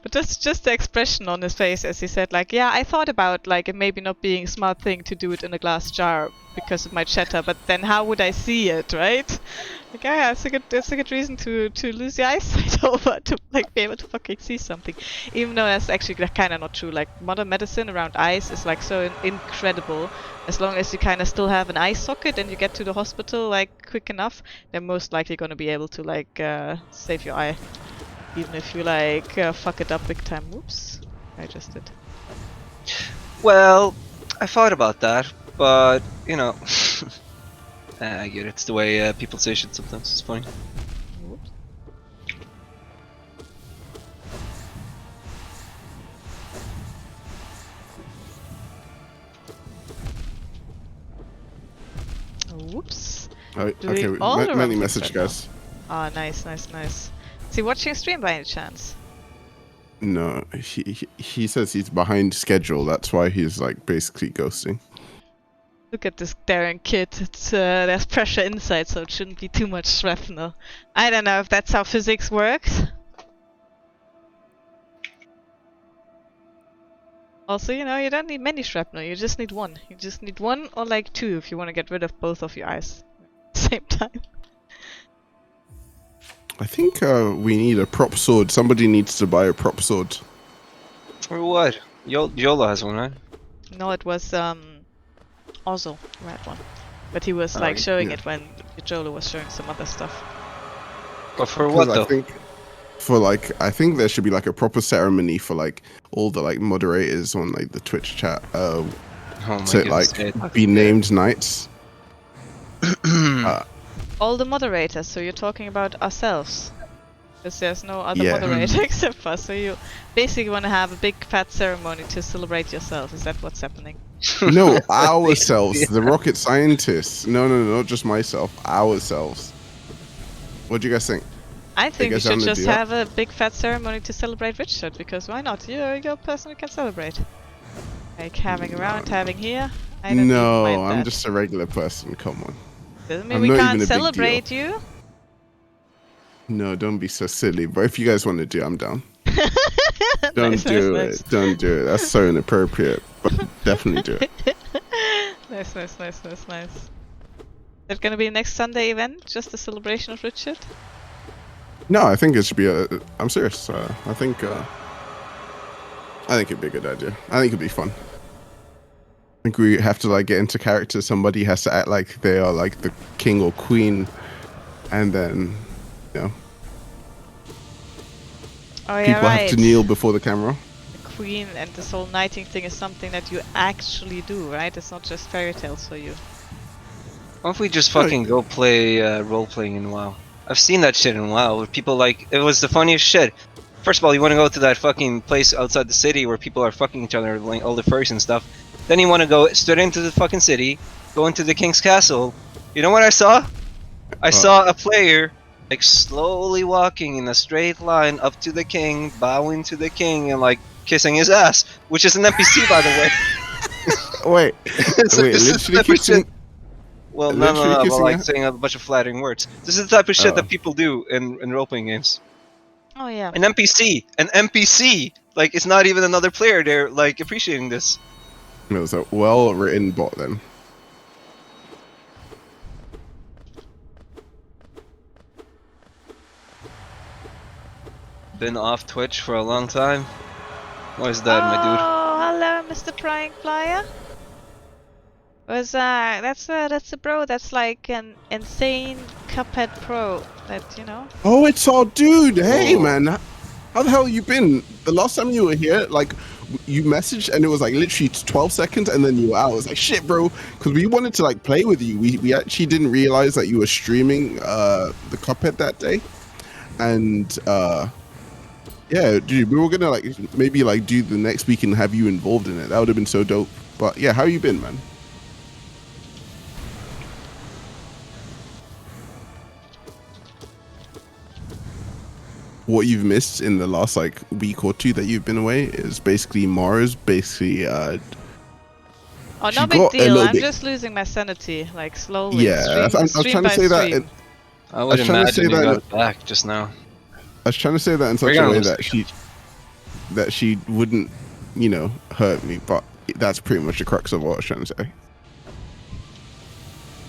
but that's just the expression on his face as he said, like, yeah, I thought about like it maybe not being a smart thing to do it in a glass jar because it might shatter, but then how would I see it, right? Like, yeah, it's a good reason to lose your eyesight over to like be able to fucking see something, even though that's actually kind of not true. Like modern medicine around eyes is like so incredible. As long as you kind of still have an eye socket and you get to the hospital like quick enough, they're most likely going to be able to like save your eye. Even if you like fuck it up big time. Whoops, I just did. Well, I thought about that, but you know, I get it. It's the way people say shit sometimes. It's funny. Whoops. Whoops. Oh, Doing okay. all the wrong Many things message, right now. guys. Ah, nice, nice, nice. Is he watching stream by any chance? No, he says he's behind schedule. That's why he's like basically ghosting. Look at this daring kid. It's there's pressure inside, so it shouldn't be too much shrapnel. I don't know if that's how physics works. Also, you know, you don't need many shrapnel. You just need one. You just need one or like two if you want to get rid of both of your eyes at the same time. I think we need a prop sword. Somebody needs to buy a prop sword. For what? Yola has one, right? No, it was also red one, but he was Oh, like showing yeah. it when Jolo was showing some other stuff. But for Because what though? I think for like I think there should be like a proper ceremony for like all the like moderators on like the Twitch chat Oh my to goodness, like yeah. be named knights. All the moderators, so you're talking about ourselves. Because there's no other Yeah. moderator except for us, so you basically want to have a big fat ceremony to celebrate yourself. Is that what's happening? No, ourselves, the rocket scientists. No, not just myself. Ourselves. What do you guys think? I think we guys down should to just do that? have a big fat ceremony to celebrate Richard, because why not? You're a person who can celebrate. Like having around, having here. I don't No, even mind I'm that. just a regular person. Come on. Doesn't mean I'm we not can't even a big deal. celebrate you. No, don't be so silly. But if you guys want to do, I'm down. Don't Nice, do nice, it. nice. Don't do it. That's so inappropriate. But definitely do it. Nice. Is that gonna be next Sunday event? Just a celebration of Richard? No, I think it should be a. I'm serious. I think it'd be a good idea. I think it'd be fun. I think we have to like get into character. Somebody has to act like they are like the king or queen, and then, you know, Oh yeah, people right. have to kneel before the camera. The queen and this whole knighting thing is something that you actually do, right? It's not just fairy tales for you. Why don't we just fucking go play role playing in WoW? I've seen that shit in WoW where people like it was the funniest shit. First of all, you want to go to that fucking place outside the city where people are fucking each other, like all the furries and stuff. Then you want to go straight into the fucking city, go into the king's castle. You know what I saw? I saw a player like slowly walking in a straight line up to the king, bowing to the king, and like kissing his ass, which is an NPC by the way. Wait, It's like, wait, this is the literally type of kissing. shit- Well, literally no, but kissing like ass? saying a bunch of flattering words. This is the type of shit Oh. that people do in role-playing games. Oh yeah. An NPC! Like, it's not even another player, they're like appreciating this. It was a well-written bot then. Been off Twitch for a long time. Why is that, my dude? Oh, hello, Mr. Trying Flyer. Was that's a bro that's like an insane Cuphead pro that, you know. Oh, it's our dude. Hey, Oh. man. How the hell you been? The last time you were here, like, you messaged and it was like literally 12 seconds and then you were out. I was like, shit, bro. Because we wanted to like play with you. We actually didn't realize that you were streaming the Cuphead that day. And yeah, dude, we were gonna like maybe like do the next week and have you involved in it. That would have been so dope. But yeah, how you been, man? What you've missed in the last like week or two that you've been away is basically Mars. Basically, Oh, she no big got a deal. little I'm bit. just losing my sanity, like slowly, Yeah, I was stream trying to by say that. stream. I was would trying to say imagine you that- got it back just now. I was trying to say that in such We're a gonna way lose that she wouldn't, you know, hurt me. But that's pretty much the crux of what I was trying to say.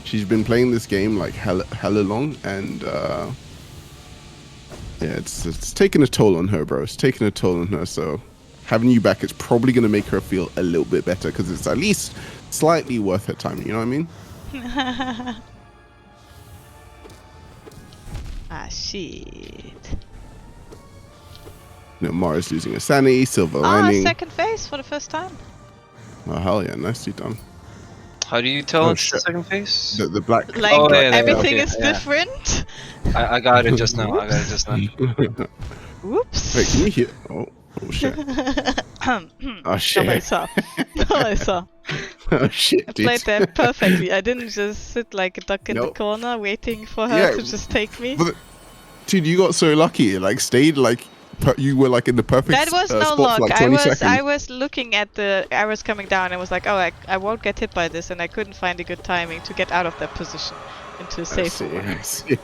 She's been playing this game like hella long, and yeah, it's taking a toll on her, bro. It's taking a toll on her. So having you back is probably gonna make her feel a little bit better because it's at least slightly worth her time. You know what I mean? Ah, shit. You know, Mara's losing her sanity, silver Ah, lining. second phase for the first time. Oh hell yeah, nicely done. How do you tell Oh, it's the shit. second phase? The black. Like, Oh, yeah, everything okay, is yeah. different. I got it just now. I got it just now. Whoops. Wait, can you hear? Oh shit. Oh No, I shit. saw. No, I saw. Oh shit, I dude. played that perfectly. I didn't just sit like a duck in the Nope. corner waiting for her Yeah, to just take me. But, dude, you got so lucky. Like, stayed like you were like in the perfect That was no spot luck. for like 20 seconds. I was looking at the arrows coming down and was like, oh, I won't get hit by this, and I couldn't find a good timing to get out of that position into a I safe see, one. I see.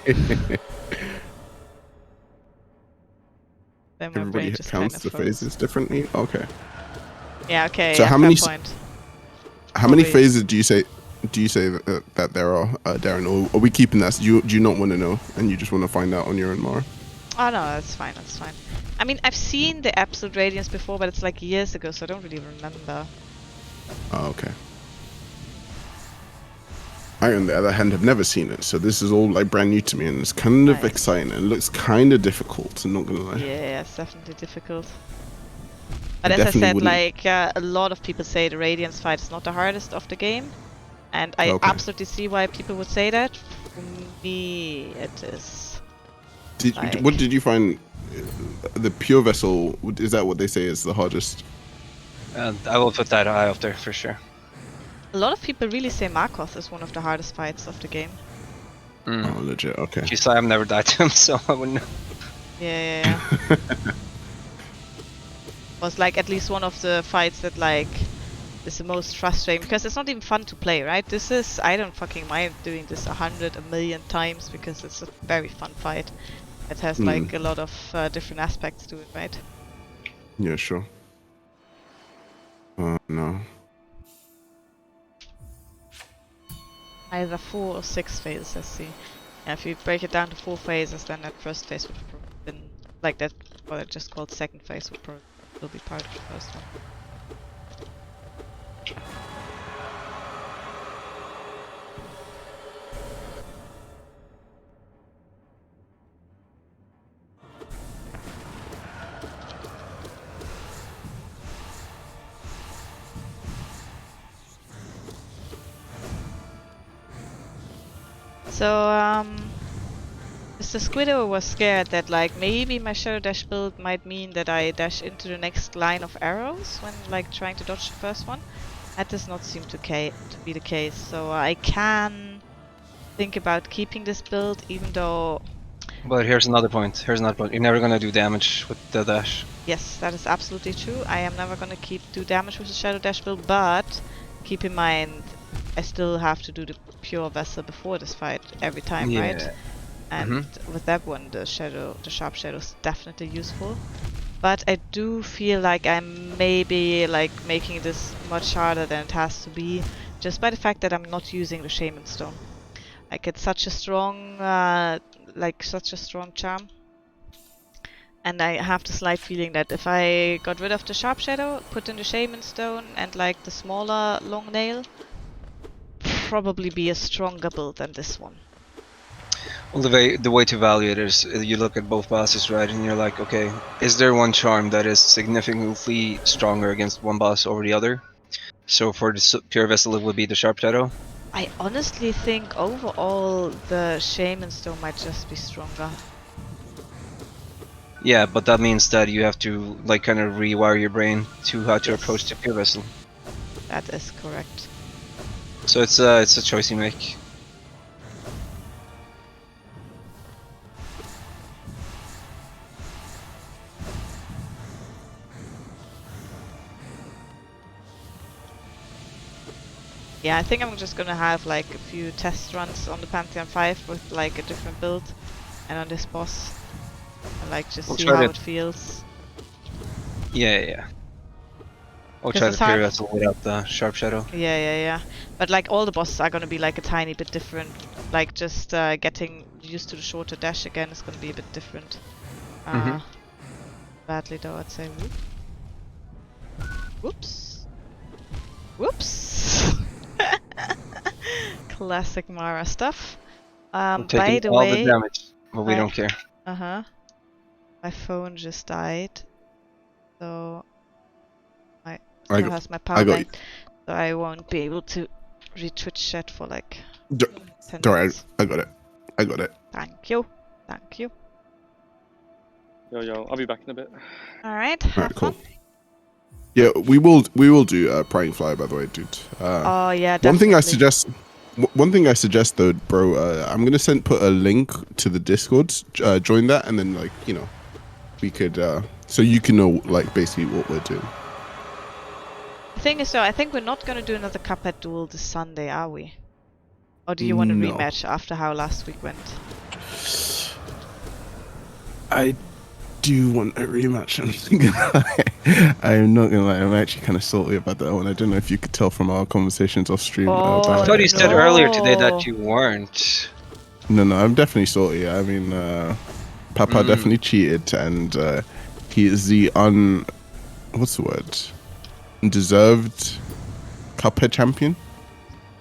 Then my Everybody brain just counts kind the of froze. phases differently. Okay. Yeah, okay. So yeah, how fair many point. How many Probably. phases do you say that there are, Darren? Or are we keeping that? Do you not want to know, and you just want to find out on your own, Mara? Oh no, that's fine. That's fine. I mean, I've seen the Absolute Radiance before, but it's like years ago, so I don't really remember. Oh, okay. I, on the other hand, have never seen it, so this is all like brand new to me, and it's kind of Nice. exciting. It looks kind of difficult. I'm not gonna lie. Yeah, it's definitely difficult. But I as I definitely said, wouldn't- like a lot of people say the Radiance fight is not the hardest of the game, and I Okay. absolutely see why people would say that. For me, it is. Like- What did you find? The pure vessel, is that what they say is the hardest? And I will put that eye up there for sure. A lot of people really say Markoth is one of the hardest fights of the game. Mm. Oh, legit. Okay. Geez, I've never died to him, so I wouldn't know. Yeah. Was like at least one of the fights that like is the most frustrating because it's not even fun to play, right? This is, I don't fucking mind doing this 100,000,000 times because it's a very fun fight. It has like a lot of different aspects to it, right? Yeah, sure. No. Either 4 or 6 phases, let's see. Yeah, if you break it down to 4 phases, then that first phase would have probably been like that, what I just called second phase would probably will be part of the first one. So, Mr. Squiddo was scared that like maybe my Shadow Dash build might mean that I dash into the next line of arrows when like trying to dodge the first one. That does not seem to be the case, so I can think about keeping this build even though... But here's another point. Here's another point. You're never gonna do damage with the dash. Yes, that is absolutely true. I am never gonna do damage with the Shadow Dash build, but keep in mind I still have to do the pure vessel before this fight every time, right? And with that one, the sharp shadow is definitely useful. But I do feel like I'm maybe like making this much harder than it has to be, just by the fact that I'm not using the Shaman Stone. Like it's such a strong, charm. And I have the slight feeling that if I got rid of the sharp shadow, put in the Shaman Stone and like the smaller long nail, probably be a stronger build than this one. Well, the way to evaluate it is you look at both bosses, right, and you're like, okay, is there one charm that is significantly stronger against one boss over the other? So for the pure vessel, it would be the sharp shadow. I honestly think overall the Shaman Stone might just be stronger. Yeah, but that means that you have to like kind of rewire your brain to how to Yes. approach the pure vessel. That is correct. So it's a choice you make. Yeah, I think I'm just gonna have like a few test runs on the Pantheon 5 with like a different build and on this boss. And like just We'll see try how to- it feels. Yeah. I'll 'Cause try it's the pure hard- vessel without the sharp shadow. Yeah. But like all the bosses are gonna be like a tiny bit different. Like just getting used to the shorter dash again is gonna be a bit different. Mhm. Badly though, I'd say. Whoops. Whoops. Classic Mara stuff. We're By taking the all way, the damage, but we I- don't care. my phone just died, so I still got- has my I power got bank, so I won't be able to read Twitch chat for like D- 10 Don't worry, minutes. I got it. I got it. Thank you. Thank you. Yo, I'll be back in a bit. Alright, have Alright, cool. fun. Yeah, we will do Prying Fly, by the way, dude. Oh yeah, definitely. One thing I suggest though, bro, I'm gonna put a link to the Discord. Join that, and then like we could so you can know like basically what we're doing. The thing is though, I think we're not gonna do another Cuphead duel this Sunday, are we? Or do you want to No. rematch after how last week went? I do want a rematch. I'm not gonna lie. I'm actually kind of salty about that one. I don't know if you could tell from our conversations off stream. Oh, I thought you said no. earlier today that you weren't. No, I'm definitely salty. I mean, Papa definitely cheated, and he is the what's the word? Undeserved Cuphead champion.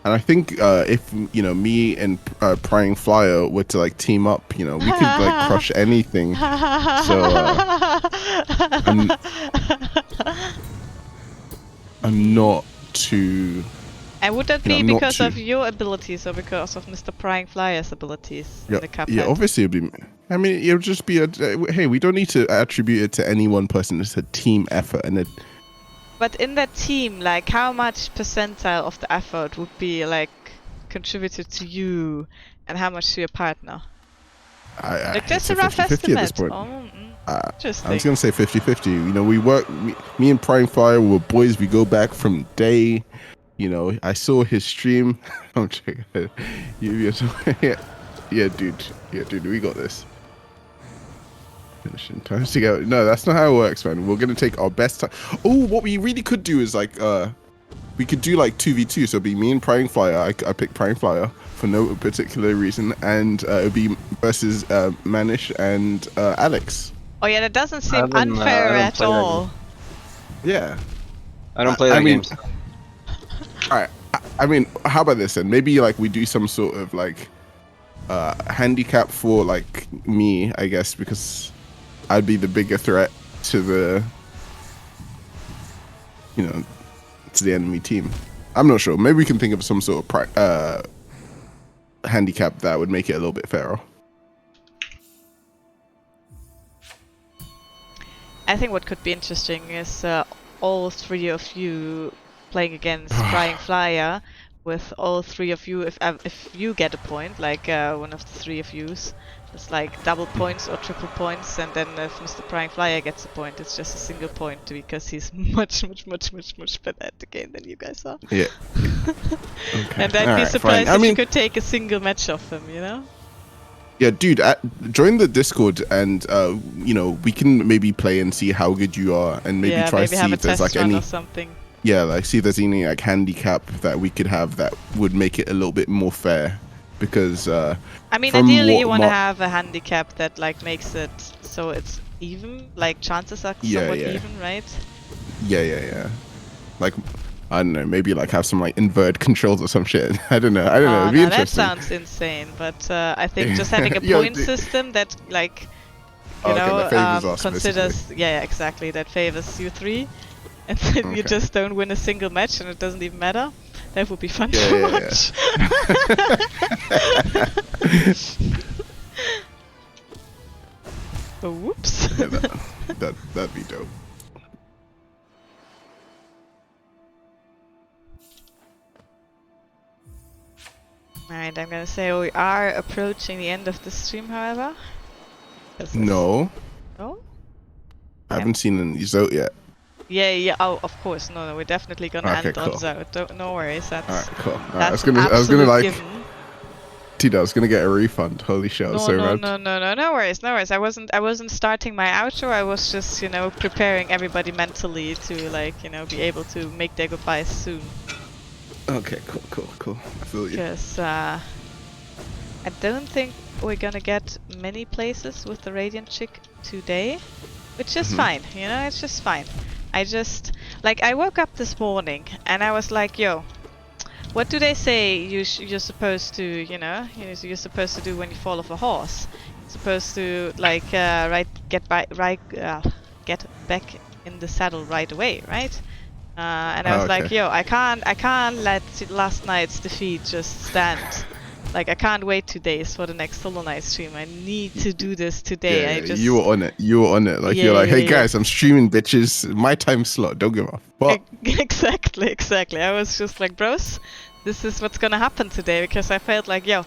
And I think if me and Prying Flyer were to like team up, we could like crush anything. So I'm not too. And would that You know, be I'm not because too- of your abilities or because of Mr. Prying Flyer's abilities in the Cuphead? Yeah, obviously it'd be. I mean, it'll just be a. Hey, we don't need to attribute it to any one person. It's a team effort, and it. But in that team, like, how much percentile of the effort would be like contributed to you, and how much to your partner? Like, just a rough 50-50 estimate. at this point. Interesting. I was gonna say 50-50. We work. Me and Prying Flyer were boys. We go back from day. I saw his stream. I'm checking. Yeah, dude. We got this. Finishing times together. No, that's not how it works, man. We're gonna take our best time. Oh, what we really could do is like, we could do like 2v2. So it'd be me and Prying Flyer. I pick Prying Flyer for no particular reason, and it'd be versus Manish and Alex. Oh yeah, that doesn't seem I don't unfair at play that all. Yeah. I don't play that game. All right. I mean, how about this then? Maybe like we do some sort of like handicap for like me, I guess, because I'd be the bigger threat to the to the enemy team. I'm not sure. Maybe we can think of some sort of handicap that would make it a little bit fairer. I think what could be interesting is all three of you playing against Flying Flyer, with all three of you, if you get a point, like one of the three of you's, it's like double points or triple points, and then if Mr. Prying Flyer gets a point, it's just a single point because he's much better at the game than you guys are. Yeah. And I'd be Alright, surprised fine. if I you mean, could take a single match off him, you know? yeah, dude, join the Discord and we can maybe play and see how good you are, and maybe Yeah, try maybe to have see a if there's test like run any or something. like see if there's any like handicap that we could have that would make it a little bit more fair, because I mean, from ideally what you want to Mar- have a handicap that like makes it so it's even, like chances are Yeah, somewhat yeah. even, right? yeah like I don't know, maybe like have some like inverted controls or some shit. I don't know. Oh, It'd be no, that interesting. sounds insane. But I think just having a Yo, point system that, like, Oh, okay, that favors us, considers, yeah, exactly, that favors you three, and then you Okay. just don't win a single match and it doesn't even matter. That would be fun Yeah, to yeah, yeah. watch. Oh, whoops. Yeah, that'd be dope. Alright, I'm gonna say we are approaching the end of the stream, however. 'Cause this- No, No? I haven't seen any Zote yet. Yeah, yeah. Oh, of course. No, we're definitely gonna Okay, end on cool. Zout. No worries. That's Alright, cool. Alright, that's I was gonna absolute like, given. dude, I was gonna get a refund. Holy shit, I was No, so no, mad. no worries, no worries. I wasn't starting my outro. I was just, preparing everybody mentally to, like, be able to make their goodbyes soon. Okay, cool. I feel you. Because I don't think we're gonna get many places with the Radiant Chick today, which is fine. It's just fine. I woke up this morning and I was like, yo, what do they say you're supposed to, you're supposed to do when you fall off a horse? You're supposed to, like, get back in the saddle right away, right? And I was Okay. like, yo, I can't let last night's defeat just stand. Like, I can't wait 2 days for the next Hollow Knight stream. I need to do this today. Yeah, I just you were on it. Like, Yeah, you're like, hey yeah. guys, I'm streaming, bitches. My time slot. Don't give a fuck. Exactly. I was just like, bros, this is what's gonna happen today, because I felt like, yo,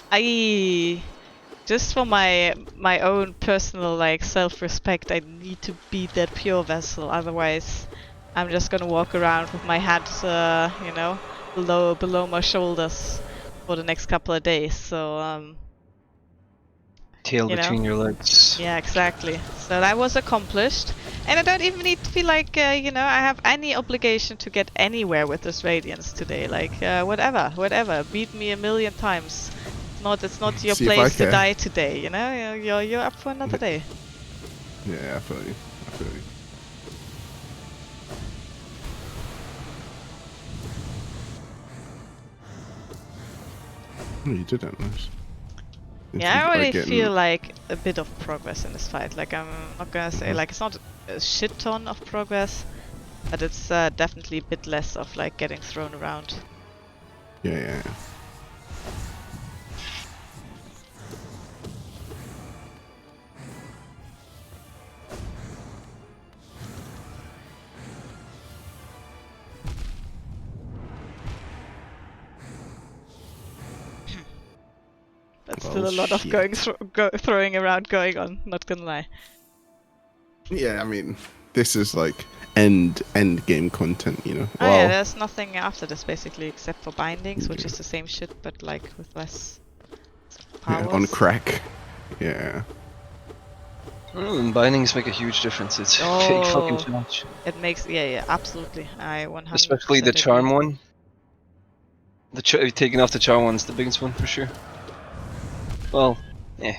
I just for my own personal, like, self-respect, I need to beat that pure vessel. Otherwise, I'm just gonna walk around with my head, below my shoulders for the next couple of days. So Tail you know? between your legs. yeah, exactly. So that was accomplished. And I don't even need to feel like, I have any obligation to get anywhere with this Radiance today. Like, whatever. Beat me 1,000,000 times. It's not your See if I place to can. die today, You're up for another day. Yeah, I feel you. Oh, you did that nice. Yeah, I already Getting- feel like a bit of progress in this fight. Like, I'm not gonna say, like, it's not a shit ton of progress, but it's definitely a bit less of, like, getting thrown around. Yeah. But Oh, still a lot of shit. throwing around going on, not gonna lie. Yeah, I mean, this is like end game content, Oh Wow. yeah, there's nothing after this basically except for bindings, which is the same shit but like with less Yeah, powers. on crack. Yeah. Bindings make a huge difference. It's a big fucking challenge. It makes, yeah, absolutely. I 100% Especially the agree. charm one. Taking off the charm one's the biggest one for sure. Well,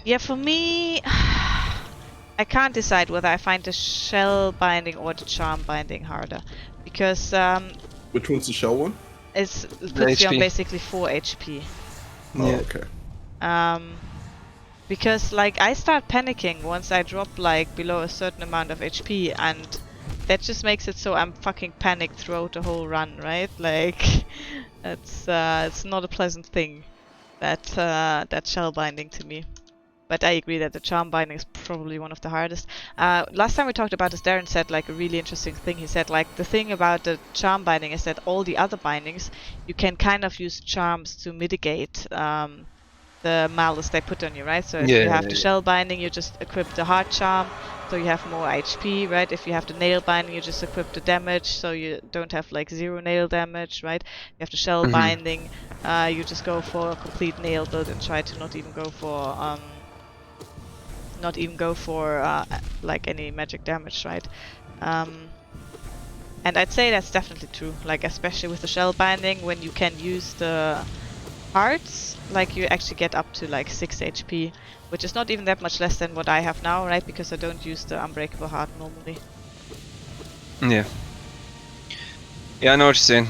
Yeah, for me, I can't decide whether I find the shell binding or the charm binding harder, because Which one's the shell one? it puts you on HP. basically 4 HP. Oh, Yeah. okay. Because, like, I start panicking once I drop, like, below a certain amount of HP, and that just makes it so I'm fucking panicked throughout the whole run, right? Like, it's not a pleasant thing, that shell binding to me. But I agree that the charm binding is probably one of the hardest. Last time we talked about this, Darren said, like, a really interesting thing. He said, like, the thing about the charm binding is that all the other bindings, you can kind of use charms to mitigate the malice they put on you, right? So if you have the shell binding, you just equip the heart charm, so you have more HP, right? If you have the nail binding, you just equip the damage, so you don't have, like, 0 nail damage, right? You have the shell binding, you just go for a complete nail build and try to not even go for like any magic damage, right? And I'd say that's definitely true, like, especially with the shell binding, when you can use the hearts, like, you actually get up to like 6 HP, which is not even that much less than what I have now, right? Because I don't use the unbreakable heart normally. yeah. Yeah, I know what you're saying.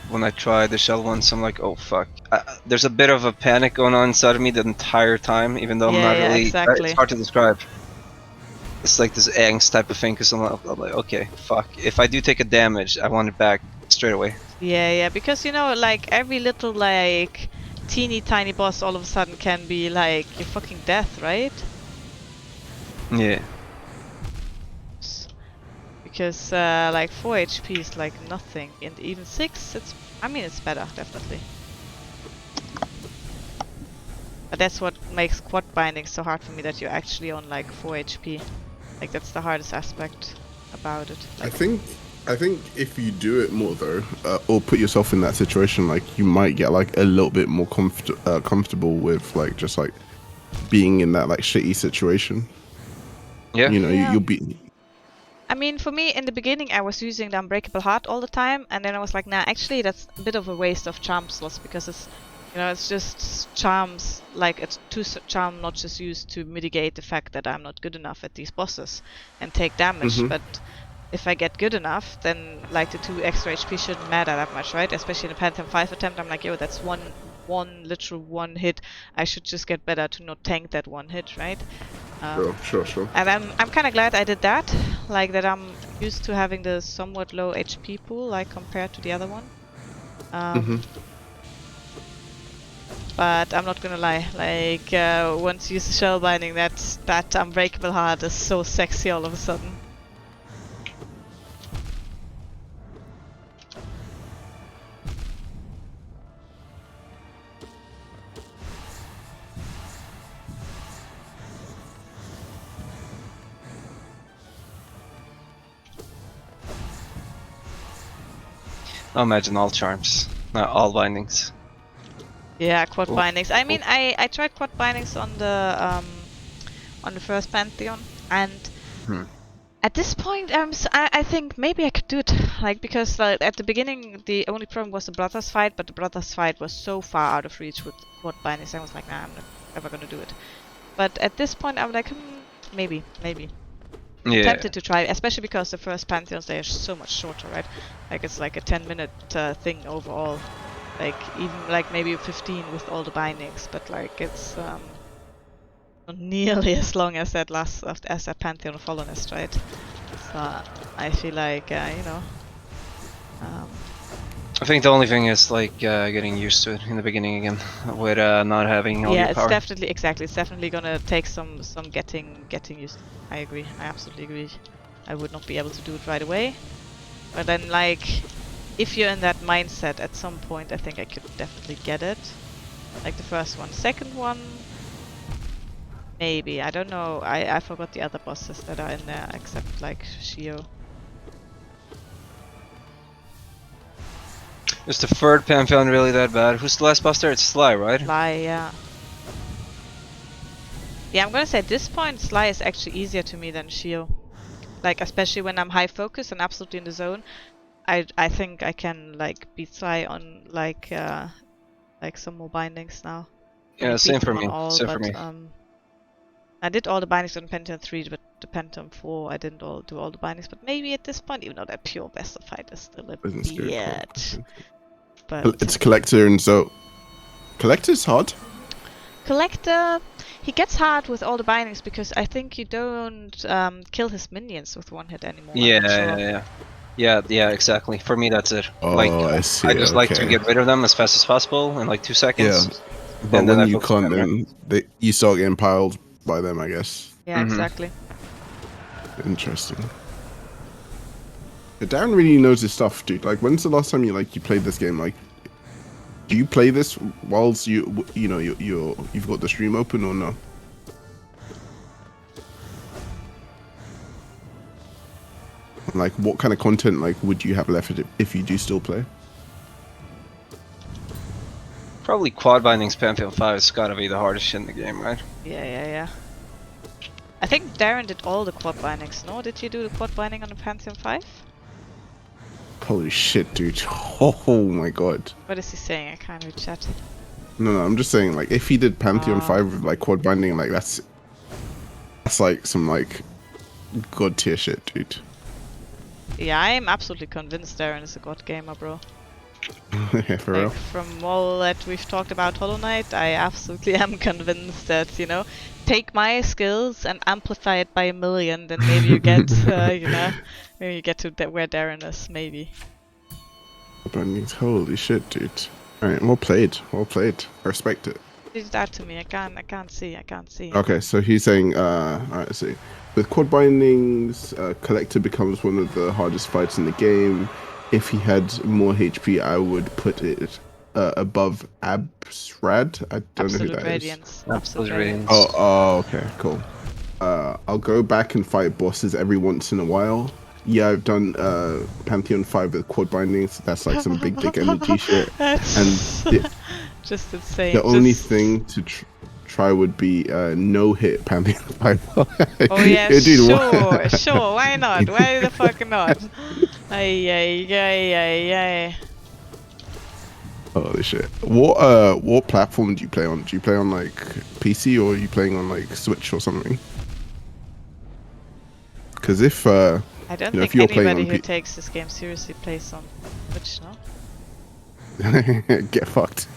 When I tried the shell once, I'm like, oh fuck. There's a bit of a panic going on inside of me the entire time, even though I'm Yeah, not yeah, really. It's exactly. hard to describe. It's like this angst type of thing, because I'm like, okay, fuck. If I do take a damage, I want it back straight away. Yeah, yeah, because you know, like every little like teeny tiny boss all of a sudden can be like your fucking death, right? Yeah. Because like 4 HP is like nothing, and even 6, I mean it's better, definitely. But that's what makes quad binding so hard for me, that you're actually on like 4 HP. Like that's the hardest aspect about it. I Like, think if you do it more though, or put yourself in that situation, like you might get like a little bit more comfortable with like just like being in that like shitty situation. Yeah. You know, yeah. you'll be. I mean, for me, in the beginning, I was using the Unbreakable Heart all the time, and then I was like, nah, actually, that's a bit of a waste of charm slots, because it's, you know, it's just charms, like, it's 2 charm notches used to mitigate the fact that I'm not good enough at these bosses and take damage, but if I get good enough, then, like, the 2 extra HP shouldn't matter that much, right? Especially in a Pantheon 5 attempt, I'm like, yo, that's one literal one hit. I should just get better to not tank that one hit, right? Sure. And I'm kind of glad I did that, like that I'm used to having the somewhat low HP pool, like compared to the other one. But I'm not gonna lie, like once you use the shell binding, that Unbreakable Heart is so sexy all of a sudden. I imagine all charms, not all bindings. Yeah, quad Cool. bindings. I mean, I tried quad bindings on the first Pantheon, and at this point, I think maybe I could do it, like, because like, at the beginning the only problem was the brothers fight, but the brothers fight was so far out of reach with quad bindings. I was like, nah, I'm not ever gonna do it. But at this point, I'm like, maybe. Yeah. Tempted to try, especially because the first Pantheons, they are so much shorter, right? Like it's like a 10-minute thing overall. Like even like maybe 15 with all the bindings, but like it's not nearly as long as that Pantheon of Hollowness, right? So I feel like you know. I think the only thing is like getting used to it in the beginning again, with not having all Yeah, your it's power. definitely It's definitely gonna take some getting used to. I agree. I absolutely agree. I would not be able to do it right away. But then like if you're in that mindset at some point, I think I could definitely get it. Like the first one. Second one, maybe. I don't know. I forgot the other bosses that are in there except like Shio. Is the third Pantheon really that bad? Who's the last boss there? It's Sly, right? Sly, yeah. Yeah, I'm gonna say at this point Sly is actually easier to me than Shio. Like especially when I'm high focus and absolutely in the zone. I think I can like beat Sly on like some more bindings now. I Yeah, mean, same beat for him on me. all, Same for but me. I did all the bindings on Pantheon 3, but the Pantheon 4 I didn't do all the bindings. But maybe at this point, even though that pure best of fight is still a Isn't scary bitch. It's But collector, and so collector's hard. Collector, he gets hard with all the bindings because I think you don't kill his minions with one hit anymore. I'm not sure. Yeah, exactly. For me, that's it. Oh, Like, I see. I just like to Okay. get rid of them as fast as possible in like 2 seconds. Yeah, but And then when I you focus on can't, them, then you start getting piled by them, I guess. Yeah, exactly. Interesting. But Darren really knows his stuff, dude. Like, when's the last time you played this game? Like, do you play this whilst you've got the stream open or no? Like, what kind of content like would you have left if you do still play? Probably quad bindings Pantheon 5 has gotta be the hardest shit in the game, right? Yeah. I think Darren did all the quad bindings. No, did you do the quad binding on the Pantheon 5? Holy shit, dude. Oh my god. What is he saying? I can't read chat. No, I'm just saying, like, if he did Pantheon 5 with, like, quad binding, like, that's like, some, like, god tier shit, dude. Yeah, I'm absolutely convinced Darren is a god gamer, bro. Yeah, for Like, real. from all that we've talked about Hollow Knight, I absolutely am convinced that, you know, take my skills and amplify it by a million, then maybe you get, you know, maybe you get to where Darren is, maybe. Holy shit, dude. Alright, well played. Well played. I respect it. Read that to me. I can't see. Okay, so he's saying, alright, let's see. With quad bindings, Collector becomes one of the hardest fights in the game. If he had more HP, I would put it above Absrad. I don't know who Absolute that is. Radiance. Absolute Absolute Radiance. Radiance. Oh, okay, cool. I'll go back and fight bosses every once in a while. Yeah, I've done Pantheon 5 with quad bindings. That's like some big dick energy shit. That's And just insane. the only Just- thing to try would be no hit Pantheon 5. Oh yeah, Dude, what? sure. Why not? Why the fuck not? Ay. Holy shit. What platform do you play on? Do you play on like PC or are you playing on like Switch or something? Because if I don't you know, think if you're playing anybody on who takes this game seriously plays on Switch, no? get fucked.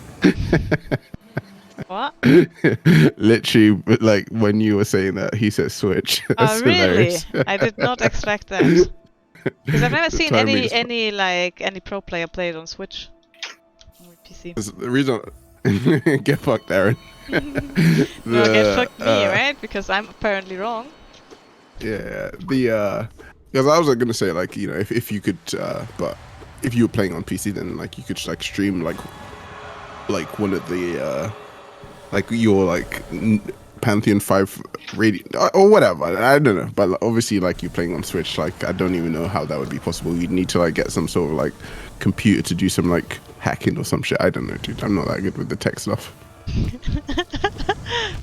What? Literally, like when you were saying that, he said Switch. Oh That's really? hilarious. I did not expect that. Because I've never The seen timing is any pro player play it on Switch. Or PC. That's the reason. Get fucked, Aaron. No, get fucked me, right? Because I'm apparently wrong. Yeah, because I was gonna say like, you know, if you could, but if you were playing on PC, then like you could like stream like one of the like your like Pantheon 5 radio or whatever. I don't know, but like, obviously like you're playing on Switch, like I don't even know how that would be possible. You'd need to like get some sort of like computer to do some like hacking or some shit. I don't know, dude. I'm not that good with the tech stuff.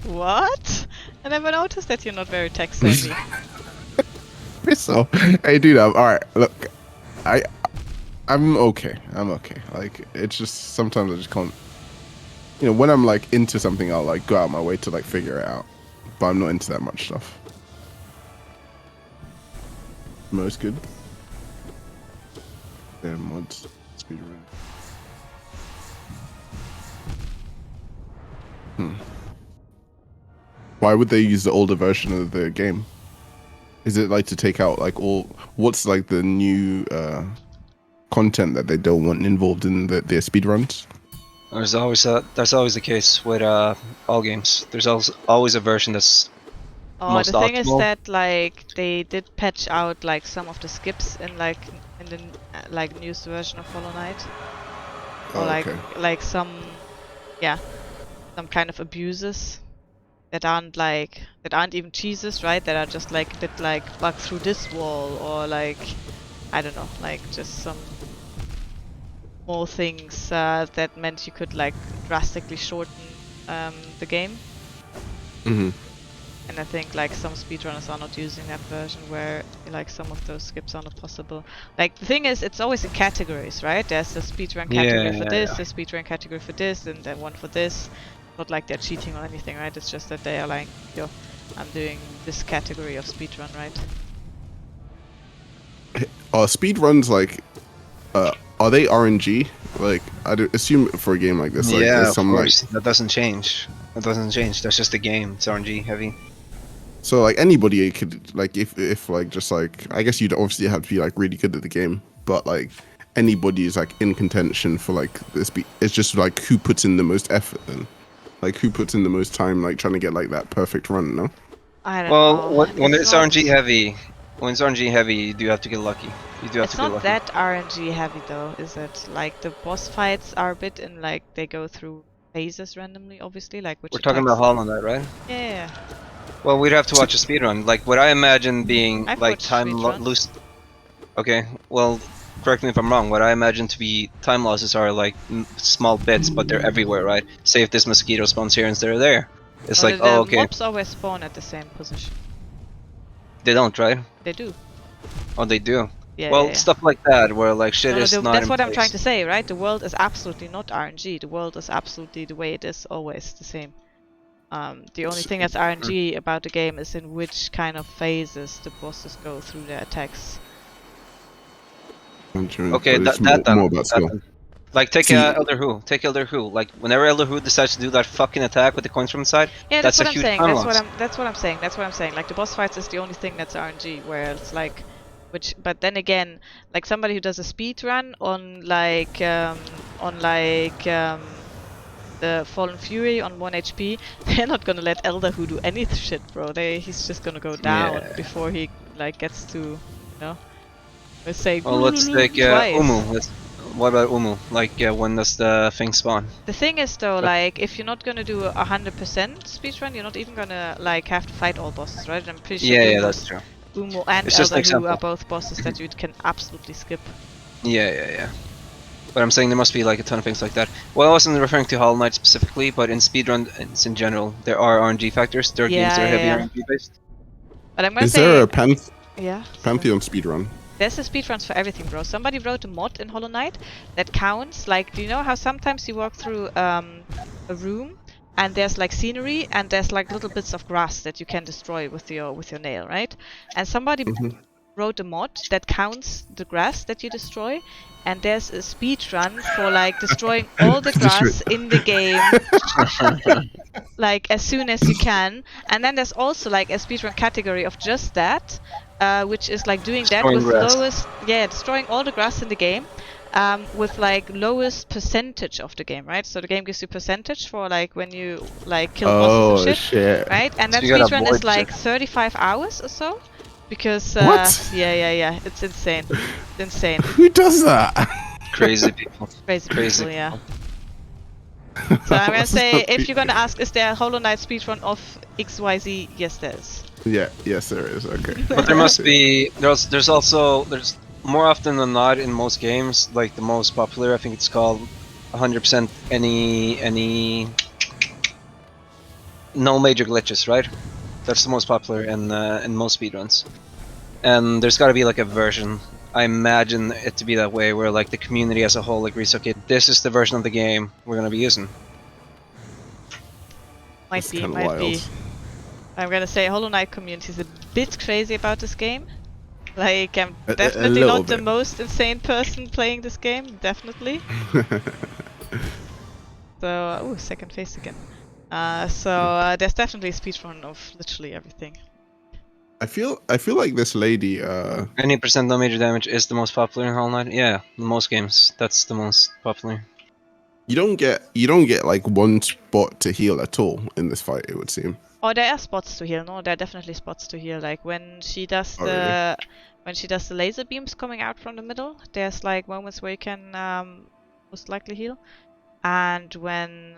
What? I never noticed that you're not very tech savvy. So, hey, dude, all right. Look, I'm okay. I'm okay. Like, it's just sometimes I just can't. You know, when I'm like into something, I'll like go out my way to like figure it out. But I'm not into that much stuff. Most good. Yeah, mods. Speedrun. Why would they use the older version of the game? Is it like to take out like all? What's like the new content that they don't want involved in their speedruns? There's always the case with all games. There's always a version that's Oh, most the thing is optimal. that like they did patch out like some of the skips in the like newest version of Hollow Knight, or Oh, like okay. some kind of abuses that aren't even cheeses, right? That are just like a bit like bug through this wall, or like I don't know, like just some more things that meant you could like drastically shorten the game. Mm-hmm. And I think like some speedrunners are not using that version where like some of those skips are not possible. Like the thing is, it's always in categories, right? There's a speedrun category for this, a speedrun category for this, and then one for this. Not like they're cheating or anything, right? It's just that they are like, yo, I'm doing this category of speedrun, right? Are speedruns like, are they RNG? Like, I do assume for a game like this, like, Yeah, there's of some course. like, That doesn't change. That doesn't change. That's just the game. It's RNG heavy. so like anybody could like, if like just like, I guess you'd obviously have to be like really good at the game, but like anybody is like in contention for like this. It's just like who puts in the most effort then, like who puts in the most time, like trying to get like that perfect run. No. I don't Well, know. when it's not- RNG heavy, you do have to get lucky. You do have It's to get not lucky. that RNG heavy though, is it? Like the boss fights are a bit in like they go through phases randomly, obviously, like which We're talking about Hollow Knight, right? Yeah. Well, we'd have to watch a speedrun. Like what I imagine being I've like watched time speedruns. loose. Okay, well, correct me if I'm wrong. What I imagine to be time losses are like small bits, but they're everywhere, right? Say if this mosquito spawns here instead of there, it's like, the oh, okay, mobs always spawn at the same position. they don't, right? They do. Oh, they do. Yeah. Well, yeah, yeah. stuff like that, where like shit No, no, is not that's in what I'm trying place. to say, right? The world is absolutely not RNG. The world is absolutely the way it is, always the same. The only thing that's RNG about the game is in which kind of phases the bosses go through their attacks. Okay, but it's that done. more about skill. Done. Like take See- Elder Who. Take Elder Who. Like whenever Elder Who decides to do that fucking attack with the coins from the side, Yeah, that's that's what a I'm huge saying. time That's loss. what I'm saying. That's what I'm saying. Like the boss fights is the only thing that's RNG, where it's like, which. But then again, like somebody who does a speed run on the Fallen Fury on 1 HP, they're not gonna let Elder Who do any shit, bro. He's just gonna go down Yeah. before he like gets to, let's say Well, let's take twice. Umu. What about Umu? Like when does the thing spawn? The thing is though, But- like if you're not gonna do 100% speedrun, you're not even gonna like have to fight all bosses, right? I'm pretty sure Yeah, that's true. Umo and It's just an Elder Who are example. both bosses that you can absolutely skip. Yeah. But I'm saying there must be like a ton of things like that. Well, I wasn't referring to Hollow Knight specifically, but in speedruns in general, there are RNG factors. There are games that are heavy Yeah. RNG based. But I'm gonna Is say, there a yeah. Pantheon speedrun? There's a speedruns for everything, bro. Somebody wrote a mod in Hollow Knight that counts. Like, do you know how sometimes you walk through a room and there's like scenery and there's like little bits of grass that you can destroy with your nail, right? And somebody wrote a mod that counts the grass that you destroy, and there's a speed run for like destroying all the grass in the game like as soon as you can. And then there's also like a speedrun category of just that, which is like doing that Destroying with grass. destroying all the grass in the game, with like lowest percentage of the game, right? So the game gives you percentage for like when you like kill bosses and shit, right? And So that you gotta speedrun avoid is like shit. 35 hours or so, because What? yeah, it's insane. It's insane. Who does that? Crazy people. Crazy Crazy people, yeah. So I'm gonna say, if you're gonna ask, is there a Hollow Knight speedrun of XYZ? Yes, there is. Yeah, yes, there is. Okay. But there must be. There's also more often than not in most games, like the most popular. I think it's called 100% any no major glitches, right? That's the most popular in most speedruns. And there's got to be like a version. I imagine it to be that way, where like the community as a whole agrees, okay, this is the version of the game we're gonna be using. Might That's be, kinda might be. wild. I'm gonna say Hollow Knight community is a bit crazy about this game. Like, I'm A definitely little not the bit. most insane person playing this game, definitely. So, ooh, second phase again. There's definitely a speedrun of literally everything. I feel like this lady. Any percent no major damage is the most popular in Hollow Knight. Yeah, in most games, that's the most popular. You don't get like one spot to heal at all in this fight. It would seem. Oh, there are spots to heal. No, there are definitely spots to heal. Like when she does Oh, really? when she does the laser beams coming out from the middle, there's like moments where you can most likely heal. And when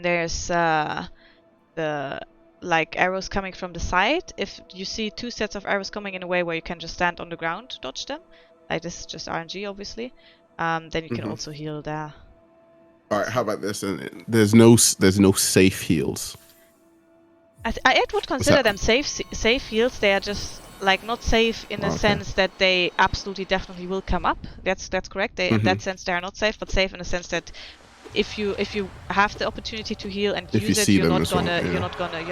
there's the like arrows coming from the side, if you see two sets of arrows coming in a way where you can just stand on the ground to dodge them, like this is just RNG obviously, then you can also heal there. All right. How about this? And there's no safe heals. I would consider that? them safe heals. They are just like not safe in a Okay. sense that they absolutely definitely will come up. That's correct. In that sense they are not safe, but safe in the sense that if you have the opportunity to heal and If you use it, see you're them not as well, gonna yeah. you're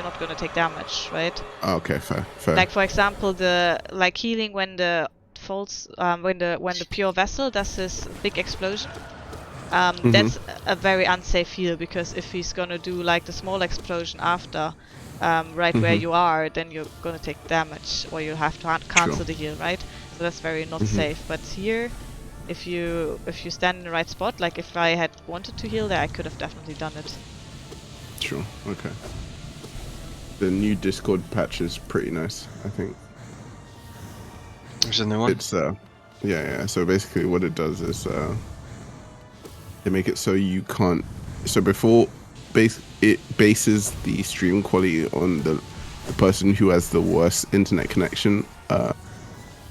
not gonna take damage, right? Okay, fair. Like for example, the like healing when the falls when the pure vessel does this big explosion. That's a very unsafe heal, because if he's gonna do like the small explosion after right where you are, then you're gonna take damage, or you have to cancel the heal, right? So that's very not safe. But here, if you stand in the right spot, like if I had wanted to heal there, I could have definitely done it. Sure. Okay. The new Discord patch is pretty nice. I think There's a new one. it's yeah. So basically, what it does is they make it so you can't. So before it bases the stream quality on the person who has the worst internet connection,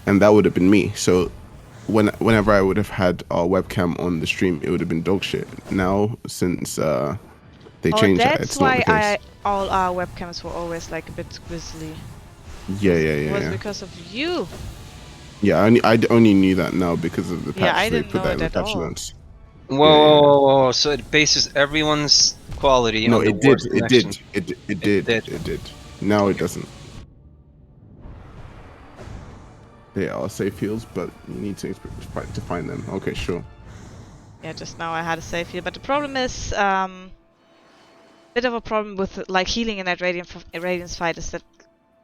and that would have been me. So whenever I would have had our webcam on the stream, it would have been dog shit. Now, since they changed that, That's it's not why the case. all our webcams were always like a bit grisly. Yeah. It was because of you. Yeah, I only knew that now because of the patch. Yeah, I They didn't put know that in it the at patch all. notes. Whoa. So it bases everyone's quality No, on the it did. worst It connection. did. It did. Now it doesn't. They are safe heals, but you need to find them. Okay, sure. Yeah, just now I had a safe heal, but the problem is bit of a problem with like healing in that Radiance fight is that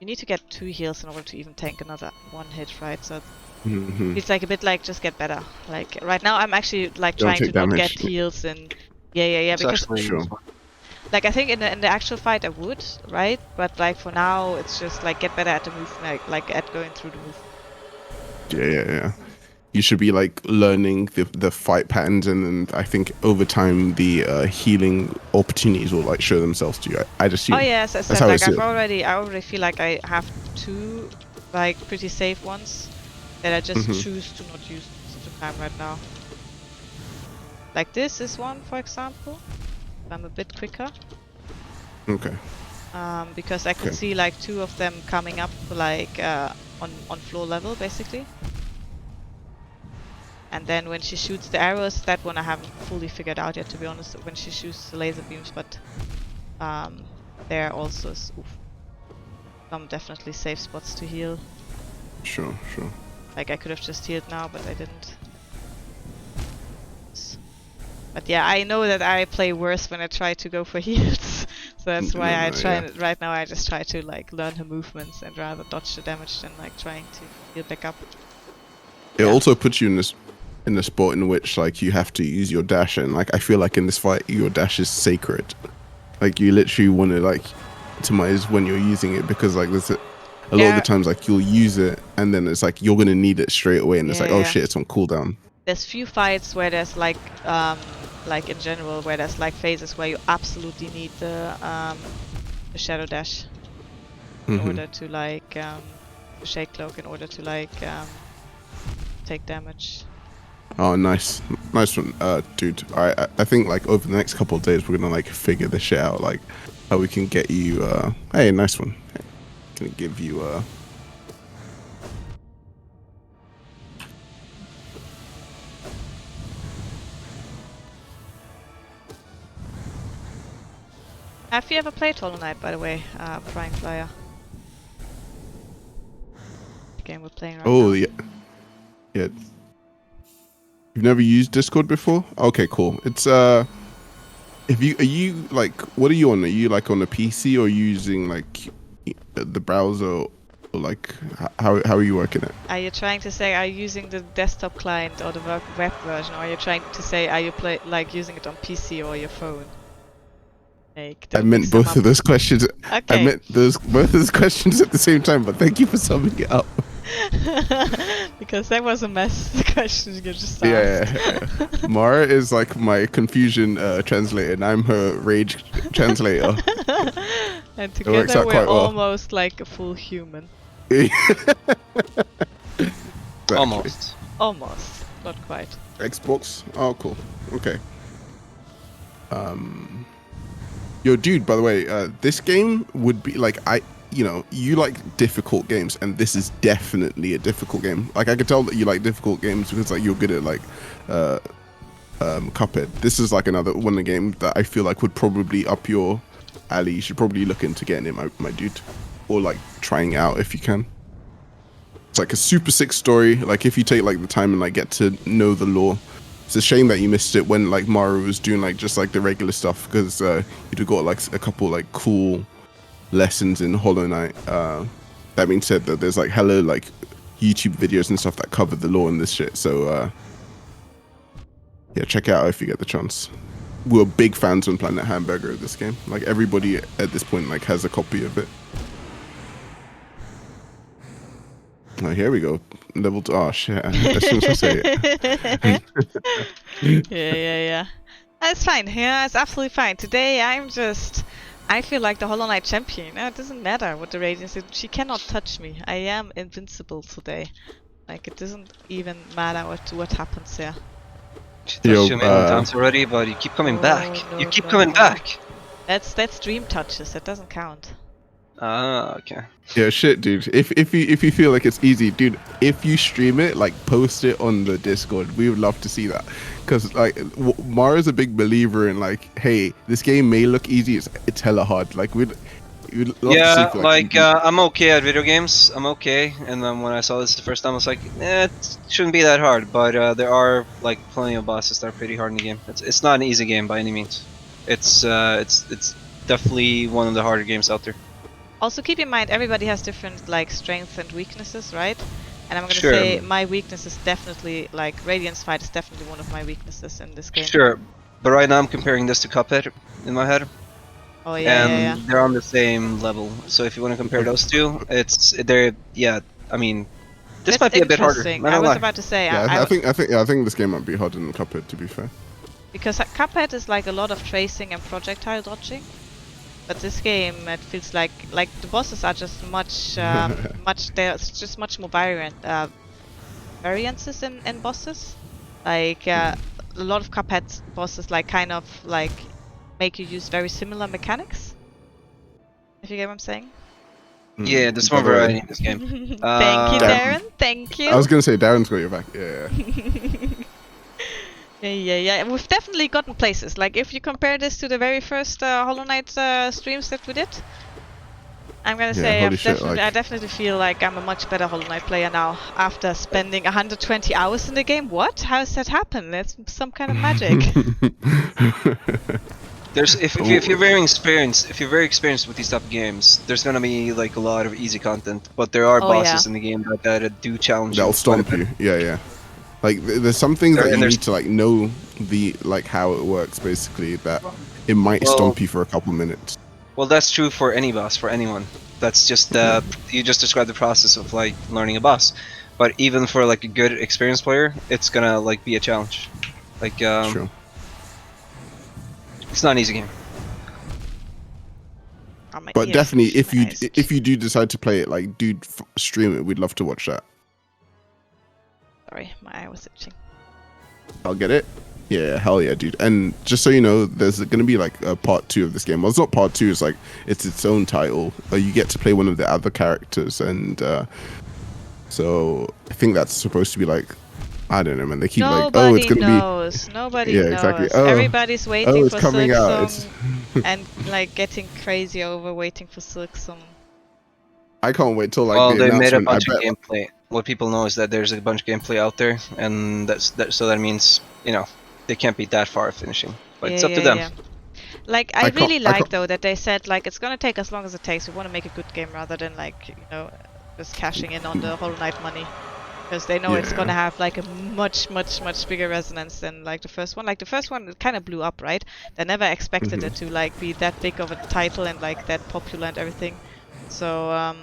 you need to get 2 heals in order to even tank another 1 hit, right? So it's like a bit like just get better. Like right now I'm actually like Don't trying to take not damage. get heals and yeah, It's because actually Sure. like I think in the actual fight I would, right? But like for now it's just like get better at the movement, like at going through the move. Yeah. You should be like learning the fight patterns, and then I think over time the healing opportunities will like show themselves to you. I just Oh yeah, as I that's said, how like I see it. I already feel like I have 2 like pretty safe ones that I just choose to not use most of the time right now. Like this is one, for example. I'm a bit quicker. Okay. Because I could see like 2 of them coming up like on floor level basically. And then when she shoots the arrows, that one I haven't fully figured out yet, to be honest, when she shoots the laser beams, but there also is some definitely safe spots to heal. Sure. Like I could have just healed now, but I didn't. But yeah, I know that I play worse when I try to go for heals. So that's why I try right now I just try to like learn her movements and rather dodge the damage than like trying to heal back up. It also puts you in the spot in which like you have to use your dash, and like I feel like in this fight your dash is sacred. Like you literally want to like optimize when you're using it, because like there's a lot of the times like you'll use it and then it's like you're gonna need it straight away, and it's like, oh shit, it's on cooldown. There's few fights where there's like in general where there's like phases where you absolutely need the shadow dash in order to like the shake cloak in order to like take damage. Oh, nice one, dude. I think like over the next couple of days we're gonna like figure this shit out, like how we can get you. Hey, nice one. Gonna give you Have you ever played Hollow Knight, by the way, Prying Flyer? The game we're playing right now. Oh yeah. You've never used Discord before? Okay, cool. It's are you like, what are you on? Are you like on a PC, or are you using like the browser, or like how are you working it? Are you trying to say are you using the desktop client or the web version, or are you trying to say are you using it on PC or your phone? Like, I meant both of those questions. Okay. I meant both of those questions at the same time, but thank you for summing it up. Because that was a mess, the question you just asked. Yeah. Mara is like my confusion translator, and I'm her rage translator. And together we're almost like a full human. Almost. Almost. Not quite. Xbox? Oh, cool. Okay. Yo, dude, by the way, this game would be like, you like difficult games, and this is definitely a difficult game. Like, I could tell that you like difficult games because like you're good at like Cuphead. This is like another one of the games that I feel like would probably up your alley. You should probably look into getting it, my dude, or like trying it out if you can. It's like a super sick story. Like if you take like the time and like get to know the lore. It's a shame that you missed it when like Maru was doing like just like the regular stuff, because you'd have got like a couple like cool lessons in Hollow Knight. That being said, that there's like hella like YouTube videos and stuff that cover the lore and this shit. So yeah, check it out if you get the chance. We're big fans on Planet Hamburger of this game. Like everybody at this point like has a copy of it. Oh, here we go. Level 2. Oh shit! As soon as I say it. Yeah. It's fine. Yeah, it's absolutely fine. Today I feel like the Hollow Knight champion. It doesn't matter what the Radiance is. She cannot touch me. I am invincible today. Like it doesn't even matter what happens here. She touched you many times already, but you keep coming back. No, You keep coming back. That's dream touches. That doesn't count. Ah, okay. Yeah, shit, dude. If you feel like it's easy, dude, if you stream it, like post it on the Discord. We would love to see that, because like Mara's a big believer in like, hey, this game may look easy, it's hella hard. Like You'd love to see Yeah, if, like I'm okay at video games. I'm okay, and then when I saw this the first time, I was like, it shouldn't be that hard. But there are like plenty of bosses that are pretty hard in the game. It's not an easy game by any means. It's definitely one of the harder games out there. Also keep in mind everybody has different like strengths and weaknesses, right? And I'm gonna Sure. say my weakness is definitely like Radiant's fight is definitely one of my weaknesses in this game. Sure, but right now I'm comparing this to Cuphead in my head, Oh yeah, and yeah, yeah. they're on the same level. So if you want to compare those two, yeah. I mean, this It's might be a bit harder. interesting. I I don't was lie. about to say Yeah, I I think this game might be harder than Cuphead, to be fair. because Cuphead is like a lot of tracing and projectile dodging. But this game, it feels like the bosses are just much, there's just much more variances in bosses. Like a lot of Cuphead bosses, like kind of like make you use very similar mechanics. If you get what I'm saying. Yeah, there's By more the way, variety in this game. Thank you, Damn. Darren. Thank you. I was gonna say Darren's got your back. Yeah. Yeah. We've definitely gotten places. Like if you compare this to the very first Hollow Knight streams that we did, I'm gonna say holy shit, I definitely feel like I'm a much better Hollow Knight player now after spending 120 hours in the game. What? How does that happen? That's some kind of magic. There's if you're very experienced with these type of games, there's gonna be like a lot of easy content, but there are Oh, bosses yeah. in the game that do challenge That'll you. quite a stomp bit. you. Yeah. Like there's some things that And you there's- need to like know the like how it works basically that it might Well- stomp you for a couple minutes. Well, that's true for any boss, for anyone. That's just you just described the process of like learning a boss. But even for like a good experienced player, it's gonna like be a challenge. Like True. it's not an easy game. Oh, my But ears definitely, itch, my eyes itch. if you do decide to play it, like stream it. We'd love to watch that. Sorry, my eye was itching. I'll get it. Yeah, hell yeah, dude. And just so you know, there's gonna be like a part 2 of this game. Well, it's not part 2. It's like it's its own title. You get to play one of the other characters, and so I think that's supposed to be like, I don't know, man. They keep like, oh, it's gonna knows. Nobody Yeah, knows. exactly. Oh, Everybody's waiting it's for coming out. Silksong and like getting crazy over waiting for Silksong. I can't wait till like Well, the they made a announcement. I bunch of bet. gameplay. What people know is that there's a bunch of gameplay out there, and so that means they can't be that far finishing. But it's up to them. Yeah. Like I I can't- really I like can't- though that they said like it's gonna take as long as it takes. We want to make a good game rather than like just cashing in on the Hollow Knight money. Because they know it's Yeah. gonna have like a much bigger resonance than like the first one. Like the first one, it kind of blew up, right? They never expected Mm-hmm. it to like be that big of a title and like that popular and everything. So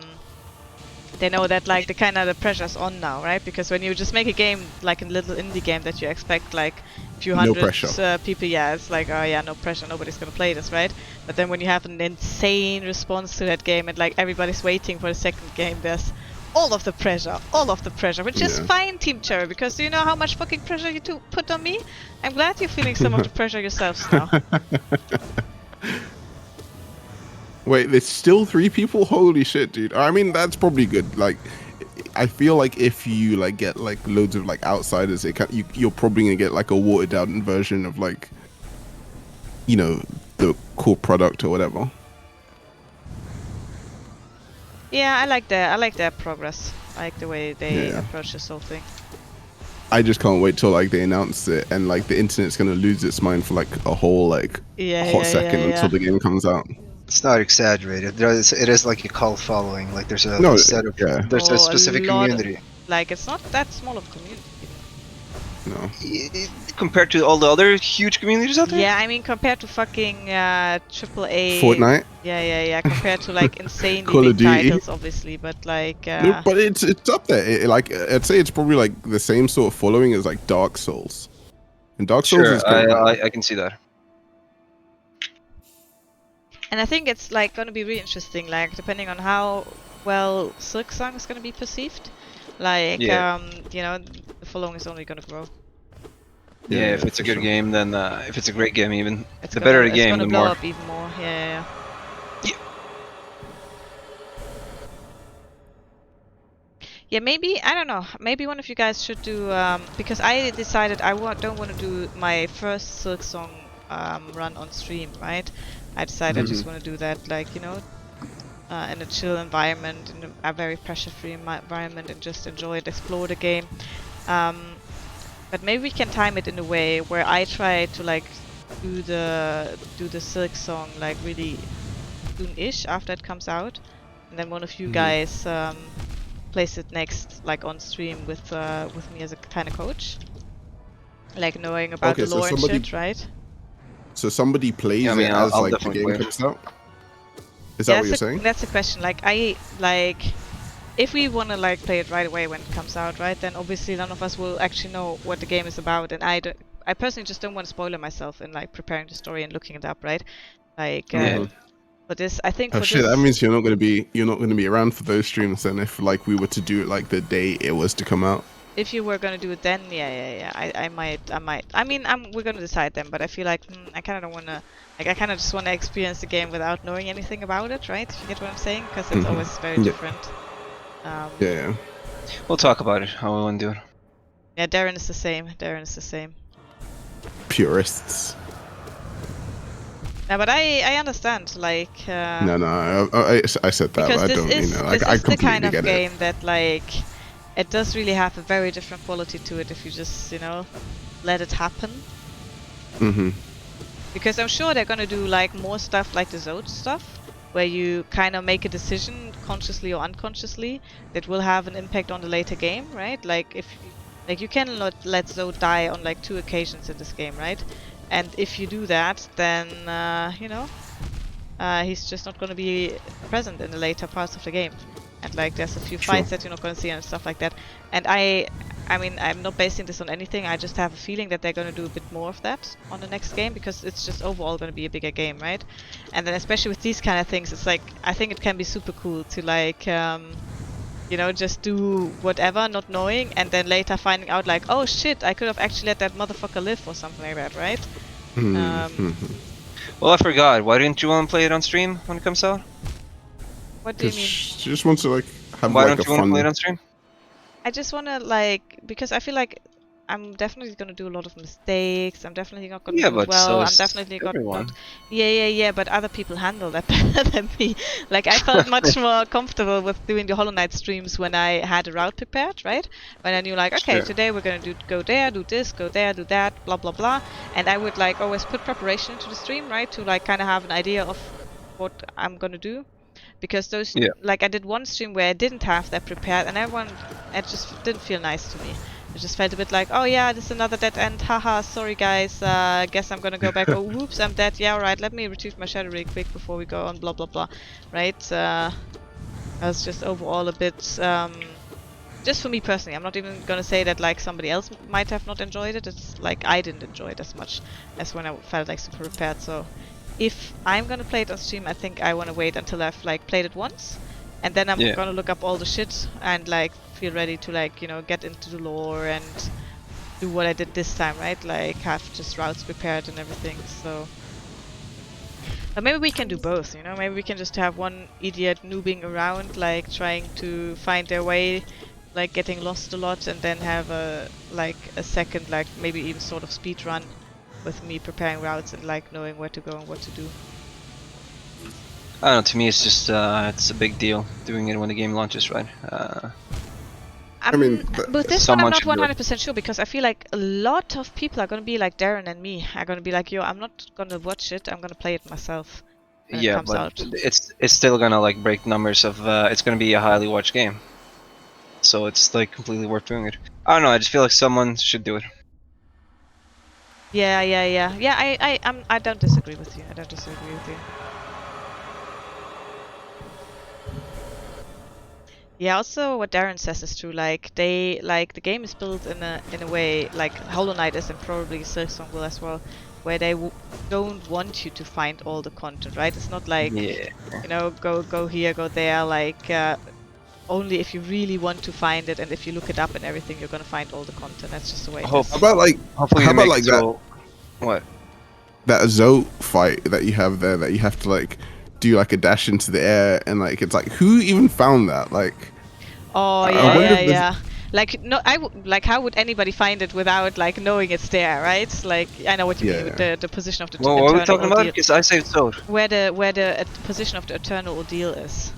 they know that like the pressure's on now, right? Because when you just make a game like a little indie game that you expect like a few No hundred pressure. people, yeah, it's like oh yeah, no pressure, nobody's gonna play this, right? But then when you have an insane response to that game and like everybody's waiting for the second game, there's all of the pressure, which is Yeah. fine, Team Cherry, because do you know how much fucking pressure you two put on me? I'm glad you're feeling some of the pressure yourselves now. Wait, there's still 3 people? Holy shit, dude. I mean, that's probably good. Like, I feel like if you like get like loads of like outsiders, you're probably gonna get like a watered down version of like, the core product or whatever. Yeah, I like their progress. I like the way they Yeah. approach this whole thing. I just can't wait till like they announce it and like the internet's gonna lose its mind for like a whole like hot second until the game comes out. It's not exaggerated. It is like a cult following. Like there's a No, set of yeah. there's Oh, a specific lot- community. Like it's not that small of a community. No. Compared to all the other huge communities out there. Yeah, I mean compared to fucking AAA. Fortnite? Yeah. Compared to like insanely Call of big Duty. titles, obviously, but like. No, but it's up there. Like I'd say it's probably like the same sort of following as like Dark Souls. And Dark Souls Sure, is kind of I can see that. And I think it's like gonna be really interesting, like depending on how well Silksong is gonna be perceived. Like Yeah. the following is only gonna grow. Yeah, if it's a for good sure. game, then if it's a great game, even It's the gonna, better the it's game, gonna the blow more. up even more. Yeah. Yeah, maybe I don't know. Maybe one of you guys should do because I decided don't want to do my first Silksong run on stream, right? I decided I just want to do that like in a chill environment, in a very pressure-free environment, and just enjoy it, explore the game. But maybe we can time it in a way where I try to like do the Silk song like really soon-ish after it comes out, and then one of you guys plays it next, like on stream with me as a kind of coach, like knowing about Okay, the so lore and somebody- shit, right? So somebody plays Yeah, I mean, it I'll- as I'll like the definitely game play it. comes out. Is that what you're saying? That's a question. Like if we want to like play it right away when it comes out, right? Then obviously none of us will actually know what the game is about, and I personally just don't want to spoil it myself in like preparing the story and looking it up, right? Like, Yeah. for this, I think Oh for shit! this, That means you're not gonna be around for those streams. Then, if like we were to do it like the day it was to come out. if you were gonna do it, then yeah. I might. I mean, we're gonna decide then, but I feel like I kind of don't wanna. Like, I kind of just wanna experience the game without knowing anything about it, right? If you get what I'm saying, because it's always very Yeah. different. Yeah. We'll talk about it, how we want to do it. Yeah, Darren is the same. Darren is the same. Purists. Yeah, but I understand, like, No, I said that, but because I this don't. is Like, this I is the kind completely of get game it. that like it does really have a very different quality to it if you just let it happen. Because I'm sure they're gonna do like more stuff like the Zode stuff, where you kind of make a decision consciously or unconsciously that will have an impact on the later game, right? Like you can let Zode die on like 2 occasions in this game, right? And if you do that, then he's just not gonna be present in the later parts of the game. And like there's a few fights that you're not gonna see and stuff like that. And I mean, I'm not basing this on anything, I just have a feeling that they're going to do a bit more of that on the next game, because it's just overall going to be a bigger game, right? And then especially with these kind of things, it's like, I think it can be super cool to like, just do whatever, not knowing, and then later finding out like, oh shit, I could have actually let that motherfucker live or something like that, right? Well, I forgot. Why didn't you want to play it on stream when it comes out? What do you mean? She just wants to like have Why like don't a you want to fun. play it on stream? I just want to like, because I feel like I'm definitely going to do a lot of mistakes. I'm definitely not going to do it but well. so I'm is definitely everyone. not. Yeah. But other people handle that better than me. Like I felt much more comfortable with doing the Hollow Knight streams when I had a route prepared, right? When I knew like, okay, Sure. today we're going to go there, do this, go there, do that, blah blah blah. And I would like always put preparation into the stream, right? To like kind of have an idea of what I'm going to do. Because those, like I did one stream where I didn't have that prepared, and it just didn't feel nice to me. It just felt a bit like, oh yeah, this is another dead end, haha, sorry guys, guess I'm gonna go back, oh whoops, I'm dead, yeah alright, let me retrieve my shadow really quick before we go on, blah blah blah, right? I was just overall a bit, just for me personally, I'm not even gonna say that like somebody else might have not enjoyed it, it's like I didn't enjoy it as much as when I felt like super prepared, so if I'm gonna play it on stream, I think I wanna wait until I've like played it once, and then I'm gonna look up all the shit and like feel ready to like get into the lore and do what I did this time, right? Like have just routes prepared and everything. So, but maybe we can do both. Maybe we can just have one idiot noobing around, like trying to find their way, like getting lost a lot, and then have a second, like maybe even sort of speed run with me preparing routes and like knowing where to go and what to do. I don't know, to me it's just, it's a big deal doing it when the game launches, right? I mean, but this one I'm someone not should do it. 100% sure, because I feel like a lot of people are gonna be like Darren and me, are gonna be like, yo, I'm not gonna watch it, I'm gonna play it myself when it Yeah, comes but out. it's still gonna like break numbers of, it's gonna be a highly watched game. So it's like completely worth doing it. I don't know, I just feel like someone should do it. Yeah, I don't disagree with you. I don't disagree with you. Yeah, also what Darren says is true. Like the game is built in a way like Hollow Knight is, and probably Silksong will as well, where they don't want you to find all the content, right? It's not like go here, go there. Like only if you really want to find it, and if you look it up and everything, you're gonna find all the content. That's just the way it is. How about like Hopefully how they about make like it so... What? that Zoe fight that you have there, that you have to like do like a dash into the air, and like it's like, who even found that? Like, oh I yeah, wonder yeah, if there's- yeah. Like no, like how would anybody find it without like knowing it's there, right? Like I know what you mean with the position of the Well, what are we eternal talking about? ordeal. Because I saved Sword. Where the position of the eternal ordeal is.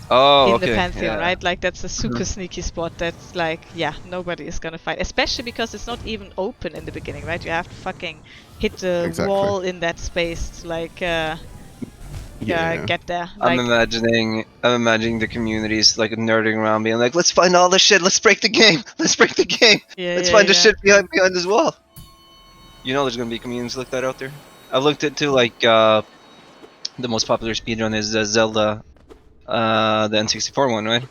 Oh, in okay. the Pantheon, Yeah. right? Like that's a super sneaky spot that's like, yeah, nobody is gonna fight. Especially because it's not even open in the beginning, right? You have to fucking hit the Exactly. wall in that space to like Yeah. get there. I'm Like imagining the communities like nerding around being like, let's find all the shit, let's break the game, let's break the game, yeah, let's yeah, find the yeah. shit behind this wall. You know there's gonna be communities like that out there. I looked into like the most popular speedrun is Zelda, the N64 one, right?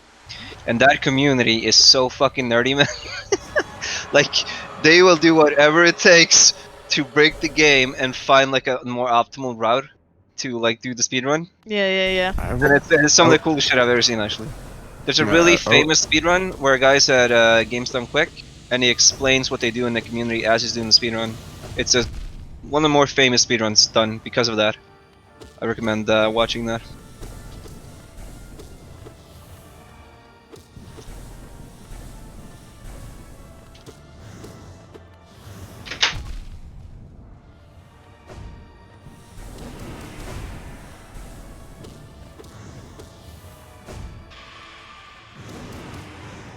And that community is so fucking nerdy, man. Like they will do whatever it takes to break the game and find like a more optimal route to like do the speedrun. Yeah, yeah, yeah. And it's some of the coolest shit I've ever seen, actually. There's a really famous speedrun where a guy's at Games Done Quick, and he explains what they do in the community as he's doing the speedrun. It's one of the more famous speedruns done because of that. I recommend watching that.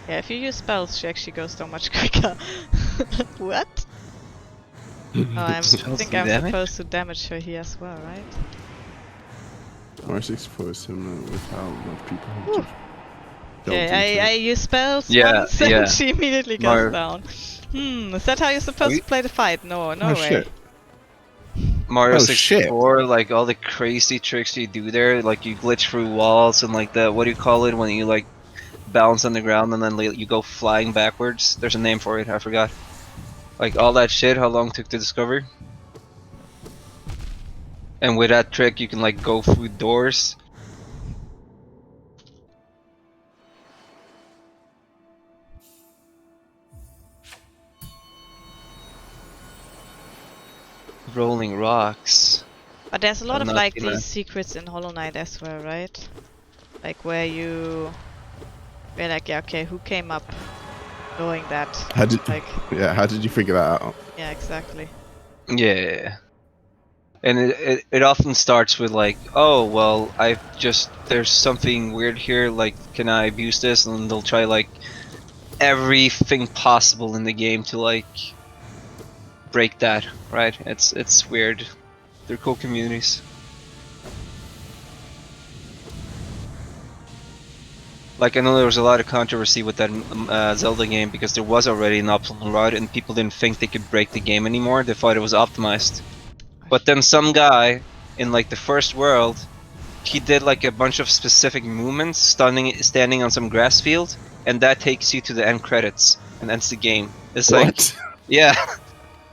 Yeah, if you use spells, she actually goes so much quicker. What? Oh, I Spells think do I'm damage? supposed to damage her here as well, right? R64 is similar with how much people have Whew. just delved Okay, into I it. use spells Yeah, once yeah. and she immediately goes Mar- down. Is that how you're supposed to play the fight? No, no Oh, way. shit. Mario Oh, 64, like all the crazy tricks you do there, like you glitch through walls and like the, what do you call it when you like bounce on the ground and then you go flying backwards? There's a name for it, I forgot. Like all that shit, how long it took to discover? And with that trick, you can like go through doors. Rolling rocks. But there's a lot I've of not like seen these that. secrets in Hollow Knight as well, right? Like where you're like, yeah, okay, who came up knowing that? How did Like, how did you figure that out? yeah, exactly. Yeah. And it often starts with like, oh well, there's something weird here, like can I abuse this? And they'll try like everything possible in the game to like break that, right? It's weird. They're cool communities. Like I know there was a lot of controversy with that Zelda game because there was already an optimal route and people didn't think they could break the game anymore. They thought it was optimized. But then some guy in like the first world, he did like a bunch of specific movements, standing on some grass field, and that takes you to the end credits and ends the game. It's like, What? yeah,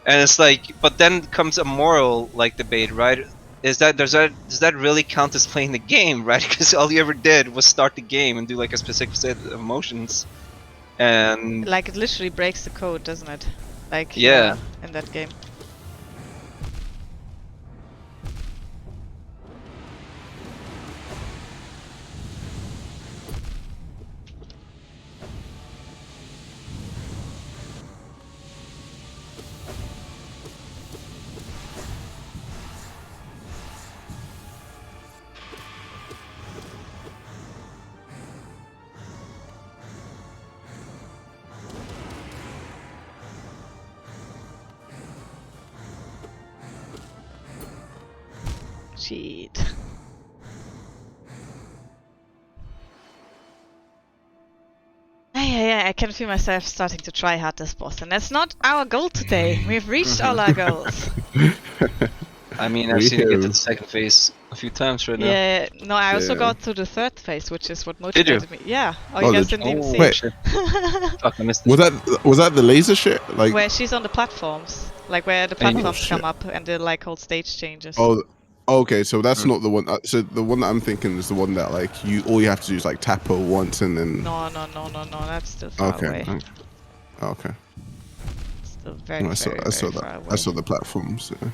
and it's like, but then comes a moral like debate, right? Does that really count as playing the game, right? Because all you ever did was start the game and do like a specific set of motions, and Like it literally breaks the code, doesn't it? Like yeah. in that game. Cheat. Yeah, I can feel myself starting to try hard this boss, and that's not our goal today. We've reached all our goals. I mean, I've We seen it get to have- the second phase a few times right now. Yeah, no, I also Yeah. got to the third phase, which is what Did you? motivated me. Yeah. Oh, Oh, you guys did didn't even Oh, see Wait. shit. Fuck, I missed Was it. that the laser shit? Like where she's on the platforms, like where the And you- platforms come shit. up and the like whole stage changes. oh okay, so that's not the one. So the one that I'm thinking is the one that like all you have to do is like tap her once and then. No, that's still far Okay. away. Okay. Still very, I saw very, I saw very far that. away. I saw the platforms. Yeah.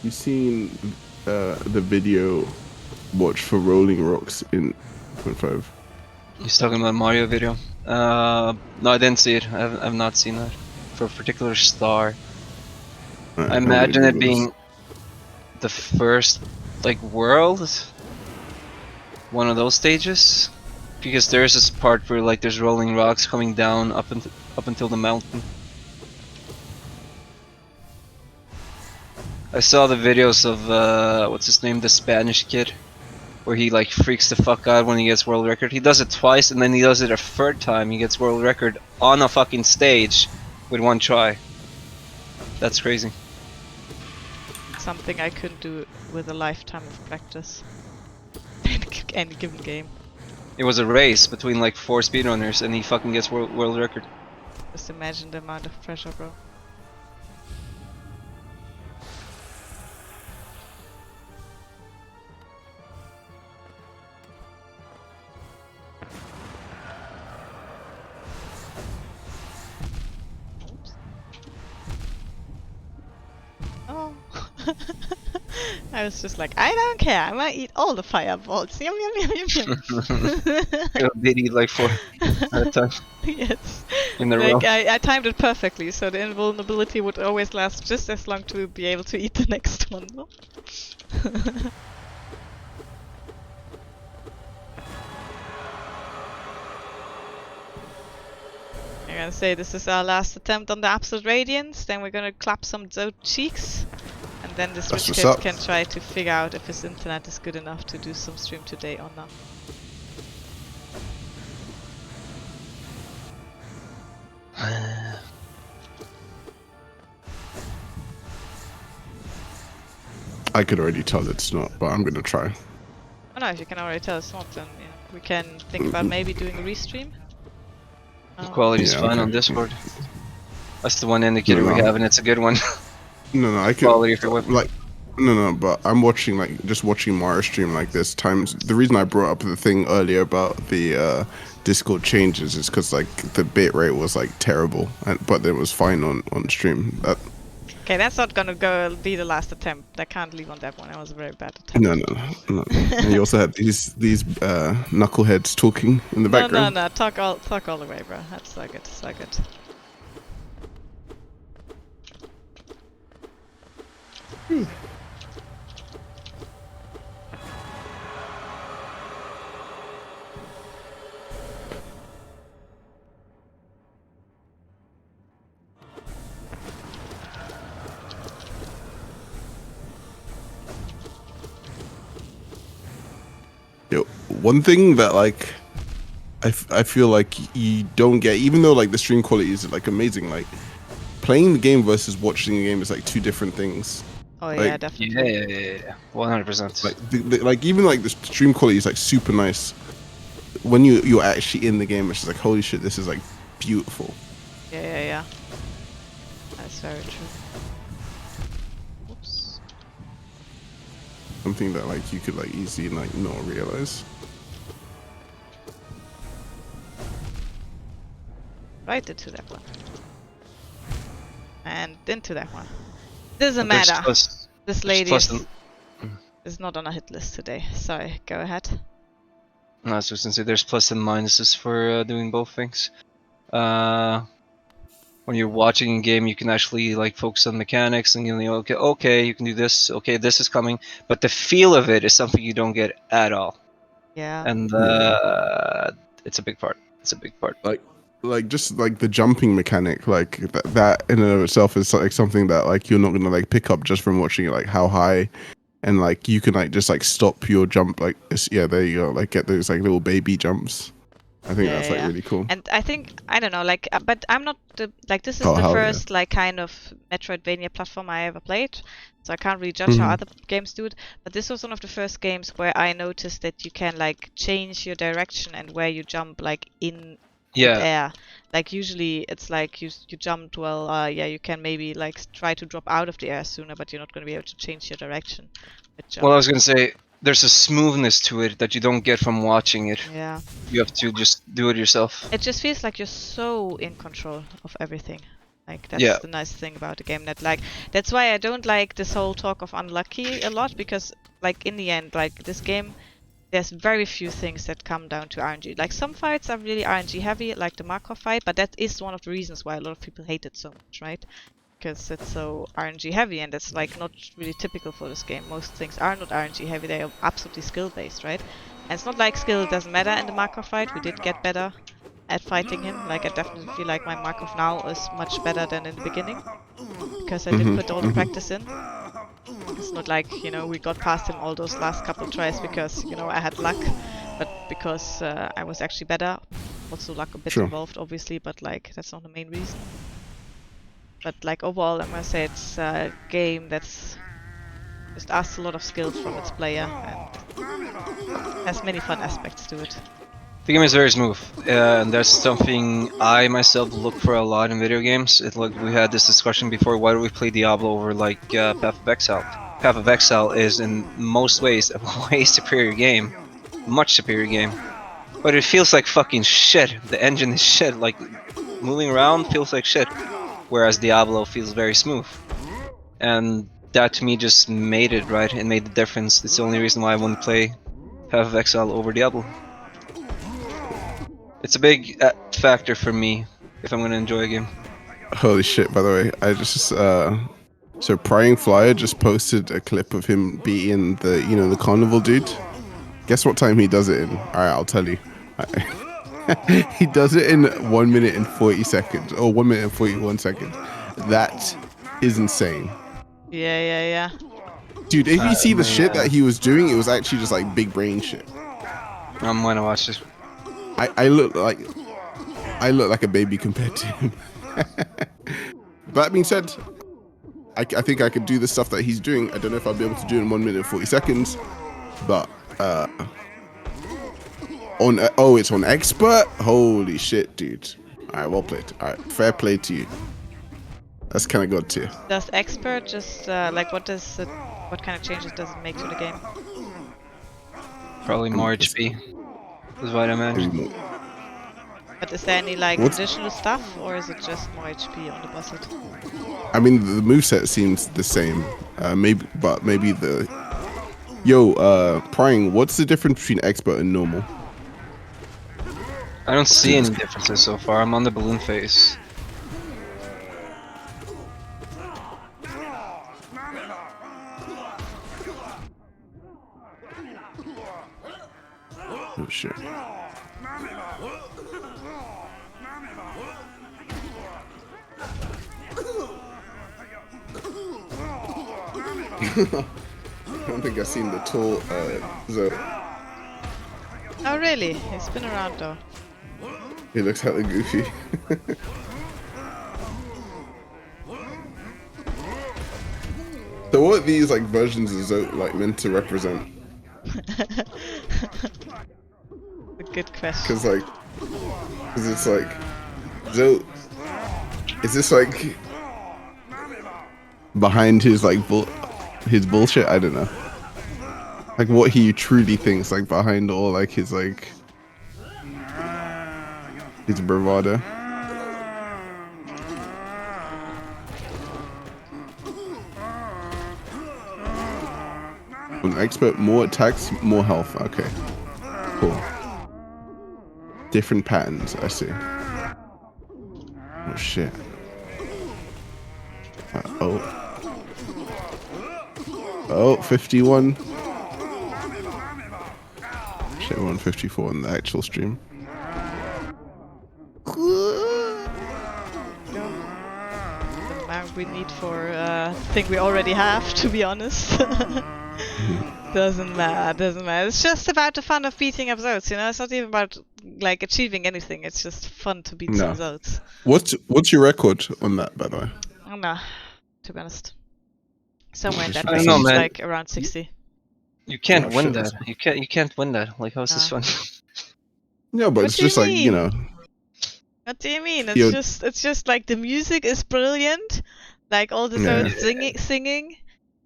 You seen the video watch for Rolling Rocks in 0.5? He's talking about Mario video. No, I didn't see it. I've not seen that. For a particular star. I imagine it being the first like world, one of those stages, because there's this part where like there's rolling rocks coming down up until the mountain. I saw the videos of what's his name, the Spanish kid, where he like freaks the fuck out when he gets world record. He does it twice and then he does it a third time. He gets world record on a fucking stage with one try. That's crazy. Something I couldn't do with a lifetime of practice. Any given game. It was a race between like 4 speedrunners and he fucking gets world record. Just imagine the amount of pressure, bro. Oh. I was just like, I don't care, I might eat all the fireballs. Yum yum yum yum yum. Did eat like 4 at a time Yes. in a row. Like I timed it perfectly, so the invulnerability would always last just as long to be able to eat the next one. No? I'm gonna say this is our last attempt on the absolute radiance, then we're gonna clap some Zoe cheeks, and then the That's Switch what's Kid up. can try to figure out if his internet is good enough to do some stream today or not. I could already tell it's not, but I'm gonna try. Oh no, if you can already tell it's not, then yeah, we can think about maybe doing a restream. The quality's Yeah, fine okay. on Discord. That's the one indicator we No. have, and it's a good one. No, I could Quality of your weapon. like. No, but I'm watching just watching Mario stream like this times. The reason I brought up the thing earlier about the Discord changes is because like the bit rate was like terrible, but it was fine on stream. Okay, that's not gonna be the last attempt. I can't leave on that one. That was a very bad attempt. No. And you also had these knuckleheads talking in the background. No. Talk all the way, bro. That's so good. So good. Yo, one thing that like I feel like you don't get, even though like the stream quality is like amazing, like playing the game versus watching the game is like two different things. Oh Like, yeah, definitely. Yeah, 100%. Like like even like the stream quality is like super nice. When you're actually in the game, it's just like holy shit, this is like beautiful. Yeah. That's very true. Oops. Something that like you could like easily like not realize. Right into that one. And into that one. Doesn't There's matter. plus- This there's lady plus is not on a hit list today. Sorry, go ahead. No, I was just gonna say there's plus and minuses for doing both things. When you're watching a game, you can actually like focus on mechanics and you know, okay, you can do this. Okay, this is coming, but the feel of it is something you don't get at all, Yeah. and it's a big part. It's a big part. Like just like the jumping mechanic, like that in and of itself is like something that like you're not gonna like pick up just from watching it, like how high, and like you can like just like stop your jump, like yeah, there you go, like get those like little baby jumps. I think that's like really cool. And I think, I don't know, like, but I'm not this is Oh, the hell yeah. first like kind of Metroidvania platform I ever played, so I can't really judge how other games do it. But this was one of the first games where I noticed that you can like change your direction and where you jump, like in air. Like usually it's like you jumped, well, yeah, you can maybe like try to drop out of the air sooner, but you're not going to be able to change your direction. Well, I was gonna say there's a smoothness to it that you don't get from watching it. Yeah. You have to just do it yourself. It just feels like you're so in control of everything. Like that's the nice thing about the game. That's why I don't like this whole talk of unlucky a lot, because like in the end, like this game, there's very few things that come down to RNG. Like some fights are really RNG heavy, like the Markov fight, but that is one of the reasons why a lot of people hate it so much, right? because it's so RNG heavy, and it's like not really typical for this game. Most things are not RNG heavy; they are absolutely skill based, right? And it's not like skill doesn't matter in the Markov fight. We did get better at fighting him. Like, I definitely feel like my Markov now is much better than in the beginning, because I did put all the practice in. It's not like, you know, we got past him all those last couple tries because, you know, I had luck, but because I was actually better. Also luck a bit Sure. involved, obviously, but like, that's not the main reason. But like, overall, I must say it's a game that's just asks a lot of skill from its player and has many fun aspects to it. The game is very smooth, and that's something I myself look for a lot in video games. Like we had this discussion before. Why do we play Diablo over like Path of Exile? Path of Exile is in most ways a way superior game, much superior game. But it feels like fucking shit. The engine is shit. Like moving around feels like shit, whereas Diablo feels very smooth. And that to me just made it right. It made the difference. It's the only reason why I want to play Path of Exile over Diablo. It's a big factor for me if I'm gonna enjoy a game. Holy shit! By the way, I just so Prying Flyer just posted a clip of him beating the carnival dude. Guess what time he does it in? All right, I'll tell you. He does it in 1 minute and 40 seconds, or 1 minute and 41 seconds. That is insane, Yeah. dude. If you see the shit that he was doing, it was actually just like big brain shit. I'm gonna watch this. I look like a baby compared to him. That being said, I think I could do the stuff that he's doing. I don't know if I'll be able to do it in 1 minute and 40 seconds, but it's on expert. Holy shit, dude! All right, well played. All right, fair play to you. That's kind of good too. Does expert just like what kind of changes does it make to the game? Probably more HP. Is what I imagine. But is there any like What's- additional stuff, or is it just more HP on the boss hit? I mean, the moveset seems the same. Maybe the Prying. What's the difference between expert and normal? I don't see any differences so far. I'm on the balloon phase. Oh shit. I don't think I've seen the tall Zoe. Oh really? He's been around though. He looks hella goofy. So what are these like versions of Zoe like meant to represent? A good question. Cause it's like Zoe. Is this like behind his like his bullshit? I don't know. Like what he truly thinks like behind all like his bravado. An expert, more attacks, more health. Okay, cool. Different patterns. I see. Oh shit. Oh, 51. Shit, we're on 54 in the actual stream. The amount we need for thing we already have, to be honest. Doesn't matter. It's just about the fun of beating up Zodes, you know? It's not even about like achieving anything, it's just fun to beat some Zodes. What's your record on that, by the way? I don't know, to be honest. Somewhere in that I don't range, know, man. like around 60. You can't Oh, win shit. that. You can't win that. Like how's this fun? Yeah, but What it's do you just like, you mean? know. What do you mean? Yo- It's just like the music is brilliant, like all the Zodes singing,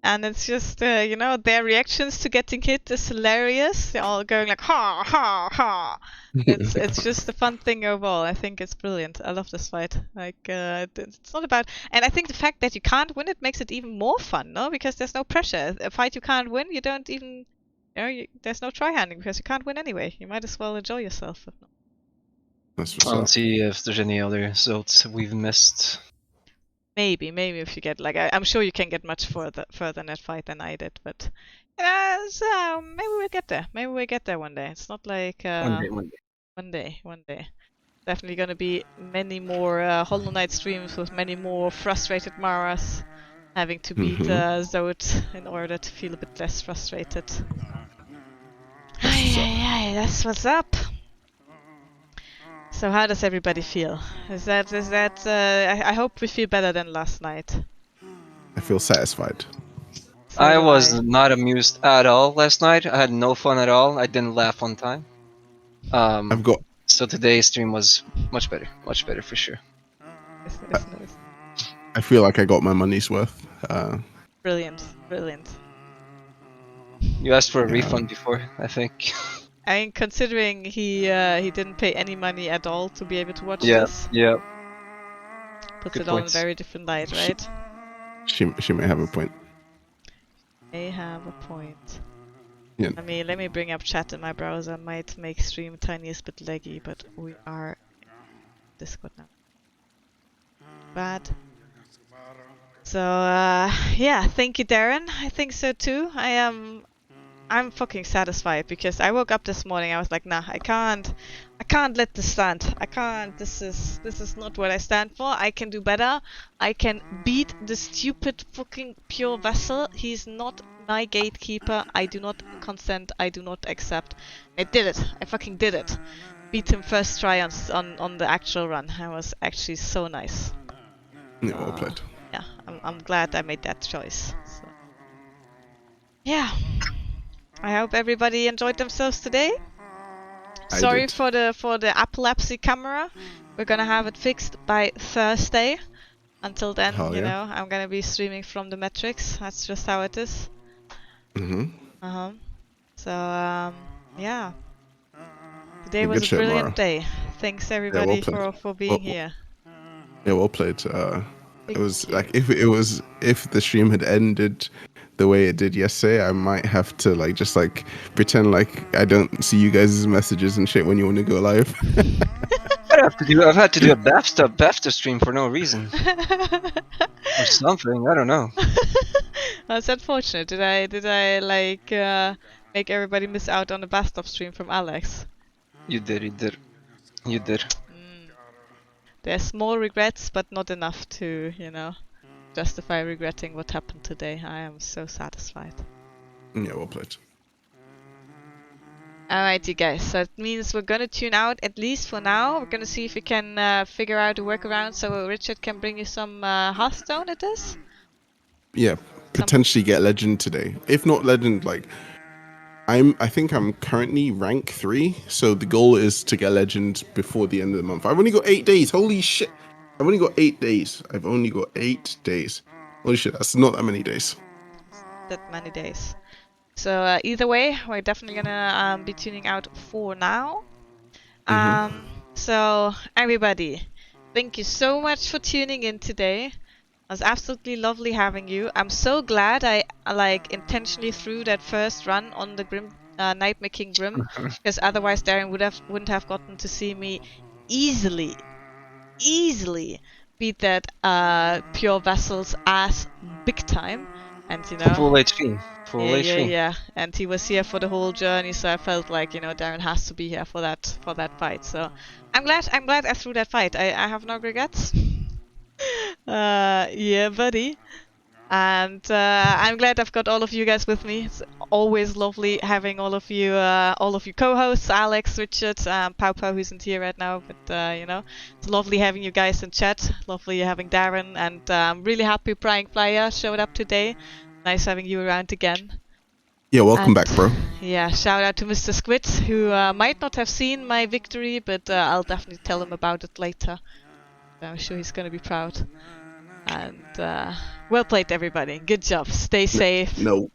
and it's just you know, their reactions to getting hit is hilarious. They're all going like ha ha ha. It's just a fun thing overall. I think it's brilliant. I love this fight. Like it's not about, and I think the fact that you can't win it makes it even more fun, no? Because there's no pressure. A fight you can't win, you don't even, you know, there's no try-handing because you can't win anyway. You might as well enjoy yourself. That's what's I don't up. see if there's any other Zotes we've missed. maybe if you get like, I'm sure you can get much further in that fight than I did, but so maybe we'll get there. Maybe we'll get there one day. It's not like One day. one day. Definitely gonna be many more Hollow Knight streams with many more frustrated Maras having to beat Zod in order to feel a bit less frustrated. Aye, that's what's up. So how does everybody feel? Is that I hope we feel better than last night. I feel satisfied. So I do was not amused at all last night. I had no fun at all. I didn't laugh on time. I've got So today's stream was much better for sure. Nice. I feel like I got my money's worth. Brilliant. You asked for a refund before, I think. I mean, considering he didn't pay any money at all to be able to watch Yeah, this, yeah. puts Good it all in a points. very different light, right? She may have a point. May have a point. Yeah. Let me bring up chat in my browser. Might make stream tiniest bit laggy, but we are in Discord now. Bad. So yeah, thank you, Darren. I think so too. I'm fucking satisfied because I woke up this morning. I was like, nah, I can't let this stand. I can't. This is not what I stand for. I can do better. I can beat the stupid fucking pure vessel. He's not my gatekeeper. I do not consent. I do not accept. I did it. I fucking did it. Beat him first try on the actual run. I was actually so nice. Yeah, well played. Yeah, I'm glad I made that choice. So. Yeah. I hope everybody enjoyed themselves today. I Sorry did. for the epilepsy camera. We're gonna have it fixed by Thursday. Until then, Hell you yeah. know, I'm gonna be streaming from the Matrix. That's just how it is. So yeah. Today Well, was good a shit, brilliant Mara. day. Thanks everybody played. for being Well- here. Yeah, well played. Thank It was you. like if the stream had ended the way it did yesterday, I might have to just pretend like I don't see you guys' messages and shit when you want to go live. I've had to do a BAFTA stream for no reason. Or something, I don't know. That's unfortunate. Did I make everybody miss out on the bathtub stream from Alex? You did. There's small regrets, but not enough to, you know, justify regretting what happened today. I am so satisfied. Yeah, well played. Alright, you guys. So it means we're gonna tune out at least for now. We're gonna see if we can figure out a workaround so Richard can bring you some Hearthstone. It is. Yeah, potentially get legend today. If not legend, I think I'm currently rank 3, so the goal is to get legend before the end of the month. I've only got 8 days. Holy shit! I've only got 8 days. Holy shit, that's not that many days. That many days. So either way, we're definitely gonna be tuning out for now. So everybody, thank you so much for tuning in today. It was absolutely lovely having you. I'm so glad I intentionally threw that first run on the Grim Nightmare King Grim, because otherwise Darren wouldn't have gotten to see me easily beat that pure vessel's ass big time. And you know, Full HP. yeah. And he was here for the whole journey, so I felt like, you know, Darren has to be here for that fight. So I'm glad I threw that fight. I have no regrets. Yeah, buddy. And I'm glad I've got all of you guys with me. It's always lovely having all of you co-hosts, Alex, Richard, Pau Pau, who isn't here right now, but you know, it's lovely having you guys in chat. Lovely having Darren, and I'm really happy Prying Flyer showed up today. Nice having you around again. Yeah, welcome back, bro. Yeah, shout out to Mr. Squid, who might not have seen my victory, but I'll definitely tell him about it later. I'm sure he's gonna be proud. And well played, everybody. Good job. Stay safe. No,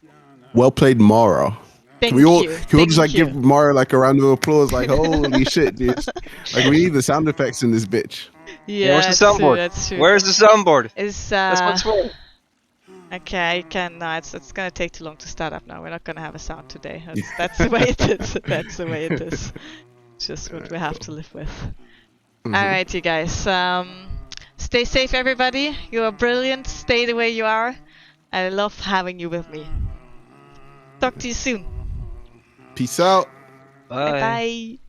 well played, Mara. Thank Can we all you. just give Mara a round of applause? Holy shit, dude! We need the sound effects in this bitch. Yeah, where's the soundboard? That's true. Where's the soundboard? Is That's what's for. Okay, I can. No, it's gonna take too long to start up now. We're not gonna have a sound today. That's the way it is. That's the way it is. It's just what we have to live with. Alright, you guys. Stay safe, everybody. You are brilliant. Stay the way you are. I love having you with me. Talk to you soon. Peace out. Bye. Bye bye.